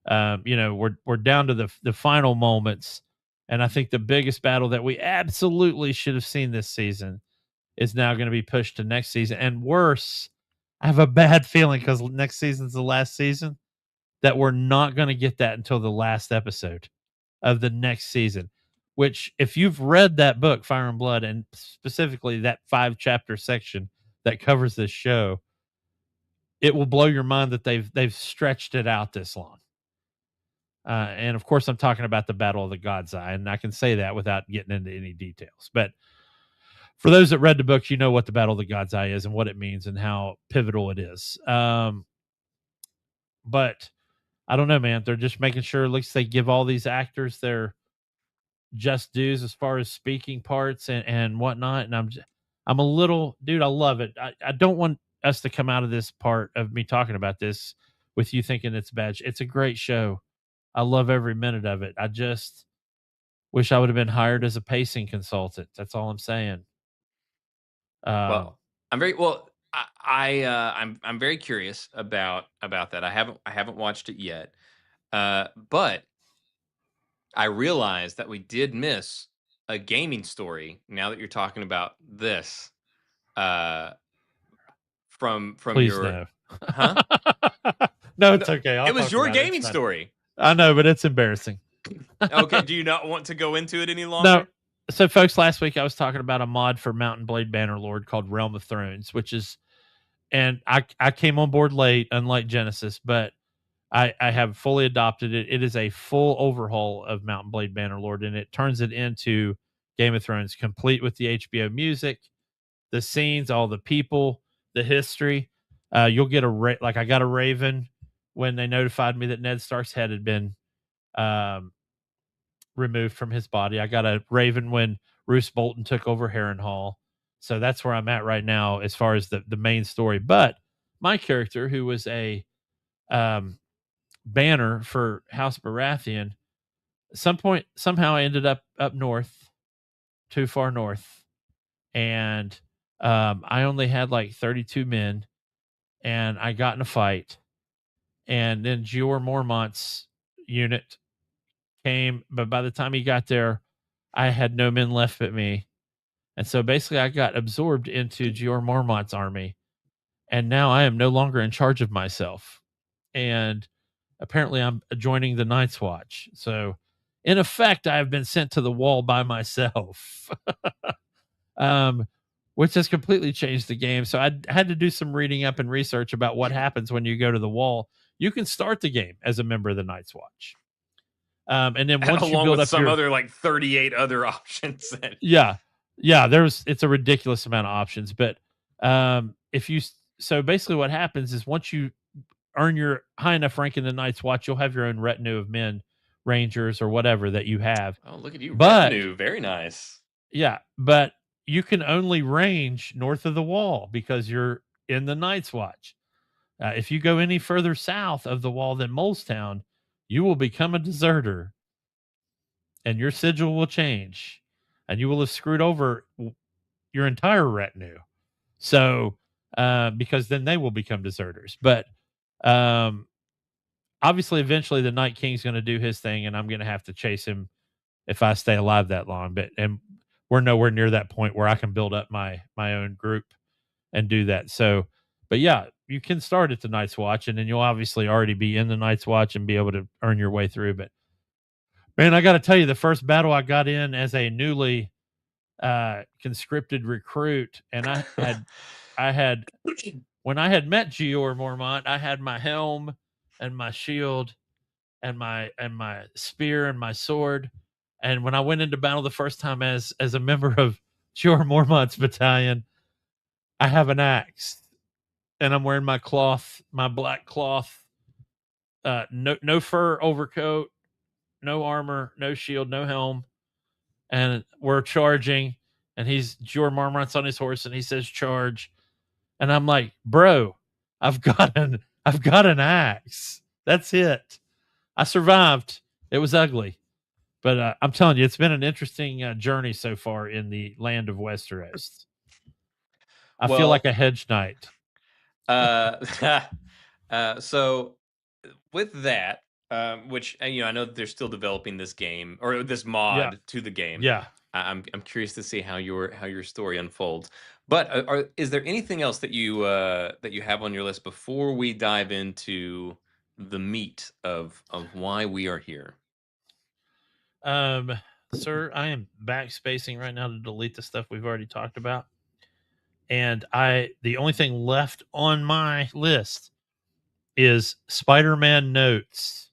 we're down to the final moments, and I think the biggest battle that we absolutely should have seen this season is now going to be pushed to next season. And worse, I have a bad feeling because next season's the last season that we're not going to get that until the last episode of the next season. Which, if you've read that book, Fire and Blood, and specifically that 5-chapter section that covers this show, it will blow your mind that they've stretched it out this long. And of course, I'm talking about the Battle of the God's Eye, and I can say that without getting into any details. But for those that read the book, you know what the Battle of the God's Eye is and what it means and how pivotal it is. But I don't know, man. They're just making sure, at least they give all these actors their just dues as far as speaking parts and whatnot. And I'm a little, dude, I love it. I don't want us to come out of this part of me talking about this with you thinking it's bad. It's a great show. I love every minute of it. I just wish I would have been hired as a pacing consultant. That's all I'm saying. Um, Well, I'm very well. I'm very curious about that. I haven't watched it yet. But I realized that we did miss a gaming story. Now that you're talking about this, uh, from Please your, no. huh? No, No, it's okay. it I'll was talk your about it. It's gaming fine. story. I know, but it's embarrassing. Okay, do you not want to go into it any No. longer? So, folks, last week I was talking about a mod for Mountain Blade Bannerlord called Realm of Thrones, which is, and I came on board late, unlike Genesis, but I have fully adopted it. It is a full overhaul of Mountain Blade Bannerlord, and it turns it into Game of Thrones, complete with the HBO music, the scenes, all the people, the history. You'll get like I got a raven when they notified me that Ned Stark's head had been um, removed from his body. I got a raven when Roose Bolton took over Harrenhal. So that's where I'm at right now as far as the main story. But my character, who was a um, banner for House Baratheon, some point somehow I ended up north, too far north, and I only had like 32 men, and I got in a fight, and then Jeor Mormont's unit came, but by the time he got there, I had no men left but me, and so basically I got absorbed into Jeor Mormont's army, and now I am no longer in charge of myself, and apparently I'm joining the Night's Watch. So, in effect, I have been sent to the wall by myself, um, which has completely changed the game. So, I had to do some reading up and research about what happens when you go to the wall. You can start the game as a member of the Night's Watch. And then once you Along build with up some your, other like 38 other options. That yeah, it's a ridiculous amount of options. But if you, so basically what happens is once you earn your high enough rank in the Night's Watch, you'll have your own retinue of men, rangers, or whatever that you have. oh, look at you, But retinue, very nice. yeah, but you can only range north of the wall because you're in the Night's Watch. If you go any further south of the wall than Molestown, you will become a deserter and your sigil will change and you will have screwed over your entire retinue. So, because then they will become deserters. But um, obviously, eventually, the Night King's going to do his thing, and I'm going to have to chase him if I stay alive that long. But and we're nowhere near that point where I can build up my own group and do that. So, but yeah, you can start at the Night's Watch, and then you'll obviously already be in the Night's Watch and be able to earn your way through. But man, I got to tell you, the first battle I got in as a newly conscripted recruit, and I had when I had met Gior Mormont, I had my helm and my shield and my spear and my sword. And when I went into battle the first time as a member of Gior Mormont's battalion, I have an axe and I'm wearing my black cloth, no fur overcoat, no armor, no shield, no helm, and we're charging. And he's Gior Mormont's on his horse, and he says charge, and I'm like, bro, I've got an axe. That's it. I survived. It was ugly. But I'm telling you, it's been an interesting journey so far in the land of Westeros. I feel like Well, a hedge knight. uh, so with that, which I know that they're still developing this game or this Yeah, mod to the game. yeah. I'm curious to see how your story unfolds. But is there anything else that you have on your list before we dive into the meat of why we are here? Um, sir, I am backspacing right now to delete the stuff we've already talked about, and the only thing left on my list is Spider-Man notes.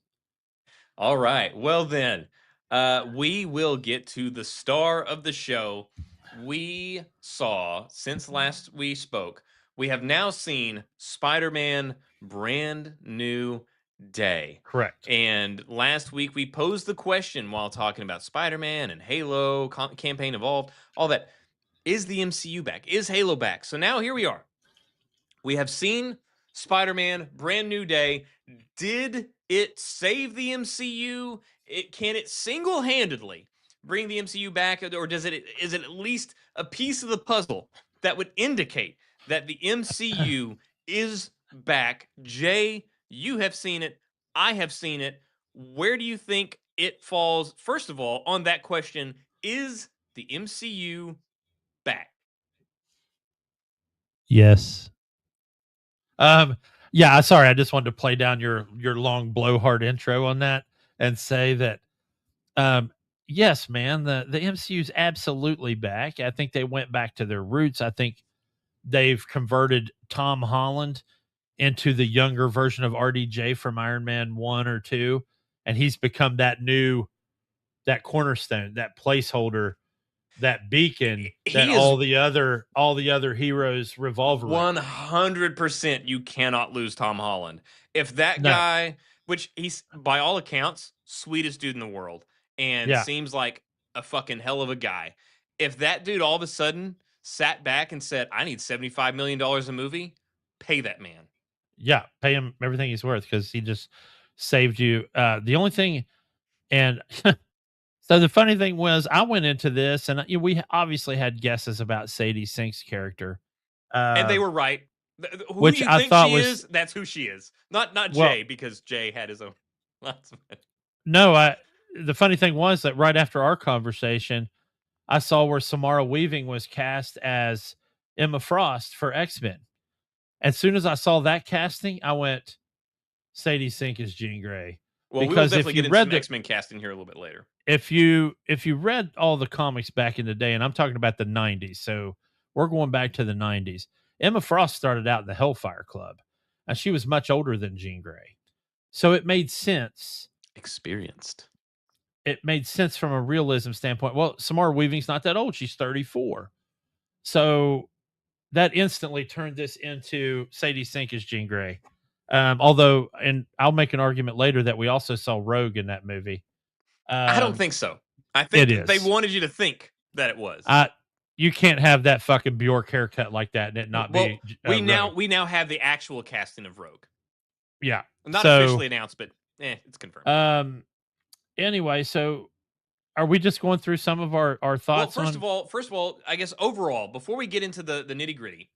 All right. Well, then, we will get to the star of the show. We saw, since last we spoke, we have now seen Spider Man Brand New Day. Correct. And last week we posed the question while talking about Spider Man and Halo, campaign evolved, all that. Is the MCU back? Is Halo back? So now here we are. We have seen Spider Man Brand New Day. Did it save the MCU? Can it single handedly bring the MCU back, or is it at least a piece of the puzzle that would indicate that the MCU is back? Jay, you have seen it. I have seen it. Where do you think it falls? First of all, on that question, is the MCU back? Yes. Um, yeah, sorry, I just wanted to play down your long blowhard intro on that and say that um yes, man, the MCU's absolutely back. I think they went back to their roots. I think they've converted Tom Holland into the younger version of RDJ from Iron Man 1 or 2, and he's become that cornerstone, that placeholder, that beacon that He is all the other heroes revolve around. 100%, you cannot lose Tom Holland. If that No. guy, which he's by all accounts, sweetest dude in the world and Yeah. seems like a fucking hell of a guy. If that dude all of a sudden sat back and said, "I need $75 million a movie," pay that man. Yeah, pay him everything he's worth because he just saved you. The only thing, and so the funny thing was, I went into this, and we obviously had guesses about Sadie Sink's character, And they uh, were right. Who which you I think thought she was is, that's who she is. Not well, Jay, because Jay had his own lots of it. no, I. The funny thing was that right after our conversation, I saw where Samara Weaving was cast as Emma Frost for X-Men. As soon as I saw that casting, I went, Sadie Sink is Jean Grey. Well, we will Because definitely get into some X-Men casting here a little bit later. if you read all the comics back in the day, and I'm talking about the 90s, so we're going back to the 90s. Emma Frost started out in the Hellfire Club, and she was much older than Jean Grey. So it made sense. Experienced. It made sense from a realism standpoint. Well, Samara Weaving's not that old. She's 34. So that instantly turned this into Sadie Sink as Jean Grey. Although, and I'll make an argument later that we also saw Rogue in that movie. I don't think so. I It think they is. wanted you to think that it was. You can't have that fucking Bjork haircut like that and it not Well, be we Rogue. now have the actual casting of Rogue. Yeah. Not So, officially announced, but it's confirmed. anyway, so are we just going through some of our Well, thoughts on? first of all, I guess overall, before we get into the nitty gritty,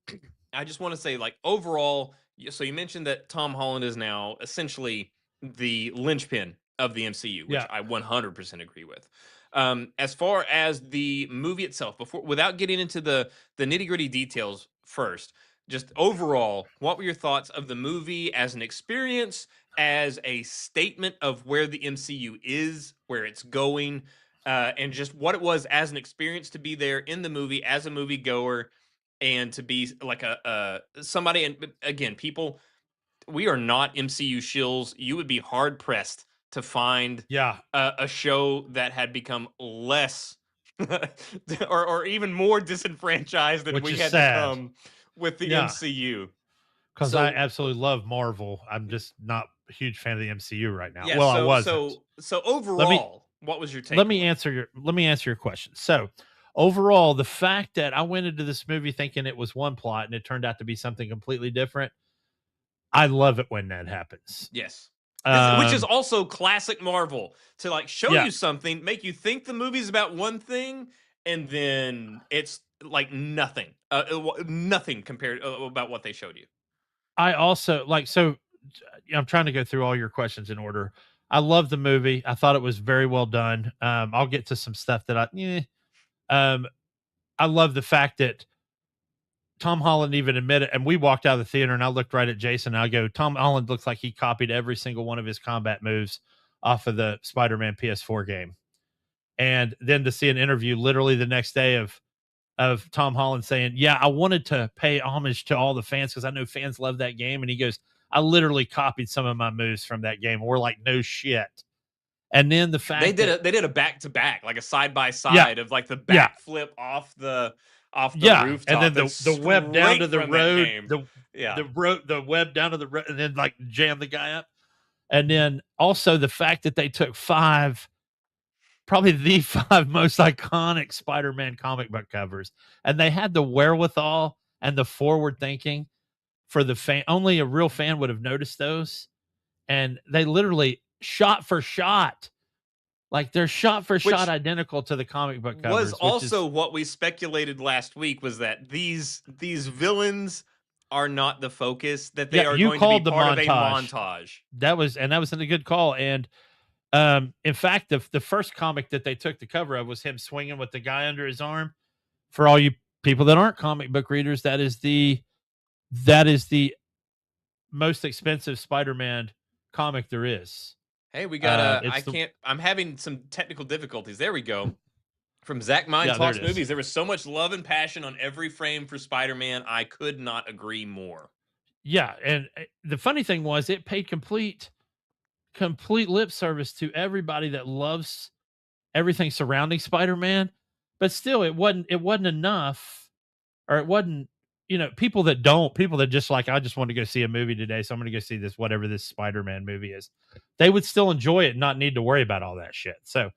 I just want to say, like, overall. So you mentioned that Tom Holland is now essentially the linchpin of the MCU, which Yeah. I 100% agree with. As far as the movie itself, without getting into the nitty gritty details first, just overall, what were your thoughts of the movie as an experience, as a statement of where the MCU is, where it's going, and just what it was as an experience to be there in the movie as a moviegoer, and to be like a somebody. And again, people, we are not MCU shills. You would be hard pressed to find Yeah. a show that had become less or even more disenfranchised than Which we is had sad. become with the Yeah. MCU. Because I So absolutely love Marvel. I'm just not a huge fan of the MCU right now. yeah, Well, I wasn't. so Let me overall, what was your let takeaway? me answer your question. So overall, the fact that I went into this movie thinking it was one plot and it turned out to be something completely different, I love it when that happens. Yes. Which is Um, also classic Marvel, to like show yeah, you something, make you think the movie's about one thing, and then it's like nothing, nothing compared about what they showed you. I also like so. I'm trying to go through all your questions in order. I love the movie. I thought it was very well done. I'll get to some stuff that um, I love the fact that Tom Holland even admitted, and we walked out of the theater, and I looked right at Jason. And I go, Tom Holland looks like he copied every single one of his combat moves off of the Spider-Man PS4 game. And then to see an interview literally the next day of Tom Holland saying, "Yeah, I wanted to pay homage to all the fans because I know fans love that game." And he goes, "I literally copied some of my moves from that game." And we're like, "No shit." And then the fact that They did a back to back, like a side by yeah, side of like the yeah, backflip off the yeah, and rooftop. then That's the web down to straight the from that road, game. Yeah. the web down to the road, and then like jam the guy up. And then also the fact that they took probably the five most iconic Spider-Man comic book covers, and they had the wherewithal and the forward thinking for the fan. Only a real fan would have noticed those, and they literally shot for shot, like they're shot for shot Which identical to the comic book was covers, which also is what we speculated last week, was that these villains are not the focus, that they yeah. are You going to be called the part of a montage. montage. That was a good call, and In fact, the first comic that they took the cover of was him swinging with the guy under his arm. For all you people that aren't comic book readers, that is the most expensive Spider-Man comic there is. Hey, we got a. I It's the can't. I'm having some technical difficulties. There we go. From Zach Mind Yeah, there Talks it is. Movies, there was so much love and passion on every frame for Spider-Man. I could not agree more. Yeah, and the funny thing was it paid complete lip service to everybody that loves everything surrounding Spider-Man, but still it wasn't enough, or it wasn't, people that just like, I just want to go see a movie today, so I'm going to go see this whatever this Spider-Man movie is. They would still enjoy it and not need to worry about all that shit. So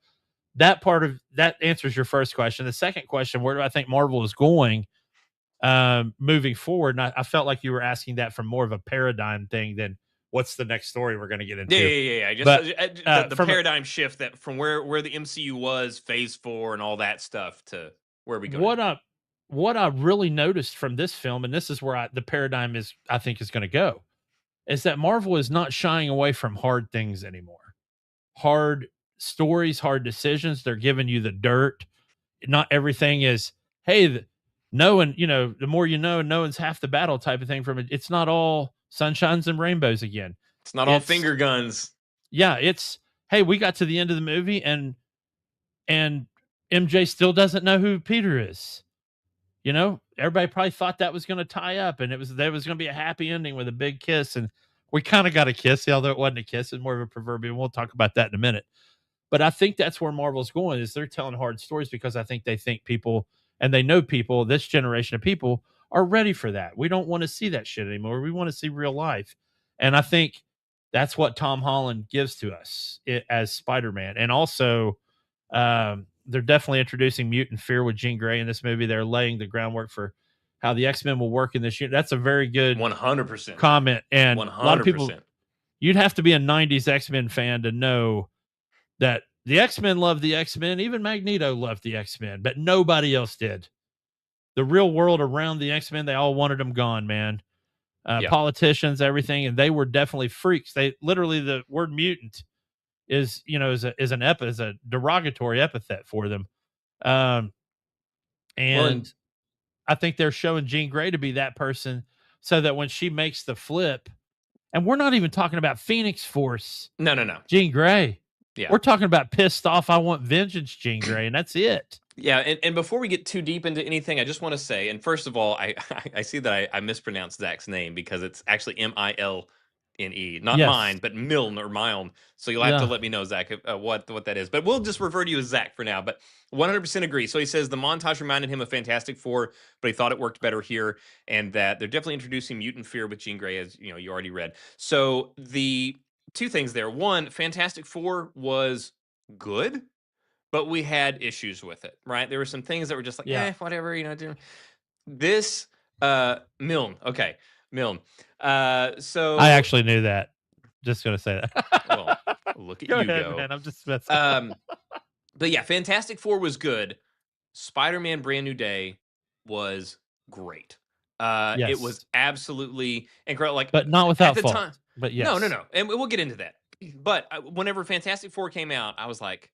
that part of that answers your first question. The second question, where do I think Marvel is going moving forward? And I felt like you were asking that from more of a paradigm thing than what's the next story we're going to get Yeah, into. yeah, yeah, yeah. Just But the from paradigm shift that from where the MCU was, Phase 4, and all that stuff to where are we going what now? I what I really noticed from this film, and this is where the paradigm is, I think, is going to go, is that Marvel is not shying away from hard things anymore. Hard stories, hard decisions. They're giving you the dirt. Not everything is, hey, knowing, the more you know, knowing's half the battle type of thing. From it, it's not all sunshines and rainbows again. It's not all It's finger guns. Yeah, it's, hey, we got to the end of the movie and MJ still doesn't know who Peter is. Everybody probably thought that was going to tie up, and there was going to be a happy ending with a big kiss, and we kind of got a kiss, although it wasn't a kiss; it's more of a proverbial. We'll talk about that in a minute. But I think that's where Marvel's going, is they're telling hard stories because I think they think people, and they know people, this generation of people are ready for that. We don't want to see that shit anymore. We want to see real life. And I think that's what Tom Holland gives to us as Spider-Man. And also, they're definitely introducing mutant fear with Jean Grey in this movie. They're laying the groundwork for how the X-Men will work in this unit. That's a very good 100%. comment. And a lot of people, 100%. you'd have to be a 90s X-Men fan to know that the X-Men loved the X-Men. Even Magneto loved the X-Men, but nobody else did. The real world around the X-Men, they all wanted them gone, man. Yeah. Politicians, everything, and they were definitely freaks. They literally, the word mutant is, is a derogatory epithet for them. Um, Well, and I think they're showing Jean Grey to be that person, so that when she makes the flip, and we're not even talking about Phoenix Force no, no, no. Jean Grey. Yeah. We're talking about pissed off, I want vengeance Jean Grey, and that's it. Yeah, and before we get too deep into anything, I just want to say, and first of all, I see that I mispronounced Zach's name because it's actually Milne, not Yes. mine, but Milne or Milne. So you'll have to Yeah. let me know, Zach, what that is. But we'll just refer to you as Zach for now. But 100% agree. So he says the montage reminded him of Fantastic Four, but he thought it worked better here, and that they're definitely introducing mutant fear with Jean Grey, as you already read. So the two things there: one, Fantastic Four was good, but we had issues with it, right? There were some things that were just like, Yeah. whatever, this Milne, okay, Milne. So I actually knew that. Just gonna say that. well, look at Go you ahead, go. man. I'm just messing. But yeah, Fantastic Four was good. Spider-Man Brand New Day was great. It was Yes. absolutely incredible. Like But not at without the fault. time, But no, no, yes. no, and we'll get into that. But whenever Fantastic Four came out, I was like,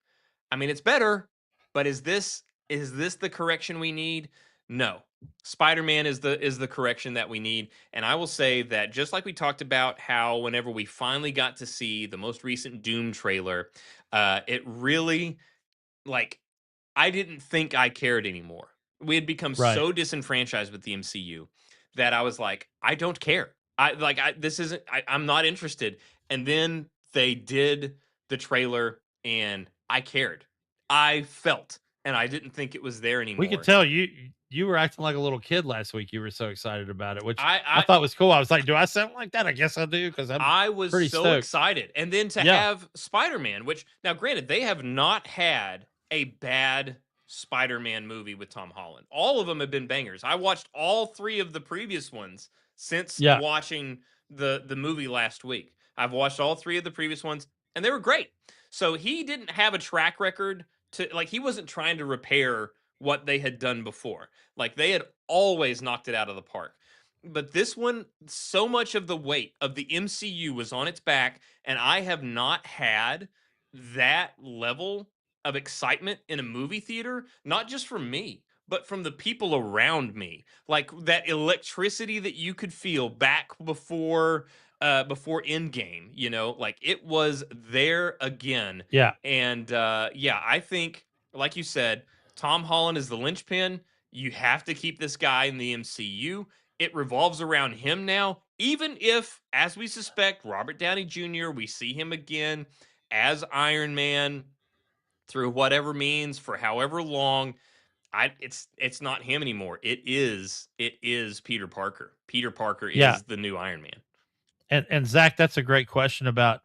I mean, it's better, but is this the correction we need? No. Spider-Man is the correction that we need. And I will say that just like we talked about how whenever we finally got to see the most recent Doom trailer, it really, like, I didn't think I cared anymore. We had become Right. so disenfranchised with the MCU that I was like, I don't care. This isn't I'm not interested. And then they did the trailer and I cared. I felt, and I didn't think it was there We could anymore. tell you were acting like a little kid last week. You were so excited about it, which I I thought was cool. I was like, do I sound like that? I guess I do, because I'm I was pretty so stoked. excited. And then to Yeah. have Spider-Man, which now granted, they have not had a bad Spider-Man movie with Tom Holland. All of them have been bangers. I watched all three of the previous ones since Yeah. watching the movie last week. I've watched all three of the previous ones and they were great. So he didn't have a track record to, like, he wasn't trying to repair what they had done before. Like, they had always knocked it out of the park. But this one, so much of the weight of the MCU was on its back, and I have not had that level of excitement in a movie theater, not just from me, but from the people around me. Like that electricity that you could feel back before Endgame, you know, like it was there again. Yeah, And yeah, I think, like you said, Tom Holland is the linchpin. You have to keep this guy in the MCU. It revolves around him now, even if, as we suspect, Robert Downey Jr., we see him again as Iron Man through whatever means for however long. It's not him anymore. It is Peter Parker. Peter Parker yeah. is the new Iron Man. And Zach, that's a great question about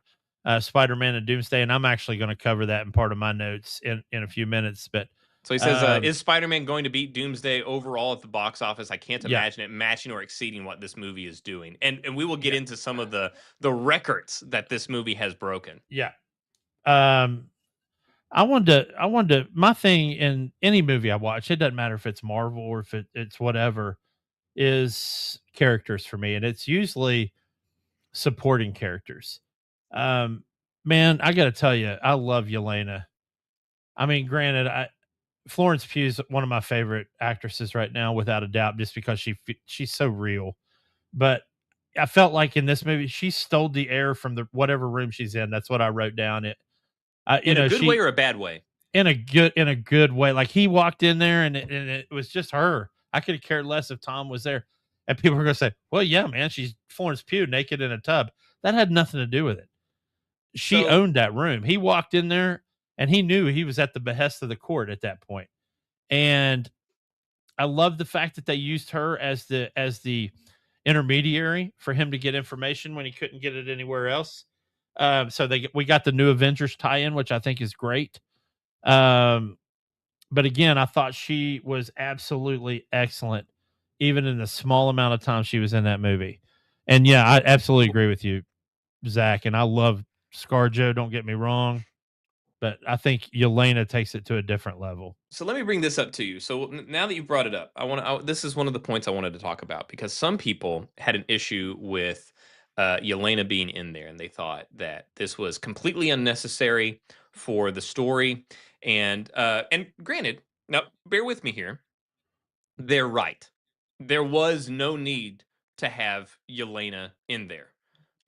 Spider-Man and Doomsday, and I'm actually going to cover that in part of my notes in a few minutes. But So he says, um, "Is Spider-Man going to beat Doomsday overall at the box office? I can't yeah, imagine it matching or exceeding what this movie is doing." And we will get yeah, into some of the records that this movie has broken. yeah. Um, I wanted to. My thing in any movie I watch, it doesn't matter if it's Marvel or if it's whatever, is characters for me, and it's usually supporting characters. Um, man, I got to tell you, I love Yelena. I mean, granted, Florence Pugh's one of my favorite actresses right now, without a doubt, just because she's so real. But I felt like in this movie, she stole the air from the whatever room she's in. That's what I wrote down. You In a know, good way she or a bad way? in a good way. Like he walked in there and it was just her. I could have cared less if Tom was there. And people were going to say, "Well, yeah, man, she's Florence Pugh naked in a tub." That had nothing to do with it. She So owned that room. He walked in there and he knew he was at the behest of the court at that point. And I love the fact that they used her as the intermediary for him to get information when he couldn't get it anywhere else. So we got the new Avengers tie-in, which I think is great. Um, but again, I thought she was absolutely excellent, even in the small amount of time she was in that movie. And yeah, I absolutely agree with you, Zach. And I love ScarJo. Don't get me wrong, but I think Yelena takes it to a different level. So let me bring this up to you. So now that you brought it up, this is one of the points I wanted to talk about because some people had an issue with Yelena being in there, and they thought that this was completely unnecessary for the story. And granted, now bear with me here. They're right. There was no need to have Yelena in there.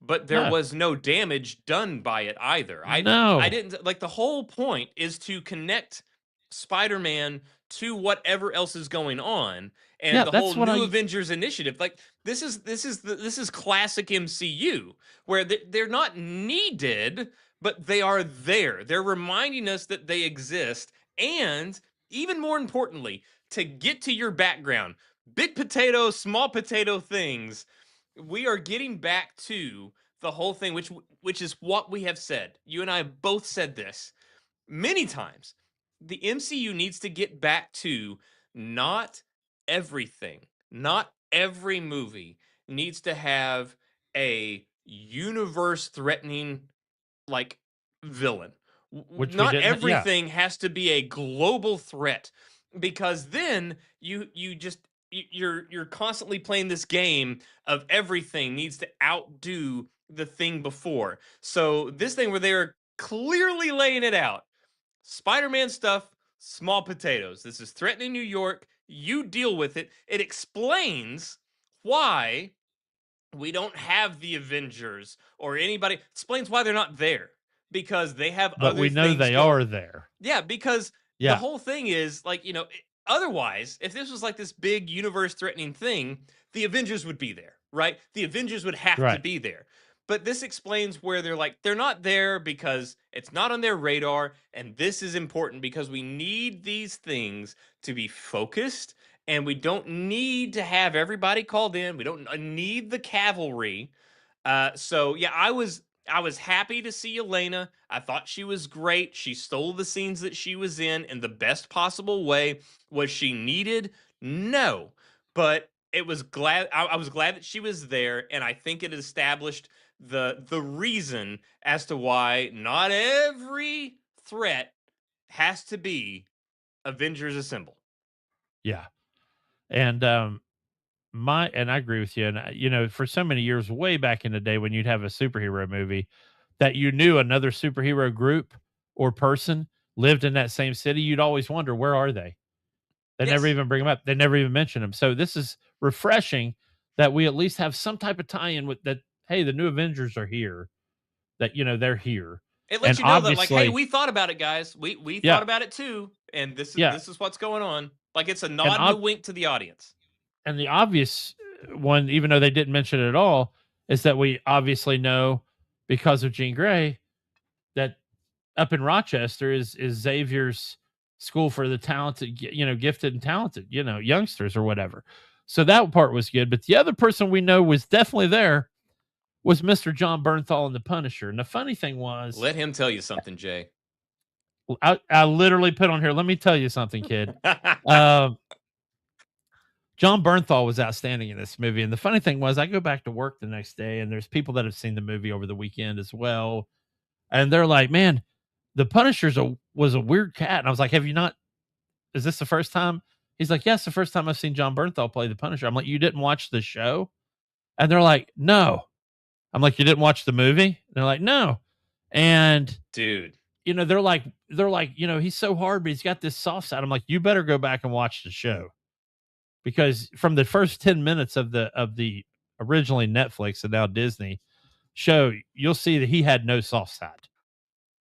But there No, was no damage done by it either. I no, didn't like the whole point is to connect Spider-Man to whatever else is going on and yeah, the whole that's what new I. Avengers initiative. Like this is classic MCU where they're not needed, but they are there. They're reminding us that they exist and even more importantly, to get to your background, big potato, small potato things, we are getting back to the whole thing, which is what we have said. You and I have both said this many times. The MCU needs to get back to not everything, not every movie needs to have a universe threatening like villain. Which we Not didn't. Yeah, everything has to be a global threat because then you just you're constantly playing this game of everything needs to outdo the thing before. So this thing where they're clearly laying it out. Spider-Man stuff, small potatoes. This is threatening New York. You deal with it. It explains why we don't have the Avengers or anybody. Explains why they're not there because they have but other we know things they going. are there. Yeah, because the Yeah, whole thing is like, otherwise, if this was like this big universe threatening thing, the Avengers would be there, right? The Avengers would have to right. be there. But this explains where they're not there because it's not on their radar. And this is important because we need these things to be focused and we don't need to have everybody called in. We don't need the cavalry. So yeah, I was happy to see Elena. I thought she was great. She stole the scenes that she was in the best possible way. Was she needed? No, but it was glad. I was glad that she was there, and I think it established the reason as to why not every threat has to be Avengers Assemble. Yeah, and I agree with you. And for so many years, way back in the day, when you'd have a superhero movie that you knew another superhero group or person lived in that same city, you'd always wonder, where are they? They never Yes. even bring them up. They never even mention them. So this is refreshing that we at least have some type of tie-in with that. Hey, the new Avengers are here. That they're here, It and lets you know that, like, hey, obviously, we thought about it, guys. We yeah, thought about it too, and yeah, this is what's going on. Like, it's a and nod and a wink to the audience. the obvious one, even though they didn't mention it at all, is that we obviously know because of Jean Grey that up in Rochester is Xavier's school for the talented, gifted and talented, youngsters or whatever. So that part was good. But the other person we know was definitely there was Mr. John Bernthal and the Punisher. And the funny thing was, Let him tell you something, Jay. I literally put on here, let me tell you something, kid. Um, John Bernthal was outstanding in this movie. And the funny thing was, I go back to work the next day, and there's people that have seen the movie over the weekend as well. And they're like, man, the was a weird cat. And I was like, have you not? Is this the first time? He's like, yes, the first time I've seen John Bernthal play the Punisher. I'm like, you didn't watch the show? And they're like, no. I'm like, you didn't watch the movie? And they're like, no. And Dude. they're like, he's so hard, but he's got this soft side. I'm like, you better go back and watch the show. Because from the first 10 minutes of the originally Netflix and now Disney show, you'll see that he had no soft side.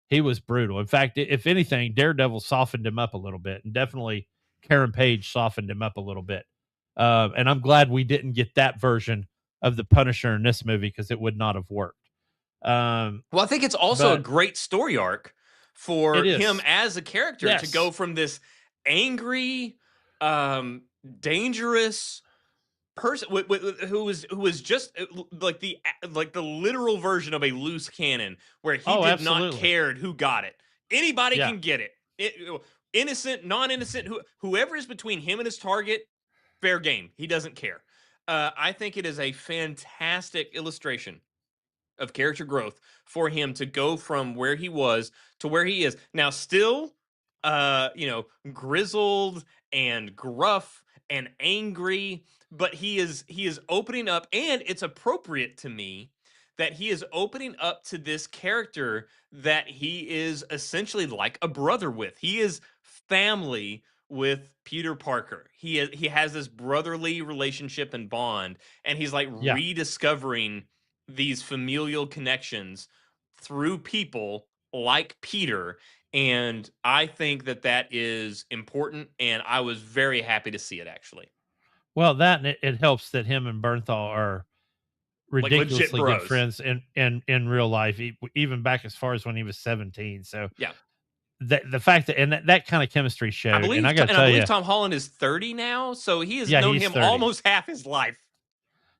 He was brutal. In fact, if anything, Daredevil softened him up a little bit, and definitely Karen Page softened him up a little bit. And I'm glad we didn't get that version of the Punisher in this movie because it would not have worked. Well, I think it's also a But great story arc it for him is. as a character to go Yes. from this angry, dangerous person who was just like the literal version of a loose cannon, where he Oh, did not absolutely. cared who got it. Anybody Yeah. can get it. Innocent, non-innocent, whoever is between him and his target, fair game. He doesn't care. I think it is a fantastic illustration of character growth for him to go from where he was to where he is now, still grizzled and gruff and angry, but he is opening up, and it's appropriate to me that he is opening up to this character that he is essentially like a brother with. He is family with Peter Parker. He has this brotherly relationship and bond, and he's like Yeah. rediscovering these familial connections through people like Peter. And I think that that is important. And I was very happy to see it, actually. Well, that and it helps that him and Bernthal are Like, legit ridiculously good bros. friends in real life, even back as far as when he was 17. So Yeah. the fact that and that kind of chemistry showed, and I got to I tell believe you, Tom Holland is 30 now. So he has yeah, known he's him 30. almost half his life.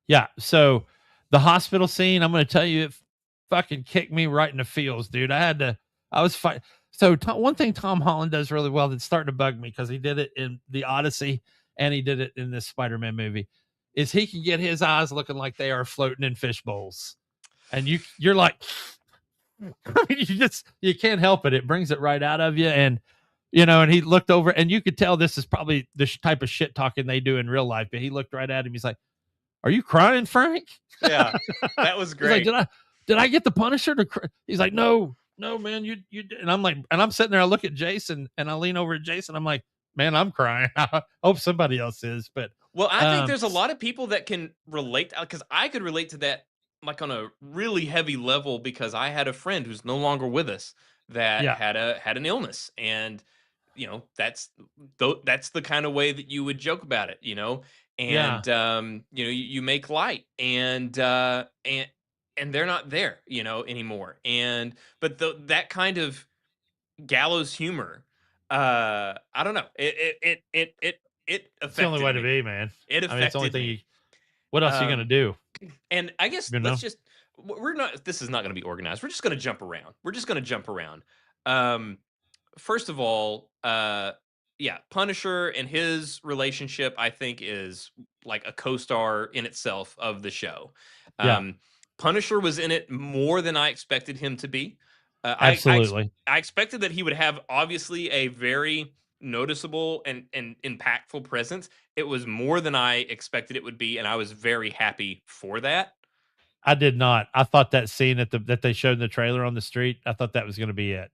Yeah. So the hospital scene, I'm going to tell you, it fucking kicked me right in the feels, dude. I was fighting. So one thing Tom Holland does really well that's starting to bug me because he did it in the Odyssey and he did it in this Spider-Man movie is he can get his eyes looking like they are floating in fish bowls. And you're like, you can't help it. It brings it right out of you. And, and he looked over and you could tell this is probably the type of shit talking they do in real life. But he looked right at him. He's like, are you crying, Frank? Yeah. That was He's like, great. did I get the Punisher to cry? He's like, no, man, you did. And I'm like, and I'm sitting there, I look at Jason and I lean over at Jason. I'm like, man, I'm crying. I hope somebody else is. But Well, I think um, there's a lot of people that can relate, because I could relate to that like on a really heavy level, because I had a friend who's no longer with us that yeah, had an illness, and that's the kind of way that you would joke about it, yeah. and you make light, and they're not there, anymore, and but that kind of gallows humor, I don't know, it It's the only affected way to me. be, man. It I mean, it's the only affected thing me. what else are you going to Um, do? and I guess You let's know? just we're not this is not going to be organized. We're just going to jump around. We're just going to jump around. Um, First of all, yeah, Punisher and his relationship, I think, is like a co-star in itself of the show. Yeah, Um, Punisher was in it more than I expected him to be. absolutely. I expected that he would have, obviously, a very noticeable and impactful presence. It was more than I expected it would be, and I was very happy for that. I did not. I thought that scene that they showed in the trailer on the street, I thought that was going to be it.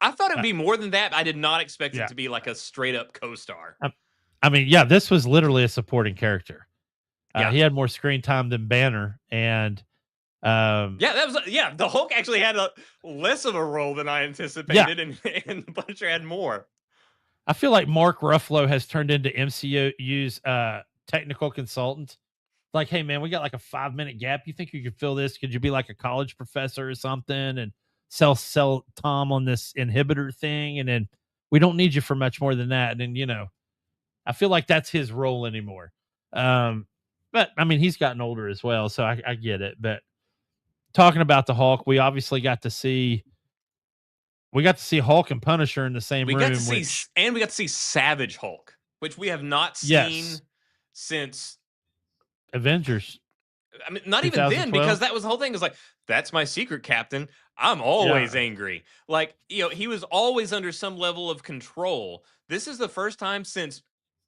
I thought it would be more than that. But I did not expect it Yeah. to be like a straight up co-star. I mean, yeah, this was literally a supporting character. Yeah. He had more screen time than Banner, and that was the Hulk actually had a less of a role than I anticipated, and the Punisher had more. I feel like Mark Ruffalo has turned into MCU's technical consultant. Like, hey man, we got like a 5-minute gap. You think you could fill this? Could you be like a college professor or something and sell Tom on this inhibitor thing? And then we don't need you for much more than that. And then, I feel like that's his role anymore. But I mean, he's gotten older as well, so I get it. But talking about the Hulk, we obviously got to see Hulk and Punisher in the same room. We got to see Savage Hulk, which we have not seen since Avengers. I mean, not even then, because that was the whole thing. Is like, that's my secret captain. I'm always angry. Like, he was always under some level of control. This is the first time since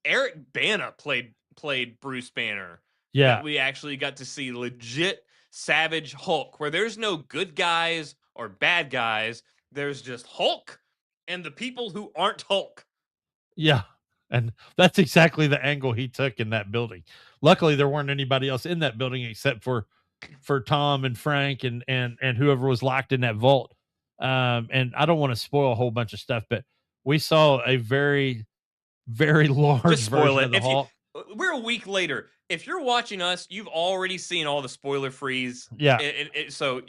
Eric Bana played Bruce Banner that we actually got to see legit Savage Hulk, where there's no good guys or bad guys. There's just Hulk and the people who aren't Hulk. Yeah. And that's exactly the angle he took in that building. Luckily, there weren't anybody else in that building except for Tom and Frank and whoever was locked in that vault. And I don't want to spoil a whole bunch of stuff, but we saw a very, very large Just spoil version it. of the Hulk. We're a week later. If you're watching us, you've already seen all the spoiler freeze. Yeah. So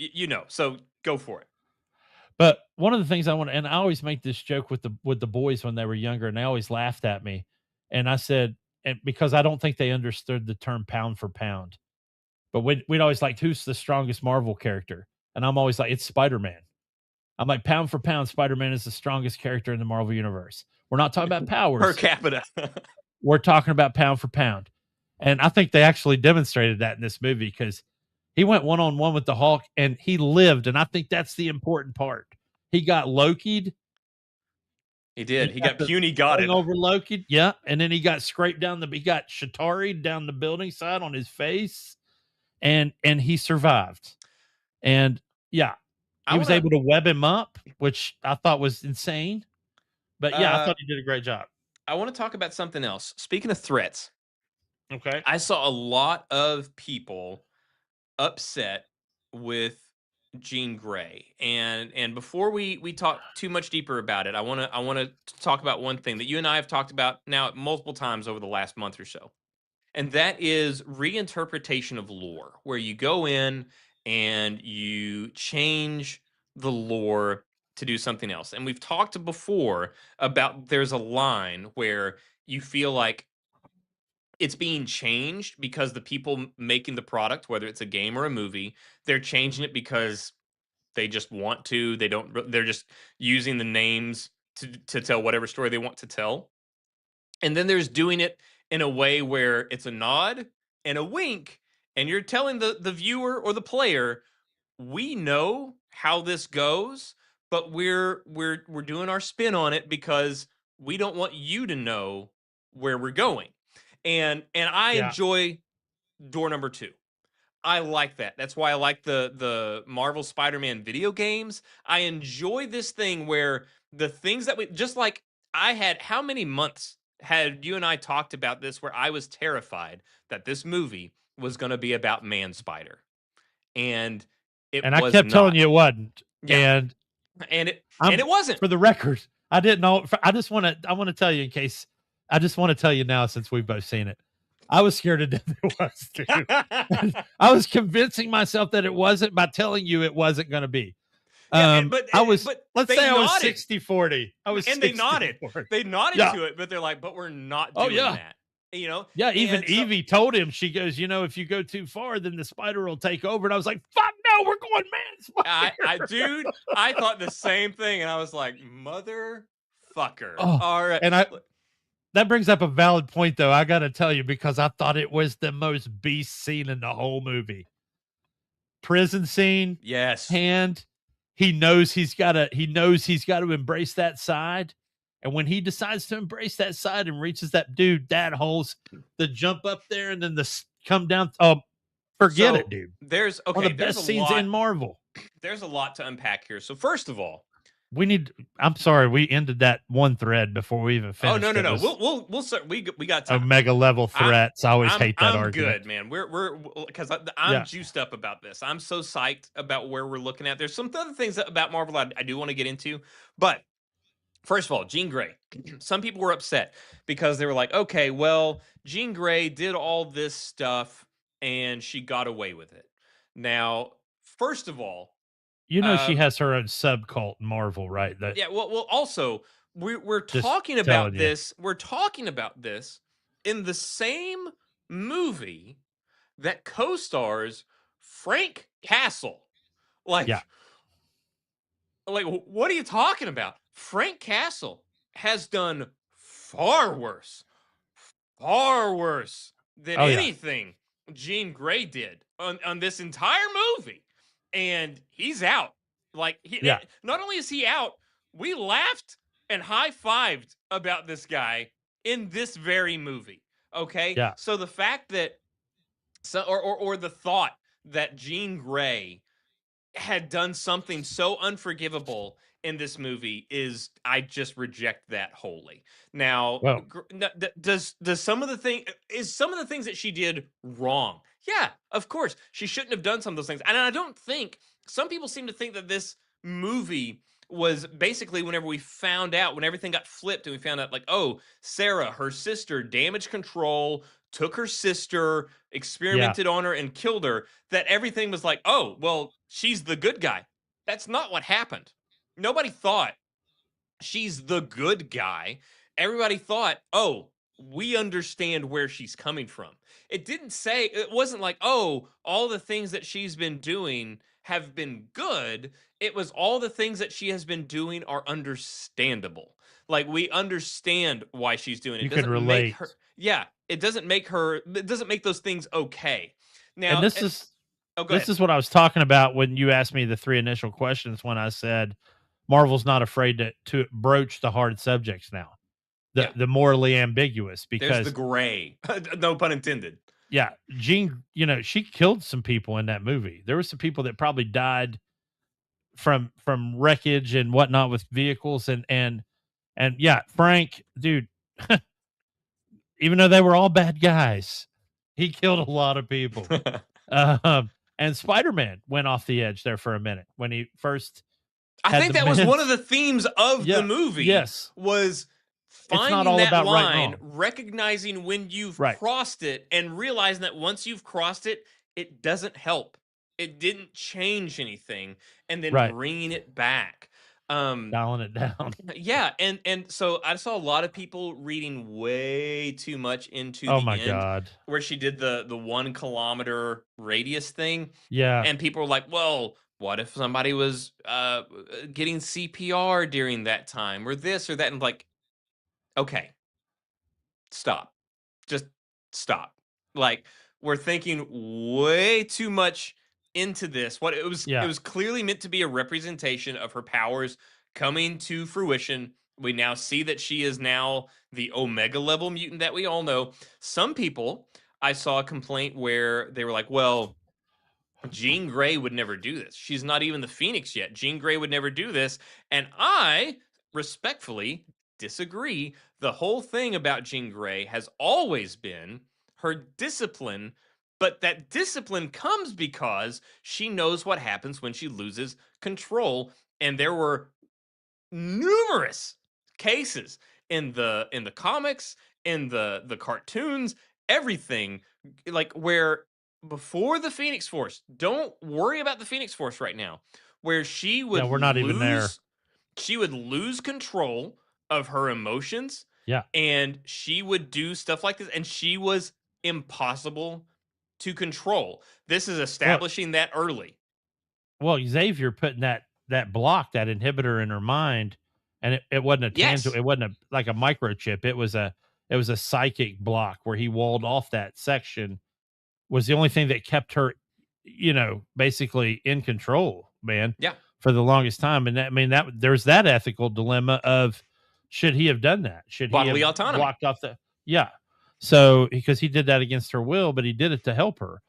so go for it. But one of the things I want to, and I always make this joke with the boys when they were younger, and they always laughed at me. And I said, and because I don't think they understood the term pound for pound, but we'd always like, who's the strongest Marvel character? And I'm always like, it's Spider-Man. I'm like, pound for pound, Spider-Man is the strongest character in the Marvel universe. We're not talking about powers per capita. We're talking about pound for pound. And I think they actually demonstrated that in this movie, because he went one-on-one with the Hulk and he lived. And I think that's the important part. He got Loki'd. He did. He got puny got it. Over Loki. Yeah. And then he got scraped he got Shatari'd down the building side on his face. And he survived. And yeah, he was able to web him up, which I thought was insane. But yeah, I thought he did a great job. I want to talk about something else. Speaking of threats. Okay. I saw a lot of people upset with Jean Grey. And before we talk too much deeper about it, I want to talk about one thing that you and I have talked about now multiple times over the last month or so. And that is reinterpretation of lore, where you go in and you change the lore to do something else. And we've talked before about there's a line where you feel like it's being changed because the people making the product, whether it's a game or a movie, they're changing it because they just want to. They're just using the names to tell whatever story they want to tell. And then there's doing it in a way where it's a nod and a wink, and you're telling the viewer or the player, we know how this goes, but we're doing our spin on it because we don't want you to know where we're going. And I enjoy door number 2. I like that. That's why I like the Marvel Spider-Man video games. I enjoy this thing where the things that we just like. I had how many months had you and I talked about this where I was terrified that this movie was going to be about Man Spider, and I kept telling you it wasn't. Yeah. And it wasn't. For the record, I didn't know. I want to tell you in case. I just want to tell you now, since we've both seen it. I was scared to death it was, dude. I was convincing myself that it wasn't by telling you it wasn't going to be. Let's say I was 60-40. I was, and 60-40. They nodded to it, but they're like, but we're not doing that. Yeah, even Evie told him, she goes, if you go too far, then the spider will take over. And I was like, fuck no, we're going Man Spider. Dude, I thought the same thing, and I was like, motherfucker. All right. And that brings up a valid point, though. I got to tell you, because I thought it was the most beast scene in the whole movie. Prison scene. Yes. Hand. He knows he's got to embrace that side. And when he decides to embrace that side and reaches that dude, that holds the jump up there and then the come down. Oh, forget it, dude. There's one of the best scenes in Marvel. There's a lot to unpack here. So first of all, we need. I'm sorry, we ended that one thread before we even Oh, no, finished no, it. no. Was We'll start. We got time. Omega level I threats. I always hate that I'm argument. good, man. We're because I'm Yeah, juiced up about this. I'm so psyched about where we're looking at. There's some other things about Marvel I do want to get into, but first of all, Jean Grey. Some people were upset because they were like, okay, well, Jean Grey did all this stuff and she got away with it. Now, first of all, you know she um, has her own subcult in Marvel, right? That yeah, well, also we're just talking about telling you. this. We're talking about this in the same movie that co-stars Frank Castle. Yeah. Like, what are you talking about? Frank Castle has done far worse, far worse than Oh yeah. anything Jean Grey did on this entire movie. And he's out. Yeah. Not only is he out, we laughed and high-fived about this guy in this very movie. Okay? Yeah. So the fact that or the thought that Jean Grey had done something so unforgivable in this movie is I just reject that wholly. Now, Well, does some of the thing is some of the things that she did wrong? Yeah, of course. She shouldn't have done some of those things. And I don't think some people seem to think that this movie was basically whenever we found out when everything got flipped and we found out like, oh, Sarah, her sister, damage control, took her sister, yeah. experimented on her and killed her, that everything was like, oh, well, she's the good guy. That's not what happened. Nobody thought she's the good guy. Everybody thought, oh, we understand where she's coming from. It wasn't like, oh, all the things that she's been doing have been good. It was all the things that she has been doing are understandable. Like we understand why she's doing it. You It can doesn't make relate. her, yeah, it doesn't make those things okay. And Now, oh, go this ahead. is what I was talking about when you asked me the three initial questions when I said Marvel's not afraid to broach the hard subjects now. Yeah, The morally ambiguous there's the because gray. No pun intended. yeah, Jean, she killed some people in that movie. There were some people that probably died from wreckage and whatnot with vehicles and yeah, Frank, dude, even though they were all bad guys, he killed a lot of people. And Spider-Man went off the edge there for a minute when he first I had think the that was one of mints. the themes of the Yeah, movie yes. was It's not finding all that about right and line, wrong. recognizing when you've Right, crossed it, and realizing that once you've crossed it, it doesn't help. It didn't change anything, and then right. bringing it back. Um, Dialing it down. yeah, and so I saw a lot of people reading way too much into Oh the my end, god. where she did the 1 kilometer radius thing, Yeah. and people were like, well, what if somebody was getting CPR during that time or this or that? And like, okay, stop. Just stop. Like, we're thinking way too much into this. It Yeah. was clearly meant to be a representation of her powers coming to fruition. We now see that she is now the Omega level mutant that we all know. Some people, I saw a complaint where they were like, well, Jean Grey would never do this. She's not even the Phoenix yet. Jean Grey would never do this. And I respectfully disagree. The whole thing about Jean Grey has always been her discipline, but that discipline comes because she knows what happens when she loses control. And there were numerous cases in the comics, in the cartoons, everything like where before the Phoenix Force, don't worry about the Phoenix Force right now, where Yeah, we're not even there. she would lose control of her emotions Yeah. and she would do stuff like this and she was impossible to control. This is Well, establishing that early. Xavier putting that block, that inhibitor in her mind, and it wasn't a tangible, Yes. it wasn't like a microchip. It was a psychic block where he walled off that section was the only thing that kept her, basically in control, man, Yeah. for the longest time. And that, I mean, that there's that ethical dilemma of should he have done that? Should he have Bodily autonomy. blocked off the, yeah. So, because he did that against her will, but he did it to help her.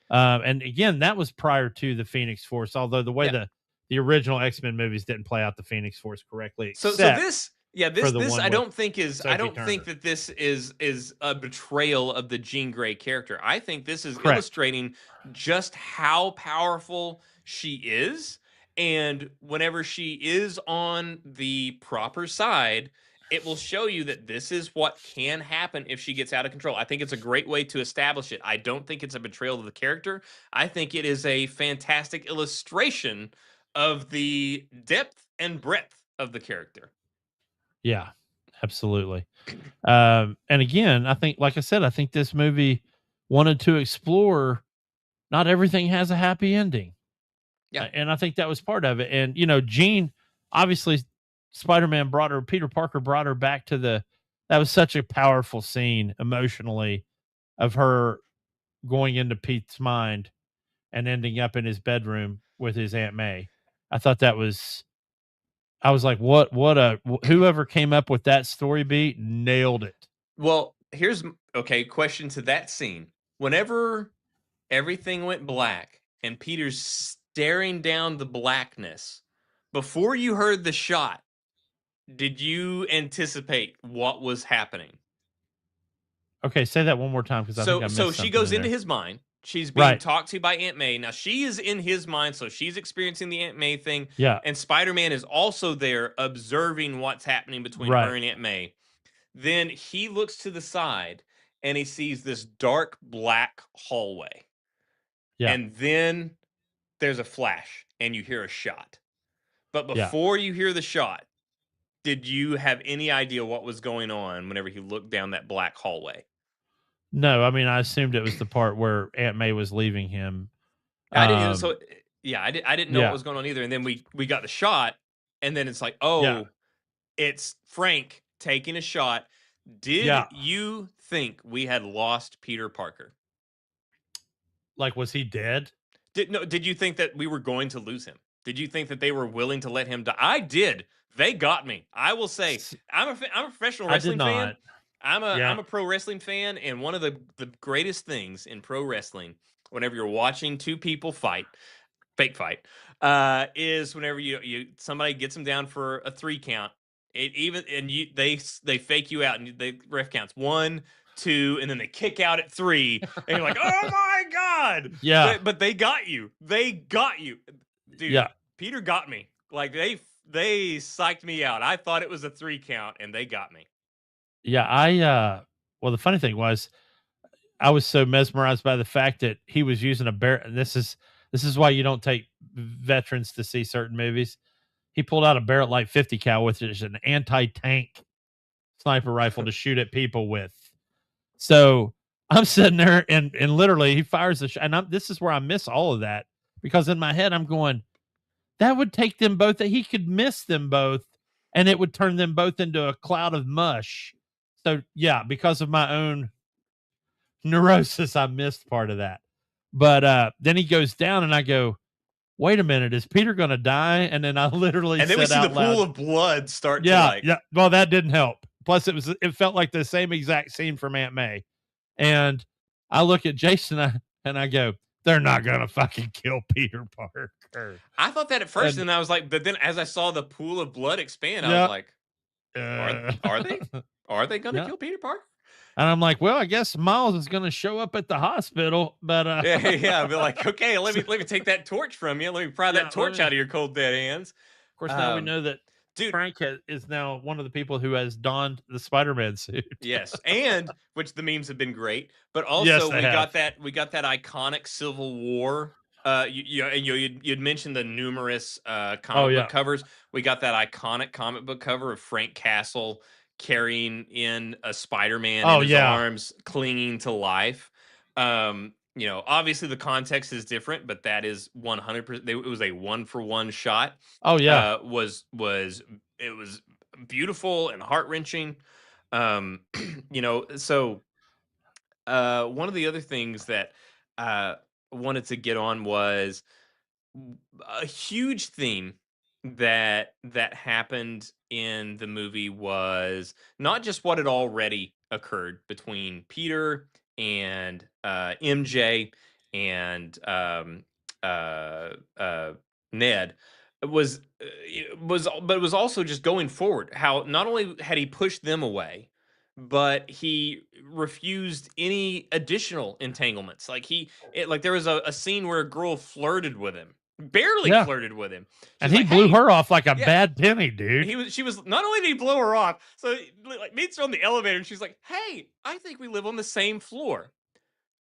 And again, that was prior to the Phoenix Force, although the way Yeah. the original X-Men movies didn't play out the Phoenix Force correctly, So except this, yeah, for this the this one I with don't think is, I Sophie don't think Turner. that this is a betrayal of the Jean Grey character. I think this is Correct. illustrating just how powerful she is, and whenever she is on the proper side, it will show you that this is what can happen if she gets out of control. I think it's a great way to establish it. I don't think it's a betrayal of the character. I think it is a fantastic illustration of the depth and breadth of the character. Yeah, absolutely. And again, I think, like I said, I think this movie wanted to explore not everything has a happy ending. Yeah. And I think that was part of it. And, you know, Jean, obviously, Spider Man brought her, Peter Parker brought her back to that was such a powerful scene emotionally of her going into Pete's mind and ending up in his bedroom with his Aunt May. I thought that was, I was like, whoever came up with that story beat nailed it. Well, okay, question to that scene. Whenever everything went black and Peter's staring down the blackness, before you heard the shot, did you anticipate what was happening? Okay, say that one more time because I think So I so missed she something goes in into there. his mind. She's being Right. talked to by Aunt May. Now she is in his mind, so she's experiencing the Aunt May thing, Yeah. and Spider-Man is also there observing what's happening between her Right. and Aunt May. Then he looks to the side and he sees this dark black hallway. Yeah. And then there's a flash and you hear a shot. But Yeah. before you hear the shot, did you have any idea what was going on whenever he looked down that black hallway? No, I mean, I assumed it was the part where Aunt May was leaving him. I didn't even, so Um, yeah, I didn't know what yeah. was going on either. And then we got the shot and then it's like, Yeah. "Oh, it's Frank taking a shot." Yeah. Did you think we had lost Peter Parker? Like, was he dead? Did you think that we were going to lose him? Did you think that they were willing to let him die? I did. They got me. I will say, I'm a professional I did wrestling fan. not. I'm Yeah. a pro wrestling fan, and one of the greatest things in pro wrestling, whenever you're watching two people fight, fake fight, is whenever you somebody gets them down for a 3 count. It even and you they fake you out and they ref counts 1, 2, and then they kick out at 3, and you're like, oh my god! Yeah. But they got you. They got you, dude. Yeah. Peter got me. Like they psyched me out. I thought it was a 3 count, and they got me. Yeah. Well, the funny thing was, I was so mesmerized by the fact that he was using a bear. And this is why you don't take veterans to see certain movies. He pulled out a Barrett Light 50 cal, which is an anti-tank sniper rifle to shoot at people with. So I'm sitting there and literally he fires the shot. And this is where I miss all of that because in my head I'm going, that would take them both, that he could miss them both and it would turn them both into a cloud of mush. So yeah, because of my own neurosis, I missed part of that. But then he goes down and I go, wait a minute, is Peter gonna die? And then I literally And then we said see the out pool loud, of blood start to yeah, like. yeah. Well, that didn't help. Plus, it felt like the same exact scene from Aunt May. And I look at Jason and I go, they're not gonna fucking kill Peter Parker. I thought that at first, And and I was like, but then as I saw the pool of blood expand, I was yeah, like, Are uh, are they? Are they gonna yeah. kill Peter Parker? And I'm like, well, I guess Miles is gonna show up at the hospital, but Yeah, yeah. I'd be like, okay, let me take that torch from you. Let me pry yeah. that torch out of your cold dead hands. Of course, now we Um, know that dude, Frank is now one of the people who has donned the Spider-Man suit. yes, and which the memes have been great, but Yes, also they have. we got that iconic Civil War. And you'd mentioned the numerous Oh comic book yeah. covers. We got that iconic comic book cover of Frank Castle carrying in a Spider-Man in Oh his yeah. arms, clinging to life. Obviously the context is different, but that is 100%. It was a one for one shot. Oh yeah. It was beautiful and heart wrenching. Um, so one of the other things that uh wanted to get on was a huge theme that happened in the movie was not just what had already occurred between Peter and MJ and uh, uh, Ned, but it was also just going forward. How not only had he pushed them away, but he refused any additional entanglements. Like there was a scene where a girl flirted with him, barely Yeah. flirted with him. And She's he like, blew "Hey, her off like a yeah." bad penny, dude. She was not only did he blow her off, so he, like meets her on the elevator, and she's like, "Hey, I think we live on the same floor."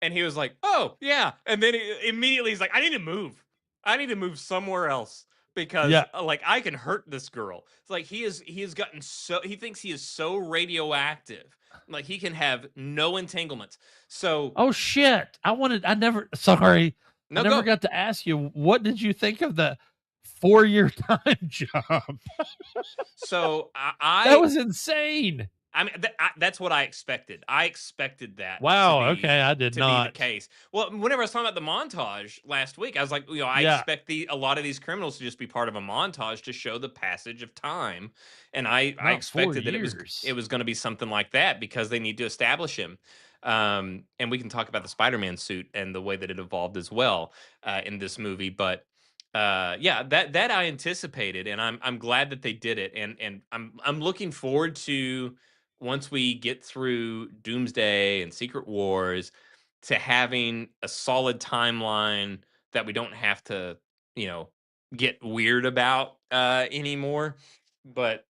And he was like, "Oh, yeah." And then immediately he's like, "I need to move. I need to move somewhere else because Yeah. like I can hurt this girl." It's like he has gotten so he thinks he is so radioactive. Like he can have no entanglements. So, Oh shit. I never sorry. I no never go. got to ask you, what did you think of the 4-year time jump? So That was insane. I mean, that's what I expected. I expected that Wow, okay, I did to be the not. case. Well, whenever I was talking about the montage last week, I was like, I Yeah. expect a lot of these criminals to just be part of a montage to show the passage of time, and I Not 4 expected that years. it was going to be something like that because they need to establish him. And we can talk about the Spider-Man suit and the way that it evolved as well in this movie, but yeah, that I anticipated, and I'm glad that they did it, and I'm looking forward to once we get through Doomsday and Secret Wars to having a solid timeline that we don't have to, you know, get weird about anymore. But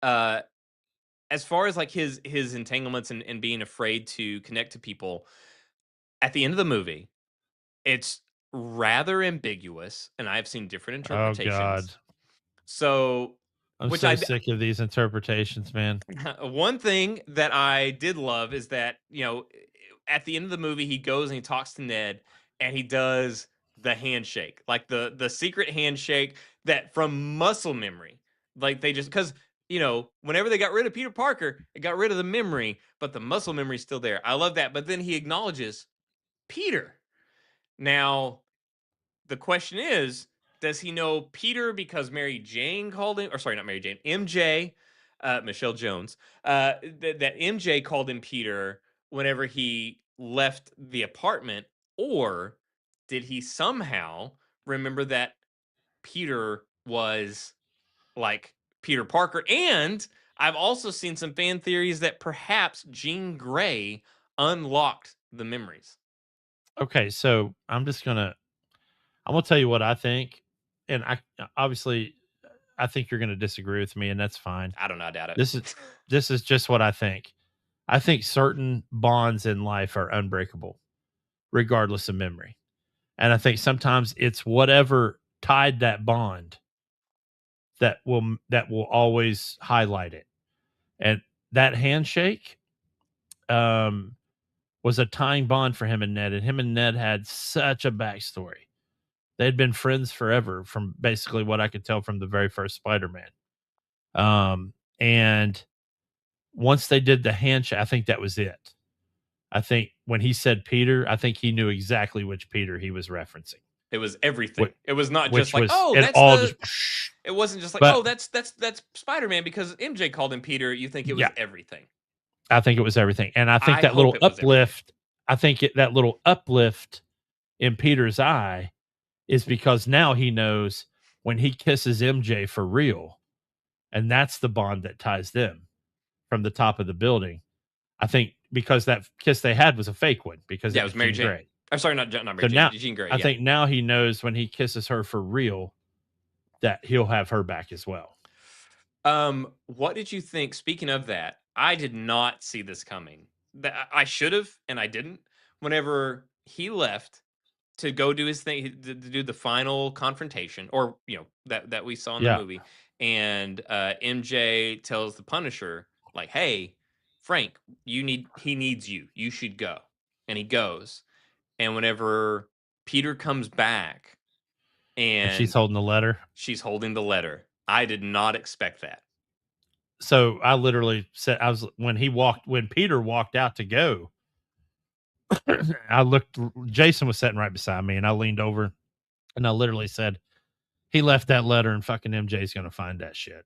uh as far as like his entanglements and being afraid to connect to people, at the end of the movie, it's rather ambiguous, and I've seen different Oh god. interpretations. So, I'm which so sick of these interpretations, man. one thing that I did love is that, at the end of the movie, he goes and he talks to Ned and he does the handshake, like the secret handshake that from muscle memory. Like they just because whenever they got rid of Peter Parker, it got rid of the memory, but the muscle memory's still there. I love that. But then he acknowledges Peter. Now, the question is, does he know Peter because Mary Jane called him, or sorry, not Mary Jane, MJ, Michelle Jones, that MJ called him Peter whenever he left the apartment, or did he somehow remember that Peter was like Peter Parker? And I've also seen some fan theories that perhaps Jean Grey unlocked the memories. Okay, so I'm gonna tell you what I think, and I obviously I think you're gonna disagree with me, and that's fine. I don't know, I doubt it. This is this is just what I think. I think certain bonds in life are unbreakable, regardless of memory. And I think sometimes it's whatever tied that bond that will always highlight it. And that handshake um, was a tying bond for him and Ned. And him and Ned had such a backstory. They'd been friends forever, from basically what I could tell from the very first Spider-Man. And once they did the handshake, I think that was it. I think when he said Peter, I think he knew exactly which Peter he was referencing. It was everything. It was not just Which like, was "Oh, it that's all the." just It wasn't just like, but "Oh, that's Spider-Man," because MJ called him Peter. You think it was yeah, everything. I think it was everything. And I think I that hope little it was everything. uplift, that little uplift in Peter's eye is because now he knows when he kisses MJ for real, and that's the bond that ties them from the top of the building. I think because that kiss they had was a fake one because Yeah, it it was was Mary Jean Jane. Grey. I'm sorry, not Mary So Jane. now Jean Grey. I Yeah. think now he knows when he kisses her for real that he'll have her back as well. What did you think? Speaking of that, I did not see this coming. That I should have, and I didn't. Whenever he left to go do his thing, to do the final confrontation, or that we saw in the Yeah. movie, and MJ tells the Punisher, like, "Hey, Frank, he needs you. You should go," and he goes. And whenever Peter comes back And she's and holding the letter. she's holding the letter, I did not expect that. So I literally said, when Peter walked out to go, I looked, Jason was sitting right beside me, and I leaned over and I literally said, he left that letter and fucking MJ's going to find that shit.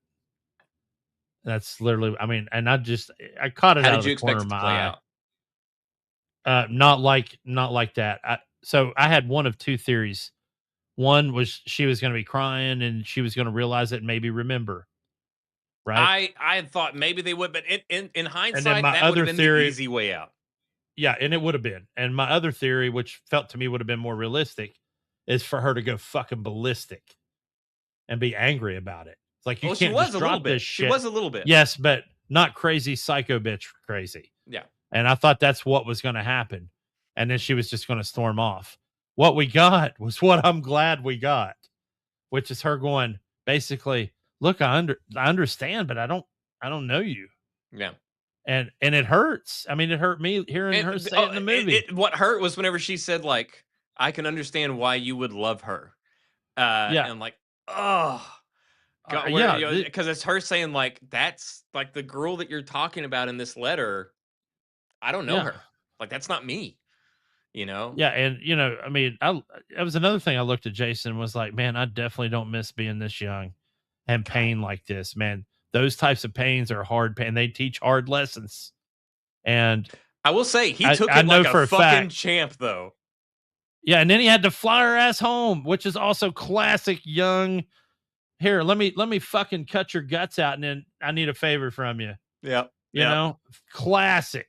That's literally, I mean, and I caught it How out did of you the corner expect of it to my play eye. out? Not like that. So I had one of two theories One was she was going to be crying and she was going to realize it and maybe remember, right? I had thought maybe they would, but in And then hindsight, my that would have other been the theory, easy way out. yeah, and it would have been. And my other theory, which felt to me would have been more realistic, is for her to go fucking ballistic and be angry about it. It's like you Well, she can't was just a little drop this bit. She shit. was a little bit. Yes, but not crazy psycho bitch crazy. Yeah. And I thought that's what was going to happen. And then she was just going to storm off. What we got was what I'm glad we got, which is her going basically, look, I understand, but I don't know you. Yeah. And it hurts. I mean, it hurt me hearing And her say it in the movie. what hurt was whenever she said, like, "I can understand why you would love her." Yeah. And like, oh God, where, Yeah. you know, because it's her saying, like, that's like the girl that you're talking about in this letter. I don't know Yeah. her. Like, that's not me, you know? Yeah. And, you know, I mean, it was another thing I looked at Jason and was like, man, I definitely don't miss being this young and God. pain like this, man. Those types of pains are hard pain. They teach hard lessons. And I will say he took I it know like a for a fucking fact. champ, though. Yeah. And then he had to fly her ass home, which is also classic young. Here, let me fucking cut your guts out. And then I need a favor from you, Yep. you Yep. know, classic.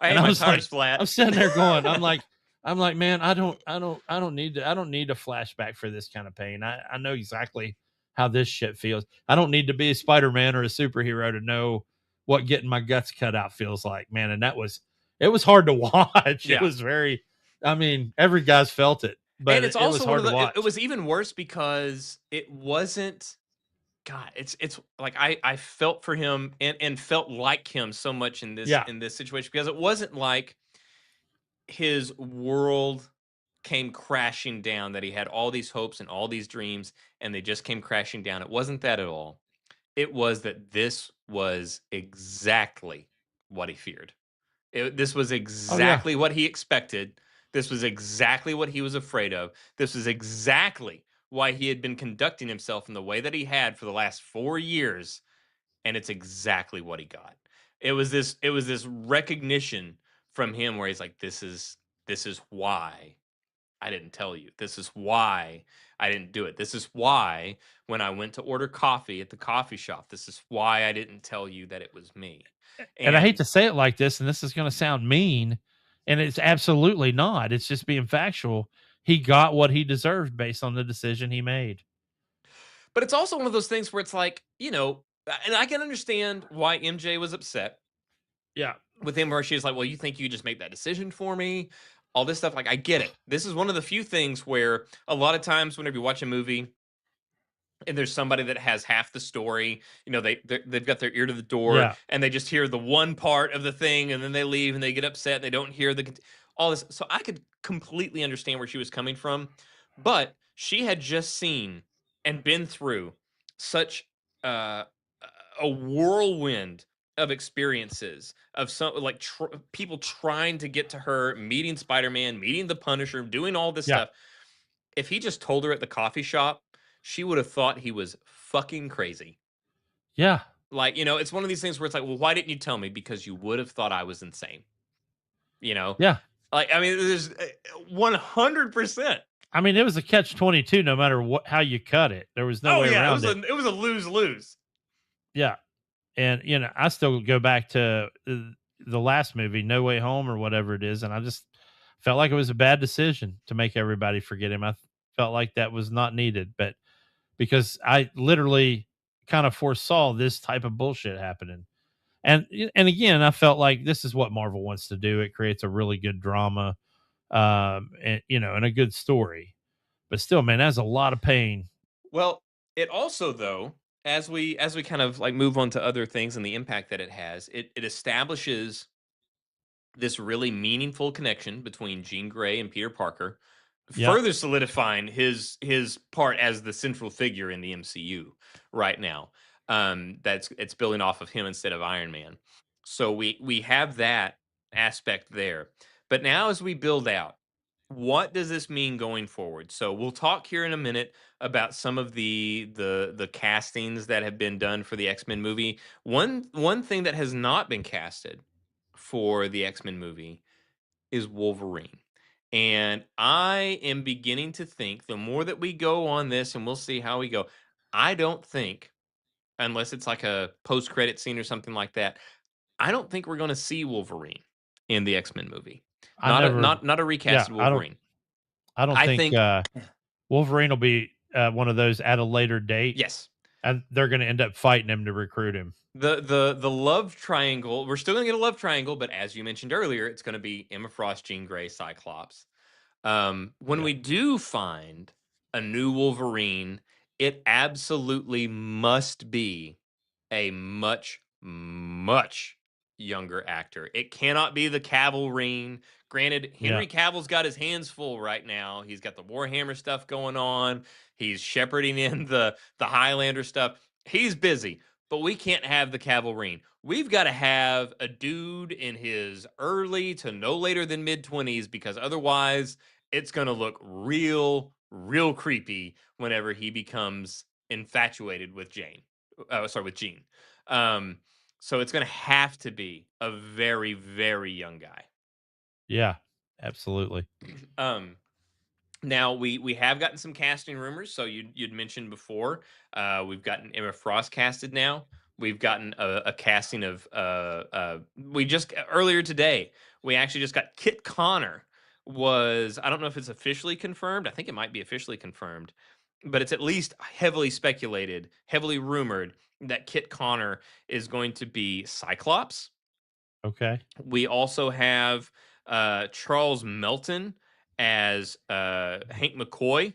Hey, And I my was tire's like, flat. I'm sitting there going, I'm like, man, I don't need a flashback for this kind of pain. I know exactly how this shit feels. I don't need to be a Spider-Man or a superhero to know what getting my guts cut out feels like, man. And it was hard to watch. It Yeah. was very, I mean, every guy's felt it, but And it's it was also one hard of to the it watch. was even worse because it wasn't God, it's like I felt for him and felt like him so much Yeah. in this situation because it wasn't like his world came crashing down, that he had all these hopes and all these dreams and they just came crashing down. It wasn't that at all. It was that this was exactly what he feared. This was Oh yeah. exactly what he expected. This was exactly what he was afraid of. This was exactly why he had been conducting himself in the way that he had for the last 4 years, and it's exactly what he got. It was this recognition from him where he's like, this is why I didn't tell you. This is why I didn't do it. This is why when I went to order coffee at the coffee shop, this is why I didn't tell you that it was me." And I hate And to say it like this, and this is going to sound mean, and it's absolutely not. It's just being factual. He got what he deserved based on the decision he made. but it's also one of those things where it's like, and I can understand why MJ was upset Yeah. with him, where she's like, "Well, you think you could just make that decision for me?" All this stuff. Like, I get it. This is one of the few things where a lot of times whenever you watch a movie and there's somebody that has half the story, they've got their ear to the door Yeah. and they just hear the one part of the thing and then they leave and they get upset and they don't hear all this. So I could completely understand where she was coming from, but she had just seen and been through such uh, a whirlwind of experiences of some like people trying to get to her, meeting Spider-Man, meeting the Punisher, doing all this Yeah. stuff. If he just told her at the coffee shop, she would have thought he was fucking crazy. Yeah. Like, it's one of these things where it's like, well, why didn't you tell me? Because you would have thought I was insane. You know, Yeah. like, I mean, there's 100%. I mean, it was a catch 22 no matter how you cut it. There was no Oh way yeah, around it. it was a lose lose. Yeah. And I still go back to the last movie, No Way Home or whatever it is, and I just felt like it was a bad decision to make everybody forget him. I felt like that was not needed, but because I literally kind of foresaw this type of bullshit happening. And again, I felt like this is what Marvel wants to do. It creates a really good drama, and and a good story. But still, man, that's a lot of pain. Well, it also, though, as we kind of like move on to other things and the impact that it has, it establishes this really meaningful connection between Jean Grey and Peter Parker, Yeah, further solidifying his part as the central figure in the MCU right now. That's it's building off of him instead of Iron Man. So we have that aspect there. But now as we build out, what does this mean going forward? So we'll talk here in a minute about some of the castings that have been done for the X-Men movie. One thing that has not been casted for the X-Men movie is Wolverine. And I am beginning to think the more that we go on this, and we'll see how we go, I don't think, unless it's like a post-credit scene or something like that, I don't think we're gonna see Wolverine in the X-Men movie. I never Not a yeah, recasted I don't Wolverine. I don't I think, think Wolverine will be, one of those at a later date, yes. and they're gonna end up fighting him to recruit him. The love triangle, we're still gonna get a love triangle, but as you mentioned earlier, it's gonna be Emma Frost, Jean Grey, Cyclops. When Yeah. we do find a new Wolverine, it absolutely must be a much, much younger actor. It cannot be the Cavalrine. Granted, Yeah. Henry Cavill's got his hands full right now. He's got the Warhammer stuff going on. He's shepherding in the Highlander stuff. He's busy, but we can't have the Cavalrine. We've got to have a dude in his early to no later than mid 20s because otherwise it's going to look real creepy whenever he becomes infatuated with Jane. Sorry, with Jean. Um, so it's going to have to be a very young guy. Yeah. Absolutely. Um, Now we have gotten some casting rumors. So you'd mentioned before, we've gotten Emma Frost casted now. We've gotten a casting of we just earlier today we actually just got Kit Connor was I don't know if it's officially confirmed. I think it might be officially confirmed, but it's at least heavily speculated, heavily rumored that Kit Connor is going to be Cyclops. Okay. We also have Charles Melton as Hank McCoy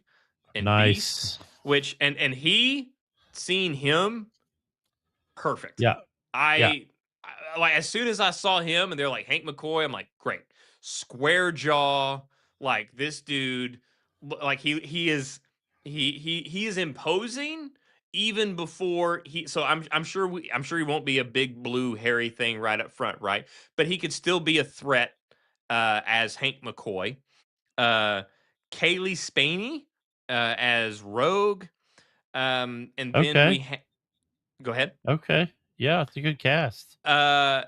and Beast, Nice. which and he seeing him perfect. Yeah. Yeah. Like as soon as I saw him and they're like Hank McCoy, I'm like, great. Square jaw, like this dude, like he is imposing even before he so I'm sure he won't be a big blue hairy thing right up front, right? But he could still be a threat as Hank McCoy. Uh Kaylee Spaney as Rogue. And then Okay. go ahead. Okay. Yeah, it's a good cast. Now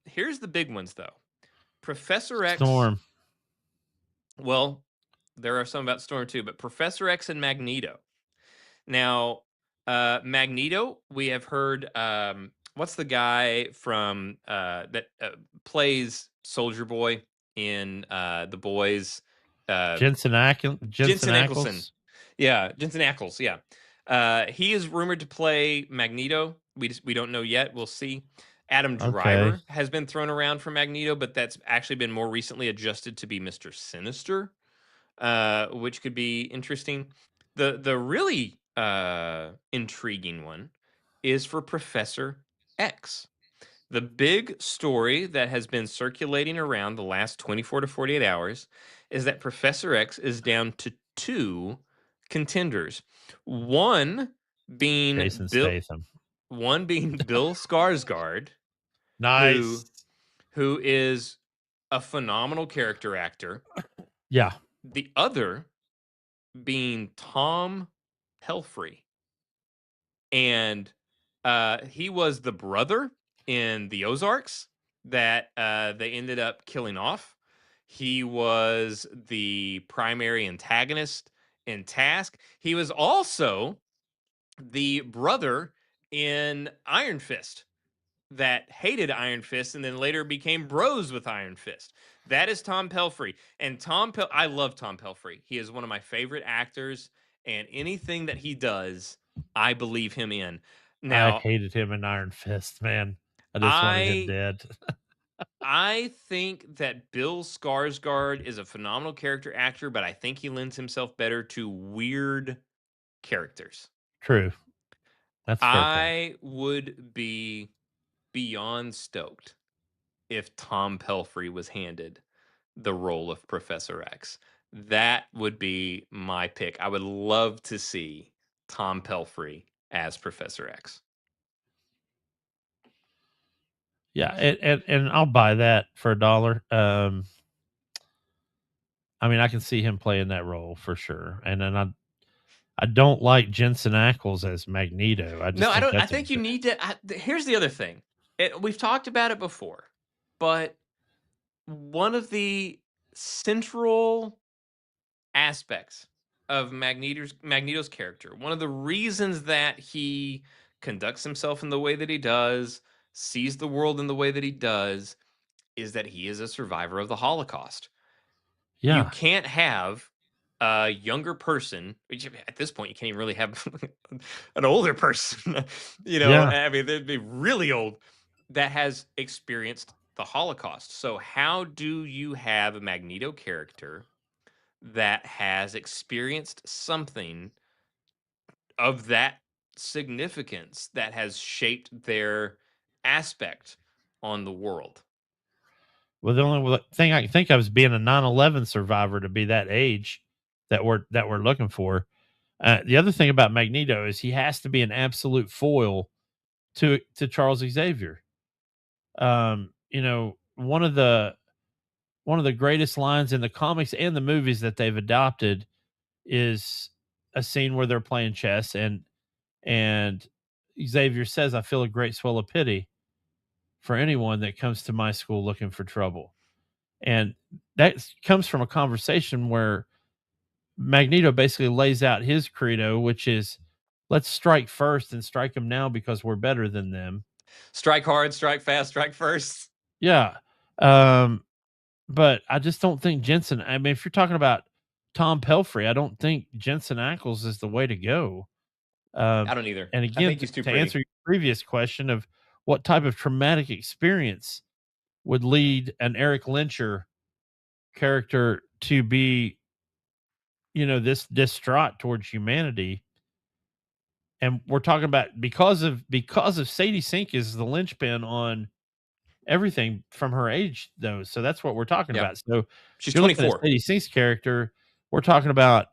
here's the big ones though. Professor X. Storm. Well, there are some about Storm too, but Professor X and Magneto. Now, Magneto, we have heard. What's the guy from that plays Soldier Boy in The Boys? Uh, Jensen Jensen Ackles. Ackles. Yeah, Jensen Ackles. Yeah, he is rumored to play Magneto. We don't know yet. We'll see. Adam Okay. Driver has been thrown around for Magneto, but that's actually been more recently adjusted to be Mister Sinister, which could be interesting. The really intriguing one is for Professor X. The big story that has been circulating around the last 24 to 48 hours is that Professor X is down to two contenders. One being Jason Bill Statham. one being Bill Skarsgård, Nice. who who is a phenomenal character actor. Yeah. The other being Tom Pelfrey. And he was the brother in the Ozarks that they ended up killing off. He was the primary antagonist in Task. He was also the brother in Iron Fist that hated Iron Fist and then later became bros with Iron Fist. That is Tom Pelfrey. And I love Tom Pelfrey. He is one of my favorite actors, and anything that he does, I believe him in. I Now, hated him in Iron Fist, man. I just wanted him I dead. I think that Bill Skarsgård is a phenomenal character actor, but I think he lends himself better to weird characters. True. That's a fair point. I would be beyond stoked if Tom Pelfrey was handed the role of Professor X. That would be my pick. I would love to see Tom Pelfrey as Professor X. Yeah, and I'll buy that for $1. I mean, I can see him playing that role for sure. And then I don't like Jensen Ackles as Magneto. I No, just I think don't. I that's a think you need to. Here's the other thing. We've talked about it before, but one of the central aspects of Magneto's character. One of the reasons that he conducts himself in the way that he does, sees the world in the way that he does, is that he is a survivor of the Holocaust. You Yeah. can't have a younger person, which at this point you can't even really have an older person. Yeah. I mean, they'd be really old that has experienced the Holocaust. So, how do you have a Magneto character that has experienced something of that significance that has shaped their aspect on the world? Well, the only thing I can think of is being a 9/11 survivor to be that age that we're looking for. The other thing about Magneto is he has to be an absolute foil to Charles Xavier. One of the greatest lines in the comics and the movies that they've adopted is a scene where they're playing chess, and Xavier says, "I feel a great swell of pity for anyone that comes to my school looking for trouble." And that comes from a conversation where Magneto basically lays out his credo, which is, let's strike first and strike them now because we're better than them. Strike hard, strike fast, strike first. Yeah. Um, but I just don't think Jensen, I mean, if you're talking about Tom Pelfrey, I don't think Jensen Ackles is the way to go. I Um, don't either. and I again, think he's too to pretty. answer your previous question of what type of traumatic experience would lead an Eric Lyncher character to be, this distraught towards humanity. And we're talking about because of Sadie Sink is the linchpin on everything from her age, though. So that's what we're talking Yeah. about. So if She's you're looking at 24. Sadie Sink's character, we're talking about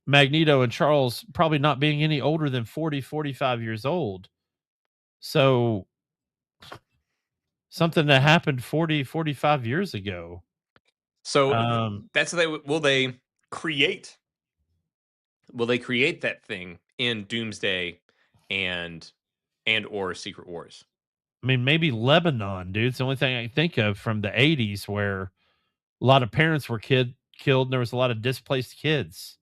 Magneto and Charles probably not being any older than 40, 45 years old. So something that happened 40, 45 years ago. So Um, that's they will they create that thing in Doomsday and or Secret Wars? I mean, maybe Lebanon, dude. It's the only thing I can think of from the 80s where a lot of parents were killed and there was a lot of displaced kids,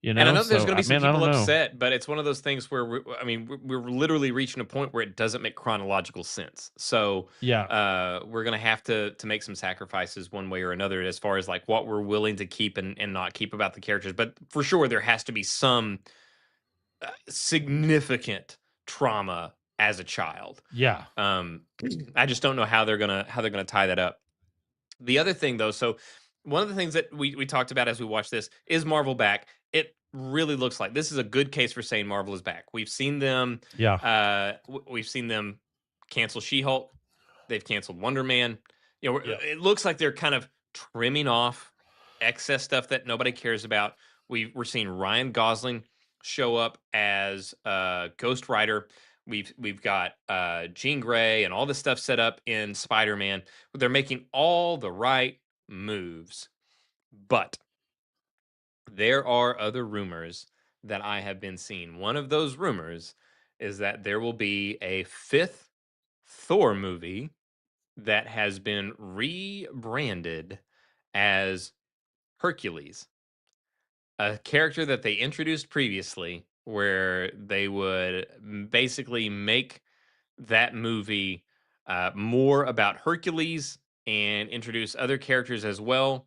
And I know there's So going to be some I people don't know. upset, but it's one of those things where I mean, we're literally reaching a point where it doesn't make chronological sense. So Yeah. we're going to have to make some sacrifices one way or another as far as like what we're willing to keep and not keep about the characters. But for sure, there has to be some significant trauma as a child. Yeah. Um, I just don't know how they're gonna tie that up. The other thing though, so one of the things that we talked about as we watched this is Marvel back. It really looks like this is a good case for saying Marvel is back. Yeah. We've seen them cancel She-Hulk. They've canceled Wonder Man. Yeah. It looks like they're kind of trimming off excess stuff that nobody cares about. We're seeing Ryan Gosling show up as Ghost Rider. We've got Jean Grey and all this stuff set up in Spider-Man. They're making all the right moves, but there are other rumors that I have been seeing. One of those rumors is that there will be a fifth Thor movie that has been rebranded as Hercules, a character that they introduced previously, where they would basically make that movie more about Hercules and introduce other characters as well.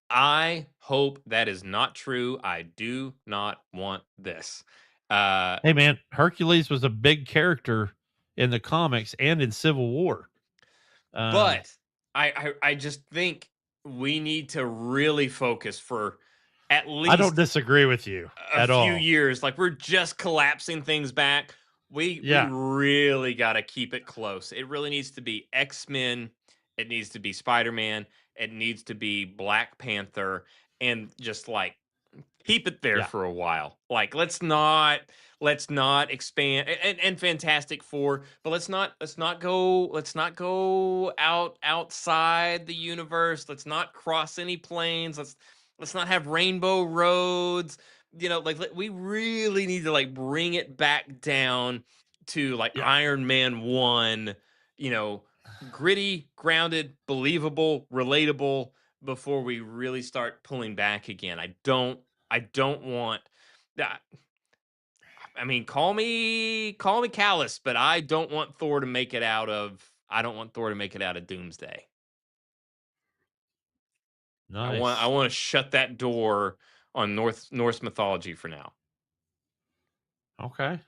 I hope that is not true. I do not want this. Uh, Hey man, Hercules was a big character in the comics and in Civil War. Um, but I just think we need to really focus for at I don't least disagree with you a at few all. years. Like we're just collapsing things back. We Yeah. really got to keep it close. It really needs to be X-Men. It needs to be Spider-Man. It needs to be Black Panther, and just like keep it there Yeah. for a while. Like let's not expand and Fantastic Four, but let's not go outside the universe. Let's not cross any planes. Let's not have rainbow roads. We really need to like bring it back down to like Yeah. Iron Man 1, you know, gritty, grounded, believable, relatable, before we really start pulling back again. I don't want that. I mean, call me callous, but I don't want Thor to make it out of Doomsday. I Nice. want to shut that door on Norse mythology for now. Okay.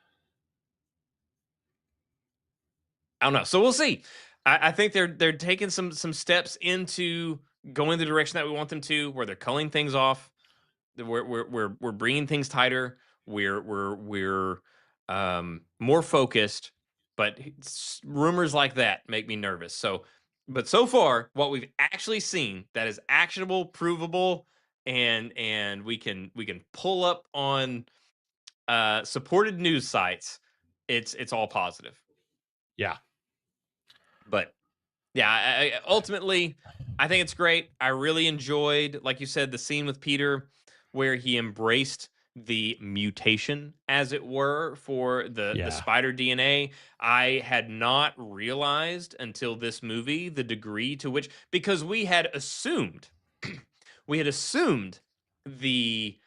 I don't know. So we'll see. I think they're taking some steps into going the direction that we want them to, where they're culling things off. We're bringing things tighter. We're more focused. But rumors like that make me nervous. So, but so far, what we've actually seen that is actionable, provable, and we can pull up on supported news sites. It's all positive. Yeah. But yeah, ultimately, I think it's great. I really enjoyed, like you said, the scene with Peter where he embraced the mutation, as it were, for the Yeah. spider DNA. I had not realized until this movie the degree to which, because we had assumed the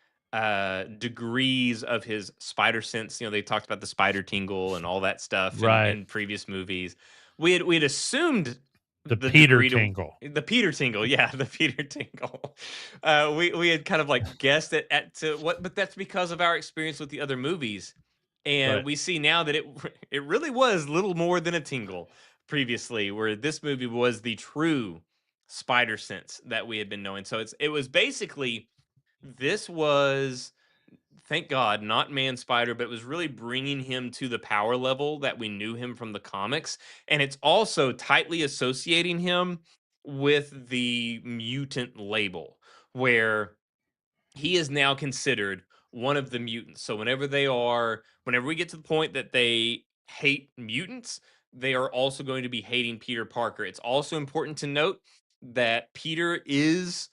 degrees of his spider sense. They talked about the spider tingle and all that stuff in Right. previous movies. We had assumed The the Peter degree to tingle. the Peter tingle, yeah, the Peter tingle. We had kind of like guessed it at to what, but that's because of our experience with the other movies, and Right. we see now that it really was little more than a tingle previously, where this movie was the true spider sense that we had been knowing. So it was basically, this was, thank God, not Man Spider, but it was really bringing him to the power level that we knew him from the comics. And it's also tightly associating him with the mutant label, where he is now considered one of the mutants. So whenever we get to the point that they hate mutants, they are also going to be hating Peter Parker. It's also important to note that Peter is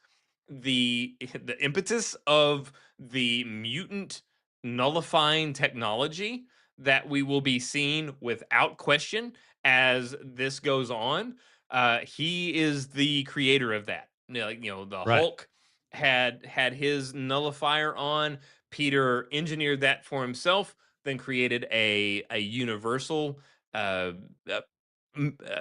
the impetus of the mutant nullifying technology that we will be seeing without question as this goes on. He is the creator of that. The Right. Hulk had his nullifier on. Peter engineered that for himself, then created a universal uh, uh,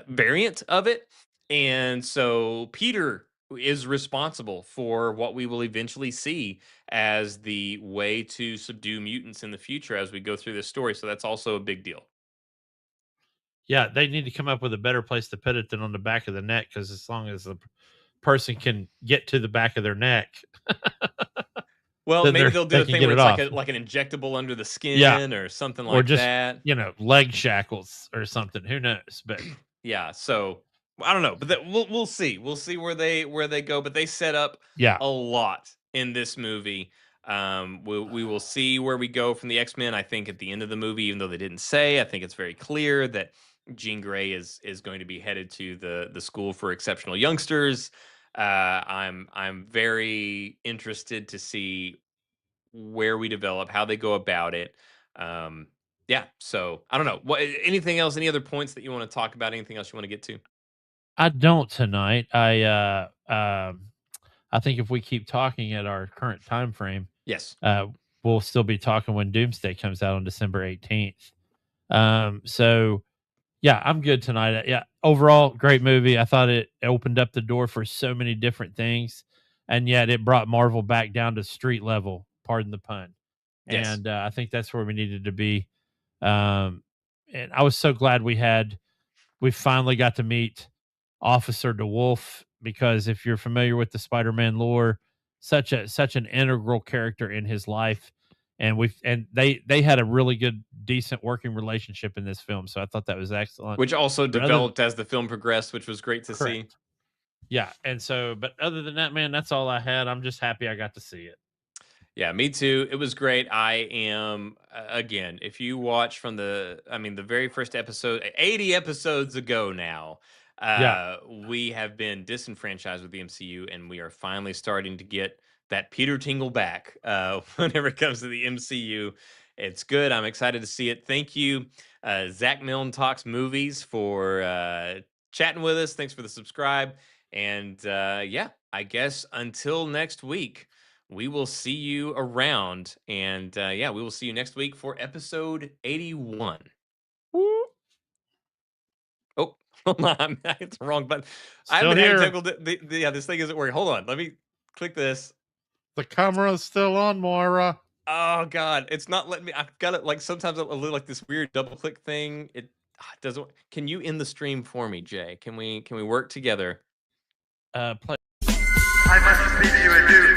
variant of it. And so Peter is responsible for what we will eventually see as the way to subdue mutants in the future as we go through this story. So that's also a big deal. Yeah, they need to come up with a better place to put it than on the back of the neck, because as long as the person can get to the back of their neck, Well, then maybe they'll do they a can thing get where it it's like off. an injectable under the Yeah, skin or something or like just, that. leg shackles or something. Who knows? But Yeah, so I don't know, but we'll see. We'll see where they go. But they set up yeah, a lot in this movie. We will see where we go from the X-Men. I think at the end of the movie, even though they didn't say, I think it's very clear that Jean Grey is going to be headed to the school for exceptional youngsters. I'm very interested to see where we develop, how they go about it. Um, yeah, so I don't know. Anything else? Any other points that you want to talk about? Anything else you want to get to? I don't tonight. I think if we keep talking at our current time frame, Yes. uh, we'll still be talking when Doomsday comes out on December 18th. So yeah, I'm good tonight. Yeah, overall, great movie. I thought it opened up the door for so many different things, and yet it brought Marvel back down to street level. Pardon the pun. Yes. And I think that's where we needed to be. Um, and I was so glad we finally got to meet Officer DeWolf, because if you're familiar with the Spider-Man lore, such an integral character in his life, and they had a really good, decent working relationship in this film. So I thought that was excellent. Which also But other developed as the film progressed, which was great to see. correct, yeah, and so but other than that, man, that's all I had. I'm just happy I got to see it. Yeah, me too. It was great. I am again, if you watch from the very first episode, 80 episodes ago now, Yeah, we have been disenfranchised with the MCU, and we are finally starting to get that Peter Tingle back. Whenever it comes to the MCU, it's good. I'm excited to see it. Thank you, Zach Milne Talks Movies, for chatting with us. Thanks for the subscribe. And yeah, I guess until next week, we will see you around. And yeah, we will see you next week for episode 81. Woo. Oh, hold on. I hit the wrong button. I haven't Still been having here. technical. Yeah, this thing isn't working. Hold on. Let me click this. The camera's still on, Moira. Oh God, it's not letting me. I've got it like sometimes a little like this weird double click thing. It doesn't. Can you end the stream for me, Jay? Can we work together? Play. I must speak to you adieu.